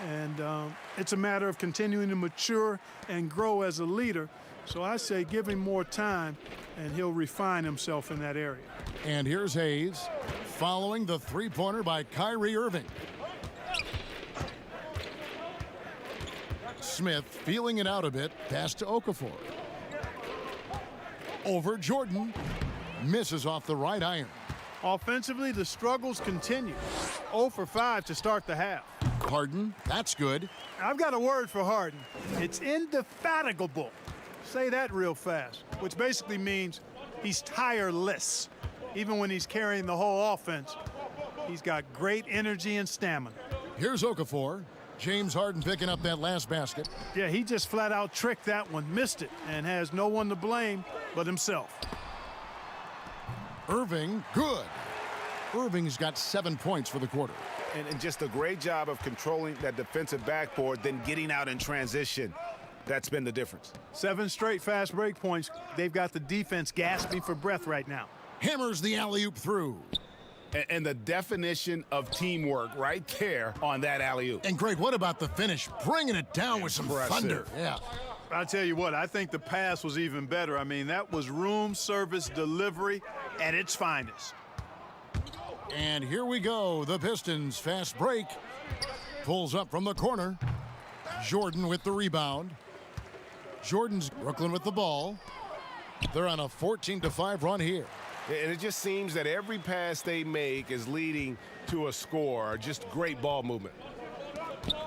and it's a matter of continuing to mature and grow as a leader. So I say give him more time, and he'll refine himself in that area. And here's Hayes following the three-pointer by Kyrie Irving. Smith feeling it out a bit, pass to Okafor. Over Jordan, misses off the right iron. Offensively, the struggles continue. 0 for 5 to start the half. Harden, that's good. I've got a word for Harden. It's indefatigable. Say that real fast, which basically means he's tireless. Even when he's carrying the whole offense, he's got great energy and stamina. Here's Okafor. James Harden picking up that last basket. Yeah, he just flat out tricked that one, missed it, and has no one to blame but himself. Irving, good. Irving's got 7 points for the quarter. And just a great job of controlling that defensive backboard, then getting out in transition. That's been the difference. 7 straight fast break points. They've got the defense gasping for breath right now. Hammers the alley-oop through. And the definition of teamwork right there on that alley-oop. And Greg, what about the finish? Bringing it down with some thunder. Yeah. I'll tell you what, I think the pass was even better. I mean, that was room service delivery at its finest. And here we go. The Pistons fast break. Pulls up from the corner. Jordan with the rebound. Jordan's Brooklyn with the ball. They're on a 14-5 run here. And it just seems that every pass they make is leading to a score. Just great ball movement.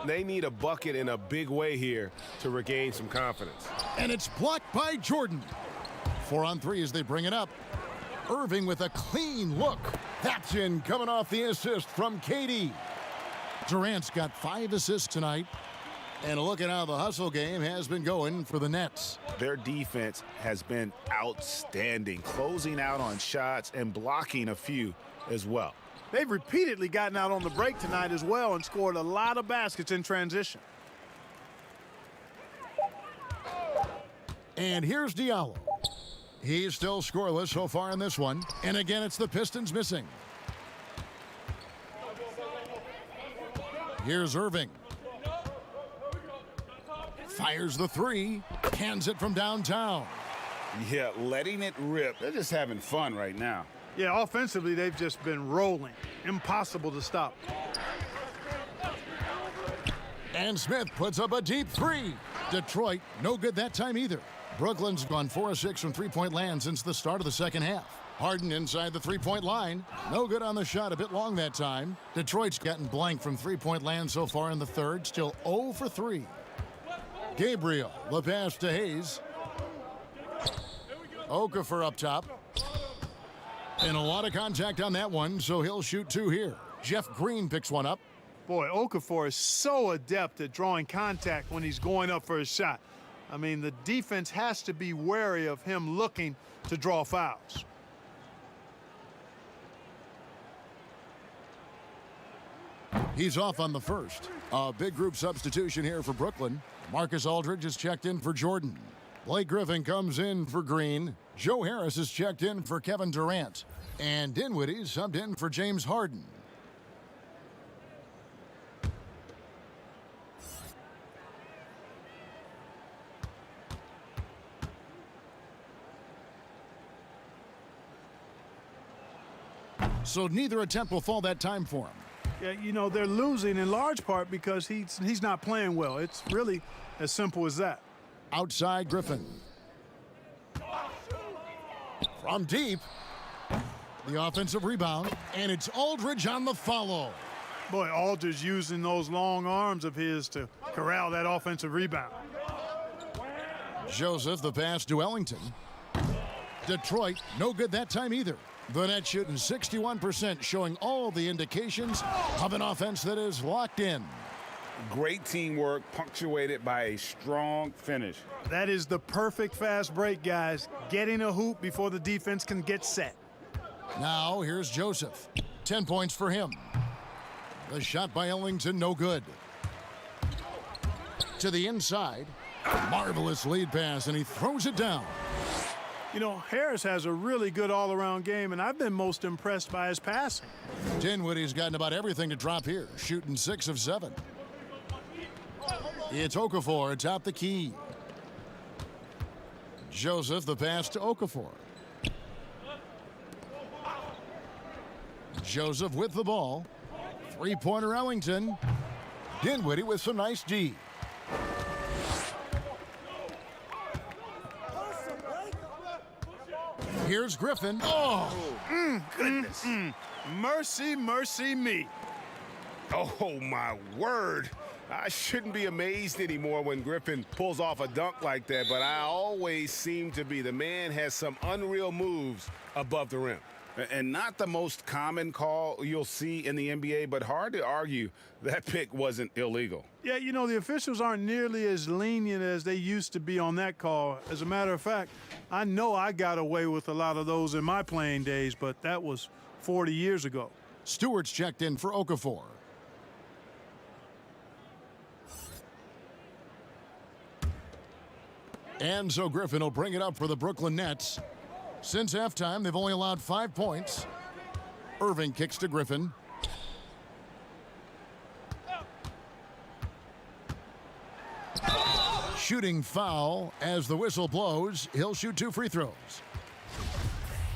They need a bucket in a big way here to regain some confidence. And it's blocked by Jordan. 4 on 3 as they bring it up. Irving with a clean look. That's in, coming off the assist from KD. Durant's got 5 assists tonight. And look at how the hustle game has been going for the Nets. Their defense has been outstanding, closing out on shots and blocking a few as well. They've repeatedly gotten out on the break tonight as well and scored a lot of baskets in transition. And here's Diallo. He's still scoreless so far in this one. And again, it's the Pistons missing. Here's Irving. Fires the 3, hands it from downtown. Yeah, letting it rip. They're just having fun right now. Yeah, offensively, they've just been rolling. Impossible to stop. And Smith puts up a deep 3. Detroit, no good that time either. Brooklyn's gone 4 of 6 from three-point land since the start of the second half. Harden inside the three-point line. No good on the shot, a bit long that time. Detroit's gotten blank from three-point land so far in the third, still 0 for 3. Gabriel, the pass to Hayes. Okafor up top. And a lot of contact on that one, so he'll shoot 2 here. Jeff Green picks one up. Boy, Okafor is so adept at drawing contact when he's going up for a shot. I mean, the defense has to be wary of him looking to draw fouls. He's off on the first. A big group substitution here for Brooklyn. Marcus Aldridge is checked in for Jordan. Blake Griffin comes in for Green. Joe Harris is checked in for Kevin Durant. And Dinwiddie subbed in for James Harden. So neither attempt will fall that time for him. Yeah, you know, they're losing in large part because he's not playing well. It's really as simple as that. Outside Griffin. From deep, The offensive rebound, and it's Aldridge on the follow. Boy, Aldridge using those long arms of his to corral that offensive rebound. Joseph, the pass to Ellington. Detroit, no good that time either. The net shooting 61%, showing all the indications of an offense that is locked in. Great teamwork, punctuated by a strong finish. That is the perfect fast break, guys. Getting a hoop before the defense can get set. Now, here's Joseph. 10 points for him. The shot by Ellington, no good. To the inside. Marvelous lead pass, and he throws it down. You know, Harris has a really good all-around game, and I've been most impressed by his passing. Dinwiddie's gotten about everything to drop here, shooting 6 of 7. It's Okafor atop the key. Joseph, the pass to Okafor. Joseph with the ball. Three-pointer Ellington. Dinwiddie with some nice D. Here's Griffin. Oh, goodness. Mercy, mercy me. Oh, my word. I shouldn't be amazed anymore when Griffin pulls off a dunk like that, but I always seem to be. The man has some unreal moves above the rim. And not the most common call you'll see in the NBA, but hard to argue that pick wasn't illegal. Yeah, you know, the officials aren't nearly as lenient as they used to be on that call. As a matter of fact, I know I got away with a lot of those in my playing days, but that was 40 years ago. Stewart's checked in for Okafor. And so Griffin will bring it up for the Brooklyn Nets. Since halftime, they've only allowed 5 points. Irving kicks to Griffin. Shooting foul as the whistle blows. He'll shoot 2 free throws.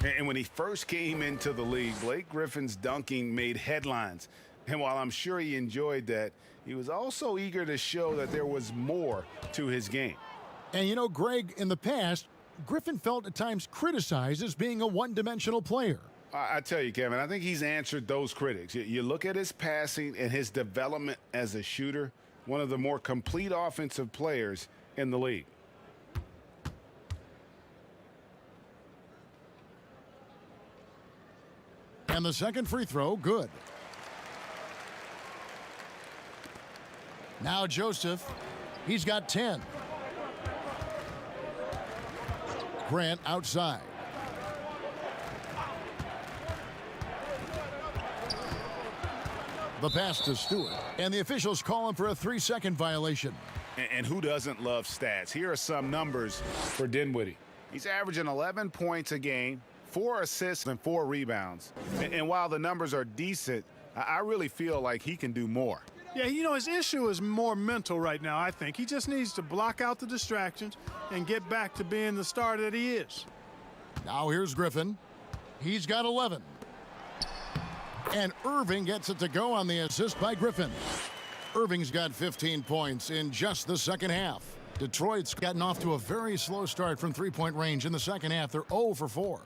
And when he first came into the league, Blake Griffin's dunking made headlines. And while I'm sure he enjoyed that, he was also eager to show that there was more to his game. And you know, Greg, in the past, Griffin felt at times criticized as being a one-dimensional player. I tell you, Kevin, I think he's answered those critics. You look at his passing and his development as a shooter, one of the more complete offensive players in the league. And the second free throw, good. Now Joseph, he's got 10. Grant outside. The pass to Stewart. And the officials call him for a 3-second violation. And who doesn't love stats? Here are some numbers for Dinwiddie. He's averaging 11 points a game, 4 assists, and 4 rebounds. And while the numbers are decent, I really feel like he can do more. Yeah, you know, his issue is more mental right now, I think. He just needs to block out the distractions and get back to being the star that he is. Now here's Griffin. He's got 11. And Irving gets it to go on the assist by Griffin. Irving's got 15 points in just the second half. Detroit's gotten off to a very slow start from three-point range in the second half. They're 0 for 4.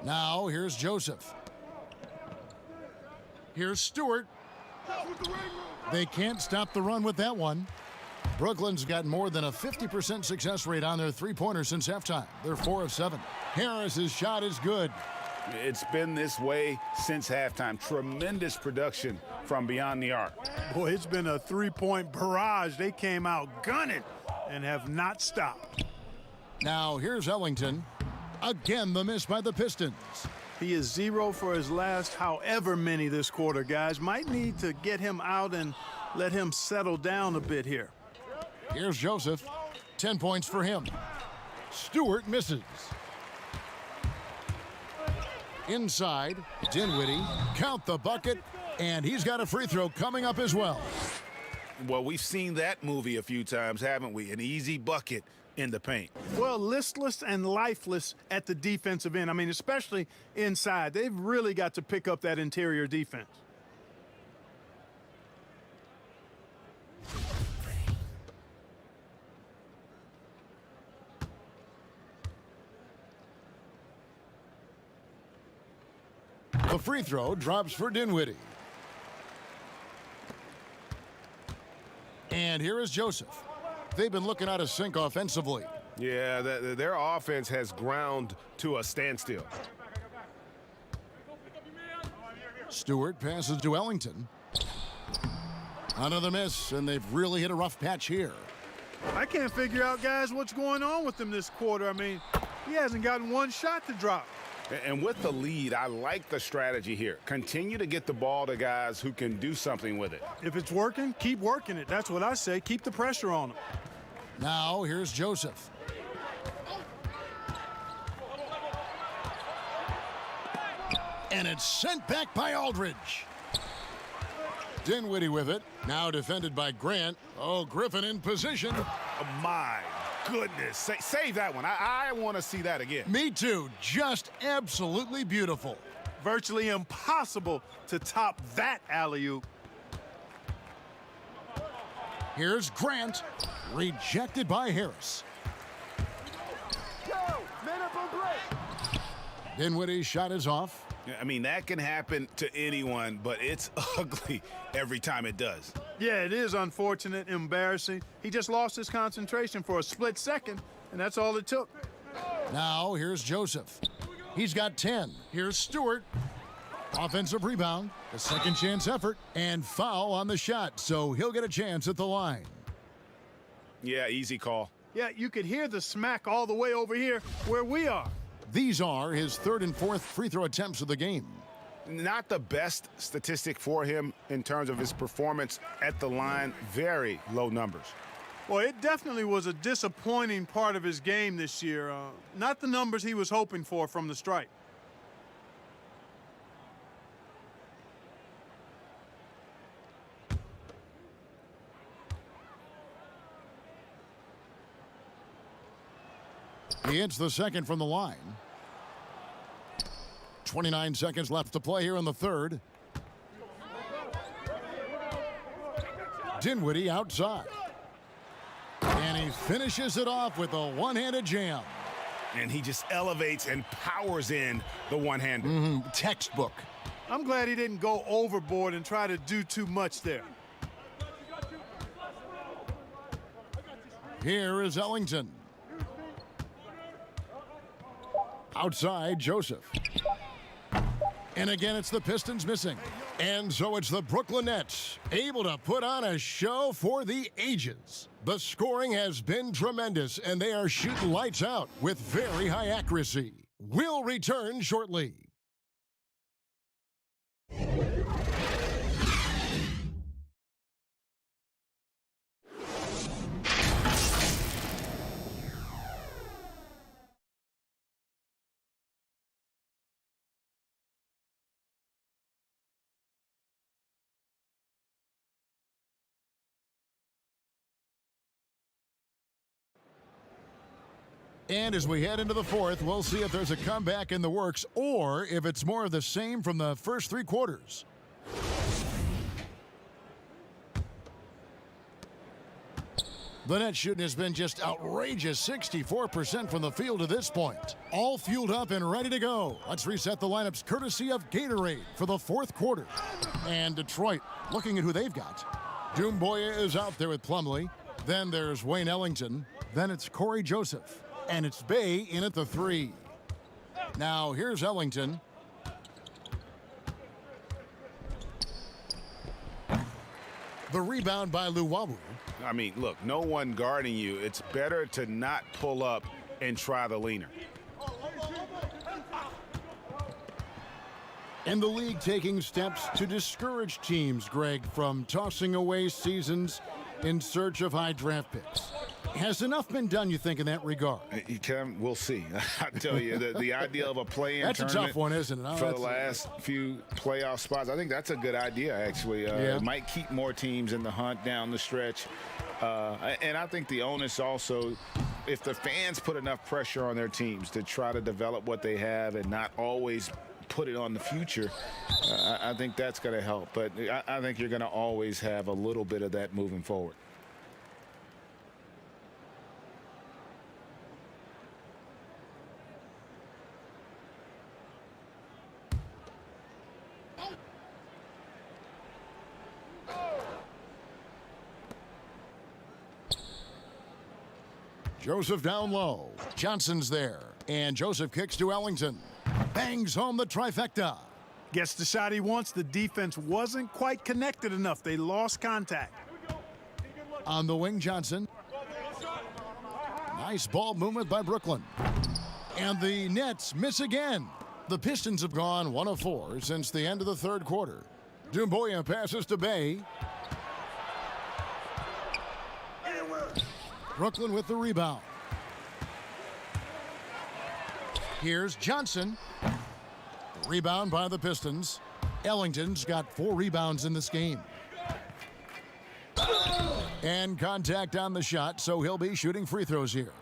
Now here's Joseph. Here's Stewart. They can't stop the run with that one. Brooklyn's got more than a 50% success rate on their three-pointer since halftime. They're 4 of 7. Harris's shot is good. It's been this way since halftime. Tremendous production from beyond the arc. Boy, it's been a three-point barrage. They came out gunning and have not stopped. Now here's Ellington. Again, the miss by the Pistons. He is 0 for his last however many this quarter, guys. Might need to get him out and let him settle down a bit here. Here's Joseph. 10 points for him. Stewart misses. Inside, Dinwiddie. Count the bucket, and he's got a free throw coming up as well. Well, we've seen that movie a few times, haven't we? An easy bucket in the paint. Well, listless and lifeless at the defensive end. I mean, especially inside. They've really got to pick up that interior defense. The free throw drops for Dinwiddie. And here is Joseph. They've been looking out of sync offensively. Yeah, their offense has ground to a standstill. Stewart passes to Ellington. Another miss, and they've really hit a rough patch here. I can't figure out, guys, what's going on with him this quarter. I mean, he hasn't gotten one shot to drop. And with the lead, I like the strategy here. Continue to get the ball to guys who can do something with it. If it's working, keep working it. That's what I say. Keep the pressure on him. Now here's Joseph. And it's sent back by Aldridge. Dinwiddie with it. Now defended by Grant. Oh, Griffin in position. Oh, my goodness. Save that one. I want to see that again. Me too. Just absolutely beautiful. Virtually impossible to top that alley-oop. Here's Grant. Rejected by Harris. Dinwiddie's shot is off. I mean, that can happen to anyone, but it's ugly every time it does. Yeah, it is unfortunate, embarrassing. He just lost his concentration for a split second, and that's all it took. Now here's Joseph. He's got 10. Here's Stewart. Offensive rebound, a second chance effort, and foul on the shot, so he'll get a chance at the line. Yeah, easy call. Yeah, you could hear the smack all the way over here where we are. These are his third and fourth free throw attempts of the game. Not the best statistic for him in terms of his performance at the line. Very low numbers. Well, it definitely was a disappointing part of his game this year. Not the numbers he was hoping for from the stripe. He hits the second from the line. 29 seconds left to play here in the third. Dinwiddie outside. And he finishes it off with a one-handed jam. And he just elevates and powers in the one-hander. Textbook. I'm glad he didn't go overboard and try to do too much there. Here is Ellington. Outside, Joseph. And again, it's the Pistons missing. And so it's the Brooklyn Nets, able to put on a show for the ages. The scoring has been tremendous, and they are shooting lights out with very high accuracy. We'll return shortly. And as we head into the fourth, we'll see if there's a comeback in the works or if it's more of the same from the first three quarters. The net shooting has been just outrageous, 64% from the field to this point. All fueled up and ready to go. Let's reset the lineups courtesy of Gatorade for the fourth quarter. And Detroit, looking at who they've got. Doomboya is out there with Plumlee. Then there's Wayne Ellington. Then it's Corey Joseph. And it's Bay in at the three. Now here's Ellington. The rebound by Luwawu. I mean, look, no one guarding you. It's better to not pull up and try the leaner. And the league taking steps to discourage teams, Greg, from tossing away seasons in search of high draft picks. Has enough been done, you think, in that regard? We'll see. I tell you, the idea of a play-in that's tournament a tough one, isn't it? For the last few playoff spots, I think that's a good idea, actually. It might keep more teams in the hunt down the stretch. And I think the onus also, if the fans put enough pressure on their teams to try to develop what they have and not always put it on the future, I think that's going to help. But I think you're going to always have a little bit of that moving forward. Joseph down low. Johnson's there. And Joseph kicks to Ellington. Bangs home the trifecta. Gets the shot he wants. The defense wasn't quite connected enough. They lost contact. On the wing, Johnson. Nice ball movement by Brooklyn. And the Nets miss again. The Pistons have gone 1 of 4 since the end of the third quarter. Doumbouya passes to Bay. Brooklyn with the rebound. Here's Johnson. The rebound by the Pistons. Ellington's got 4 rebounds in this game. And contact on the shot, so he'll be shooting free throws here.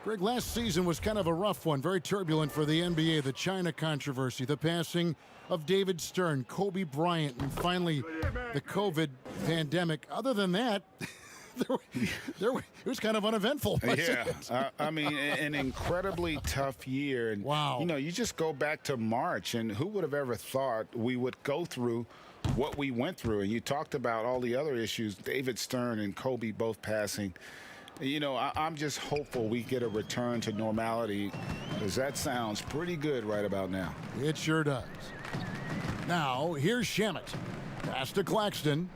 Greg, last season was kind of a rough one, very turbulent for the NBA. The China controversy, the passing of David Stern, Kobe Bryant, and finally the COVID pandemic. Other than that, it was kind of uneventful. Yeah, I mean, an incredibly tough year. And, wow. You know, you just go back to March, and who would have ever thought we would go through what we went through? And you talked about all the other issues, David Stern and Kobe both passing. You know, I'm just hopeful we get a return to normality, because that sounds pretty good right about now. It sure does. Now, here's Shamet. Pass to Claxton.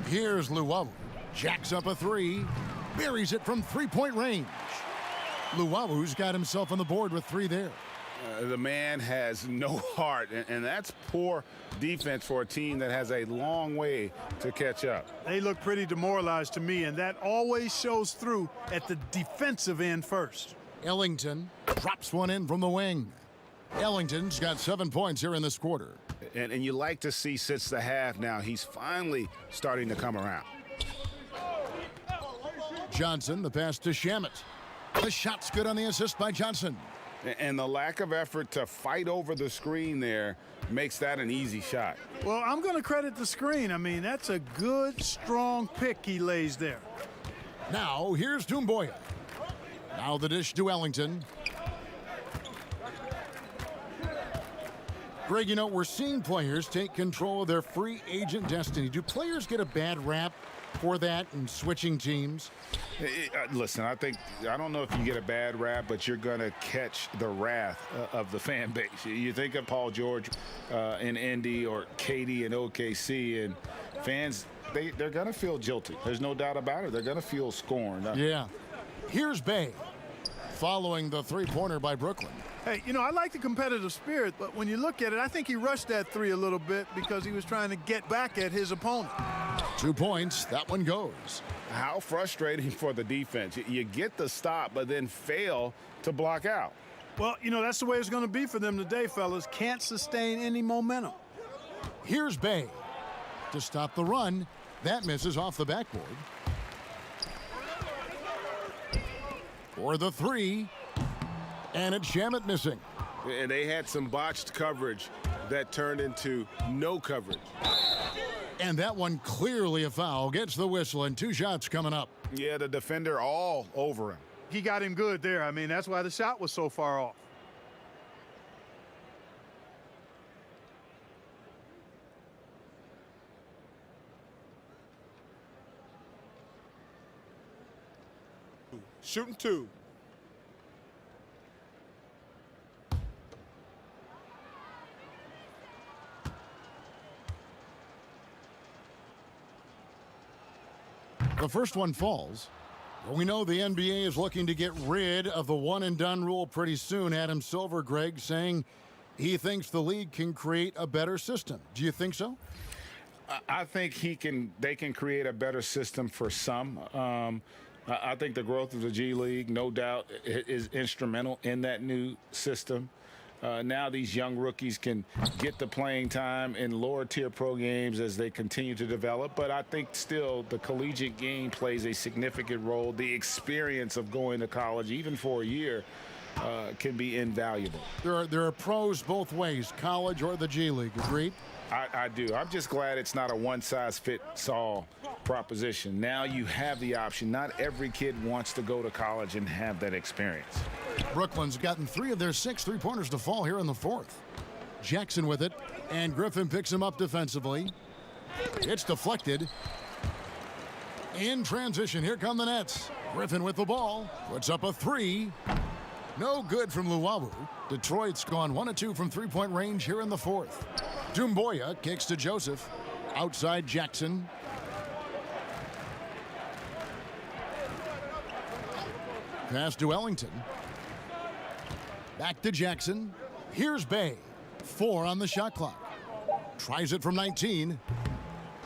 Here's Luwawu. Jacks up a 3. Buries it from three-point range. Luwawu's got himself on the board with 3 there. The man has no heart, and that's poor defense for a team that has a long way to catch up. They look pretty demoralized to me, and that always shows through at the defensive end first. Ellington drops one in from the wing. Ellington's got 7 points here in this quarter. And you like to see since the half now, he's finally starting to come around. Johnson, the pass to Shamet. The shot's good on the assist by Johnson. And the lack of effort to fight over the screen there makes that an easy shot. Well, I'm going to credit the screen. I mean, that's a good, strong pick he lays there. Now, here's Doumbouya. Now the dish to Ellington. Greg, you know, we're seeing players take control of their free agent destiny. Do players get a bad rap for that and switching teams? Listen, I don't know if you get a bad rap, but you're going to catch the wrath of the fan base. You think of Paul George in Indy or KD in OKC, and fans, they're going to feel jilted. There's no doubt about it. They're going to feel scorned. Yeah. Here's Bay following the three-pointer by Brooklyn. Hey, you know, I like the competitive spirit, but when you look at it, I think he rushed that 3 a little bit because he was trying to get back at his opponent. 2 points. That one goes. How frustrating for the defense. You get the stop, but then fail to block out. Well, you know, that's the way it's going to be for them today, fellas. Can't sustain any momentum. Here's Bay to stop the run. That misses off the backboard. For the 3. And it's Shamet missing. And they had some botched coverage that turned into no coverage. And that one clearly a foul. Gets the whistle, and 2 shots coming up. Yeah, the defender all over him. He got him good there. I mean, that's why the shot was so far off. Shooting 2. The first one falls. We know the NBA is looking to get rid of the one-and-done rule pretty soon. Adam Silver, Greg, saying he thinks the league can create a better system. Do you think so? I think they can create a better system for some. I think the growth of the G League, no doubt, is instrumental in that new system. Now these young rookies can get the playing time in lower-tier pro games as they continue to develop. But I think still the collegiate game plays a significant role. The experience of going to college, even for a year, can be invaluable. There are pros both ways, college or the G League. Agreed? I do. I'm just glad it's not a one-size-fits-all proposition. Now you have the option. Not every kid wants to go to college and have that experience. Brooklyn's gotten 3 of their 6 three-pointers to fall here in the fourth. Jackson with it, and Griffin picks him up defensively. It's deflected. In transition, here come the Nets. Griffin with the ball. Puts up a three. No good from Luwawu. Detroit's gone 1 of 2 from three-point range here in the fourth. Doumbouya kicks to Joseph. Outside Jackson. Pass to Ellington. Back to Jackson. Here's Bay. 4 on the shot clock. Tries it from 19.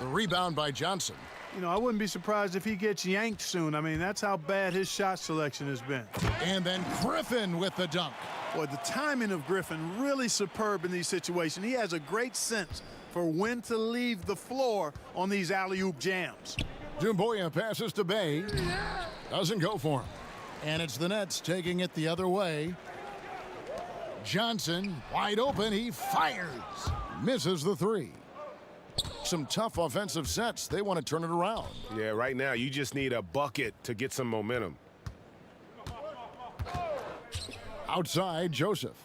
The rebound by Johnson. You know, I wouldn't be surprised if he gets yanked soon. I mean, that's how bad his shot selection has been. And then Griffin with the dunk. Boy, the timing of Griffin really superb in these situations. He has a great sense for when to leave the floor on these alley-oop jams. Doumbouya passes to Bay. Doesn't go for him. And it's the Nets taking it the other way. Johnson wide open. He fires. Misses the three. Some tough offensive sets. They want to turn it around. Yeah, right now you just need a bucket to get some momentum. Outside, Joseph.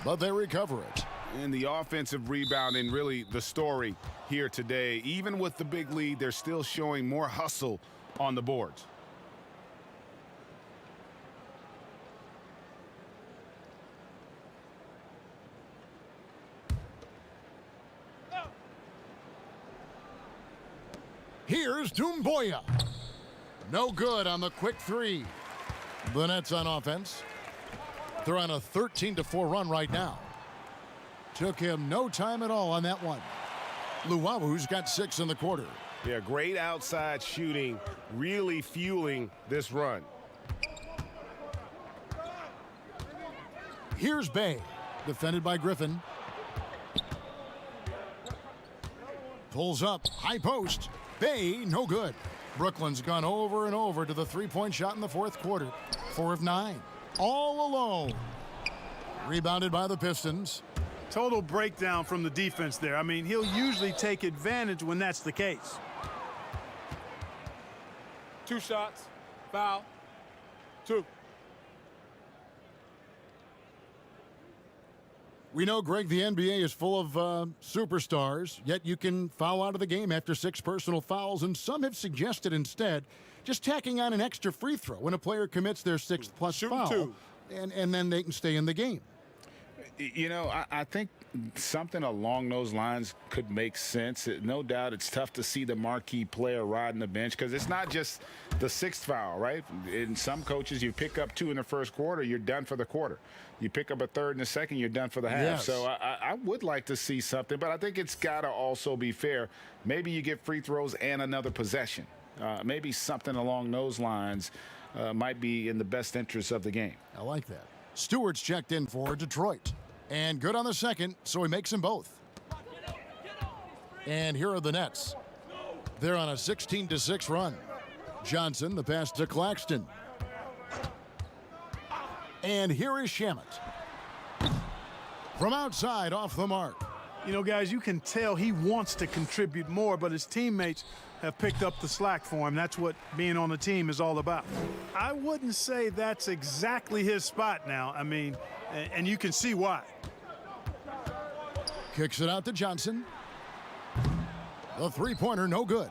But they recover it. And the offensive rebounding, really the story here today. Even with the big lead, they're still showing more hustle on the boards. Here's Doumbouya. No good on the quick three. The Nets on offense. They're on a 13-4 run right now. Took him no time at all on that one. Luwawu's got 6 in the quarter. Yeah, great outside shooting, really fueling this run. Here's Bay, defended by Griffin. Pulls up, high post. Bay, no good. Brooklyn's gone over and over to the three-point shot in the fourth quarter. 4 of 9. All alone. Rebounded by the Pistons. Total breakdown from the defense there. I mean, he'll usually take advantage when that's the case. 2 shots. Foul. 2. We know, Greg, the NBA is full of superstars, yet you can foul out of the game after 6 personal fouls, and some have suggested instead just tacking on an extra free throw when a player commits their 6th-plus foul, 2. and then they can stay in the game. You know, I think something along those lines could make sense. No doubt it's tough to see the marquee player riding the bench because it's not just the 6th foul, right? In some coaches, you pick up 2 in the first quarter, you're done for the quarter. You pick up a 3rd in the second, you're done for the half. Yes. So I would like to see something, but I think it's got to also be fair. Maybe you get free throws and another possession. Maybe something along those lines might be in the best interest of the game. I like that. Stewart's checked in for Detroit. And good on the second, so he makes them both. And here are the Nets. They're on a 16-6 run. Johnson, the pass to Claxton. And here is Shamet. From outside, off the mark. You know, guys, you can tell he wants to contribute more, but his teammates have picked up the slack for him. That's what being on the team is all about. I wouldn't say that's exactly his spot now. I mean, and you can see why. Kicks it out to Johnson. The three-pointer, no good.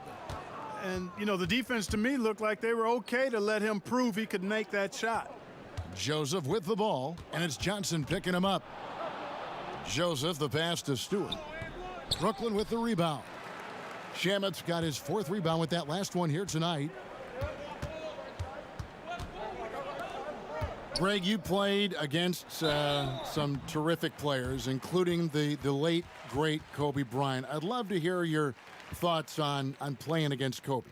And, you know, the defense to me looked like they were okay to let him prove he could make that shot. Joseph with the ball, and it's Johnson picking him up. Joseph, the pass to Stewart. Brooklyn with the rebound. Shamet's got his 4th rebound with that last one here tonight. Greg, you played against some terrific players, including the late, great Kobe Bryant. I'd love to hear your thoughts on playing against Kobe.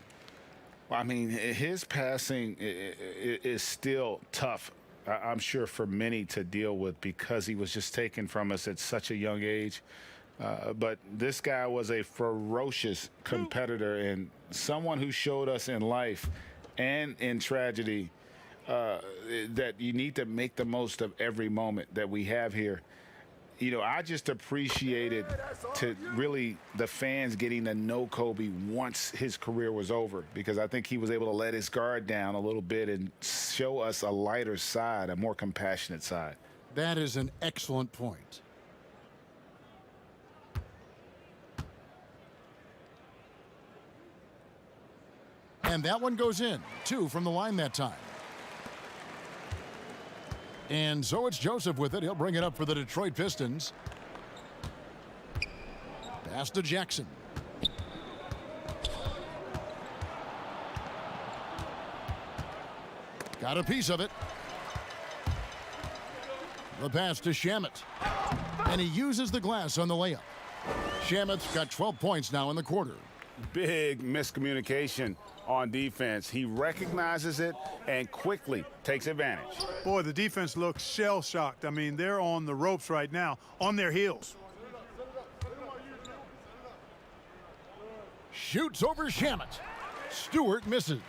Well, I mean, his passing is still tough, I'm sure, for many to deal with because he was just taken from us at such a young age. But this guy was a ferocious competitor and someone who showed us in life and in tragedy that you need to make the most of every moment that we have here. You know, I just appreciated to really the fans getting to know Kobe once his career was over, because I think he was able to let his guard down a little bit and show us a lighter side, a more compassionate side. That is an excellent point. And that one goes in. 2 from the line that time. And so it's Joseph with it. He'll bring it up for the Detroit Pistons. Pass to Jackson. Got a piece of it. The pass to Shamet. And he uses the glass on the layup. Shamet's got 12 points now in the quarter. Big miscommunication on defense. He recognizes it and quickly takes advantage. Boy, the defense looks shell-shocked. I mean, they're on the ropes right now, on their heels. Shoots over Shamet. Stewart misses.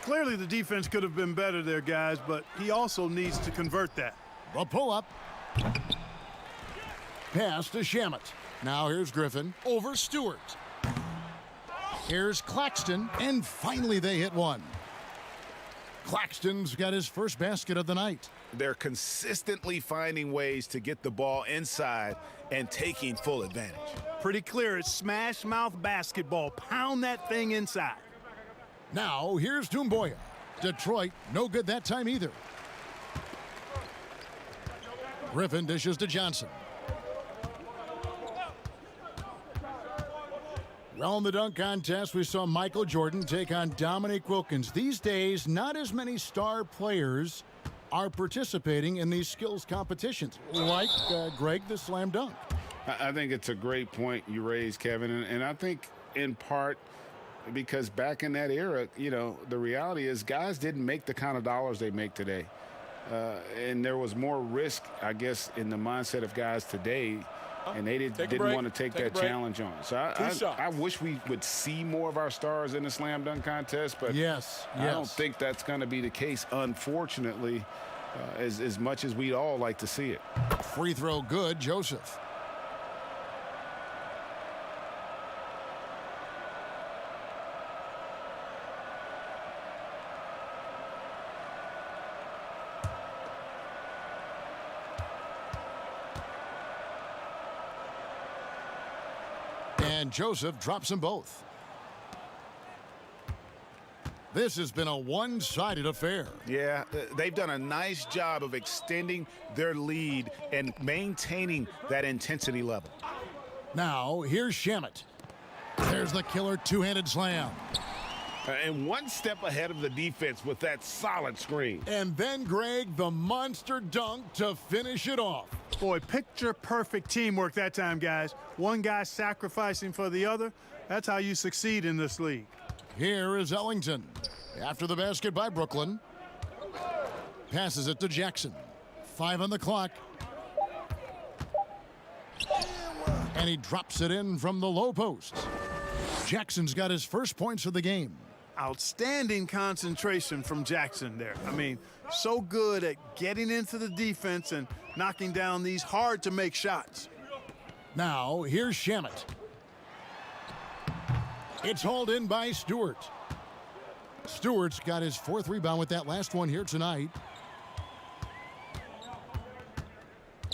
Clearly the defense could have been better there, guys, but he also needs to convert that. The pull-up. Pass to Shamet. Now here's Griffin over Stewart. Here's Claxton, and finally they hit one. Claxton's got his first basket of the night. They're consistently finding ways to get the ball inside and taking full advantage. Pretty clear it's smash mouth basketball. Pound that thing inside. Now here's Doumbouya. Detroit, no good that time either. Griffin dishes to Johnson. Well, in the dunk contest, we saw Michael Jordan take on Dominique Wilkins. These days, not as many star players are participating in these skills competitions, like Greg the slam dunk. I think it's a great point you raised, Kevin, and I think in part because back in that era, you know, the reality is guys didn't make the kind of dollars they make today. And there was more risk, I guess, in the mindset of guys today, and they didn't want to take that challenge on. So I wish we would see more of our stars in the slam dunk contest, but I don't think that's going to be the case, unfortunately, as much as we'd all like to see it. Free throw good, Joseph. And Joseph drops them both. This has been a one-sided affair. Yeah, they've done a nice job of extending their lead and maintaining that intensity level. Now, here's Shamet. There's the killer two-handed slam. And one step ahead of the defense with that solid screen. And then, Greg, the monster dunk to finish it off. Boy, picture-perfect teamwork that time, guys. One guy sacrificing for the other. That's how you succeed in this league. Here is Ellington. After the basket by Brooklyn. Passes it to Jackson. 5 on the clock. And he drops it in from the low post. Jackson's got his first points of the game. Outstanding concentration from Jackson there. I mean, so good at getting into the defense and knocking down these hard-to-make shots. Now, here's Shamet. It's hauled in by Stewart. Stewart's got his 4th rebound with that last one here tonight.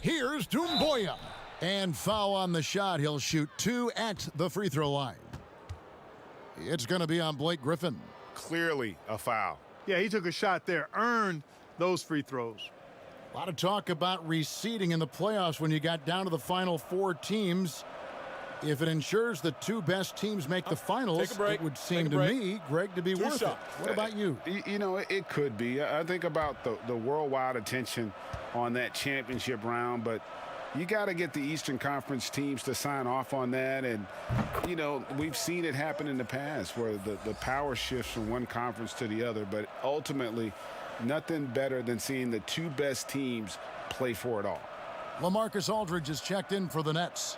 Here's Doumbouya. And foul on the shot. He'll shoot 2 at the free throw line. It's going to be on Blake Griffin. Clearly a foul. Yeah, he took a shot there, earned those free throws. A lot of talk about reseeding in the playoffs when you got down to the final 4 teams. If it ensures the 2 best teams make the finals, it would seem to me, Greg, to be worth it. What about you? You know, it could be. I think about the worldwide attention on that championship round, but you got to get the Eastern Conference teams to sign off on that. And, you know, we've seen it happen in the past where the power shifts from one conference to the other. But ultimately, nothing better than seeing the 2 best teams play for it all. LaMarcus Aldridge is checked in for the Nets.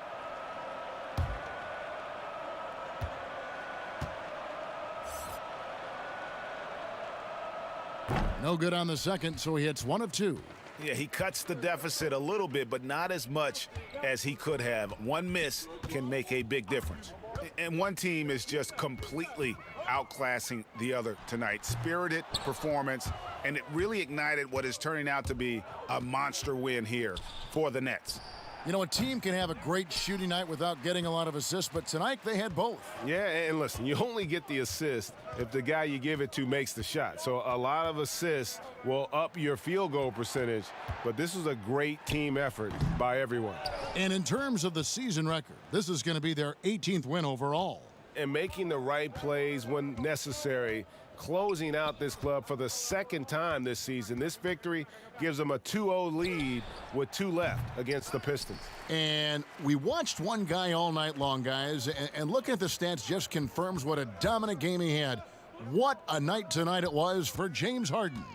No good on the second, so he hits 1 of 2. Yeah, he cuts the deficit a little bit, but not as much as he could have. One miss can make a big difference. And one team is just completely outclassing the other tonight. Spirited performance, and it really ignited what is turning out to be a monster win here for the Nets. You know, a team can have a great shooting night without getting a lot of assists, but tonight they had both. Yeah, and listen, you only get the assist if the guy you give it to makes the shot. So a lot of assists will up your field goal percentage, but this was a great team effort by everyone. And in terms of the season record, this is going to be their 18th win overall. And making the right plays when necessary, closing out this club for the second time this season. This victory gives them a 2-0 lead with 2 left against the Pistons. And we watched one guy all night long, guys, and looking at the stats just confirms what a dominant game he had. What a night tonight it was for James Harden.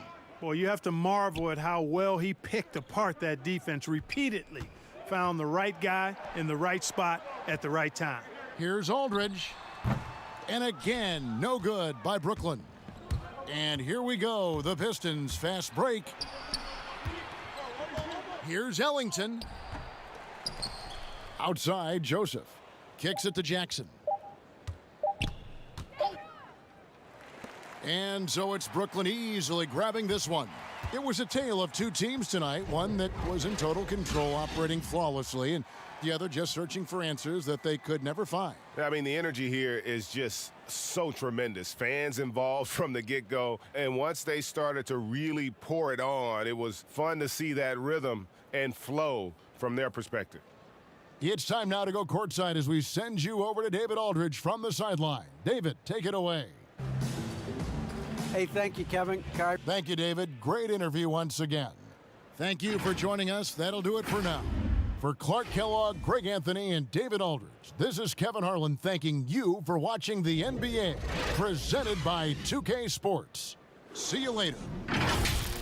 Boy, you have to marvel at how well he picked apart that defense repeatedly. Found the right guy in the right spot at the right time. Here's Aldridge. And again, no good by Brooklyn. And here we go, the Pistons fast break. Here's Ellington. Outside, Joseph. Kicks it to Jackson. And so it's Brooklyn easily grabbing this one. It was a tale of 2 teams tonight, one that was in total control, operating flawlessly, and the other just searching for answers that they could never find. I mean, the energy here is just so tremendous. Fans involved from the get-go, and once they started to really pour it on, it was fun to see that rhythm and flow from their perspective. It's time now to go courtside as we send you over to David Aldridge from the sideline. David, take it away. Hey, thank you, Kevin. Kai. Thank you, David. Great interview once again. Thank you for joining us. That'll do it for now. For Clark Kellogg, Greg Anthony, and David Aldridge, this is Kevin Harlan thanking you for watching the NBA, presented by 2K Sports. See you later.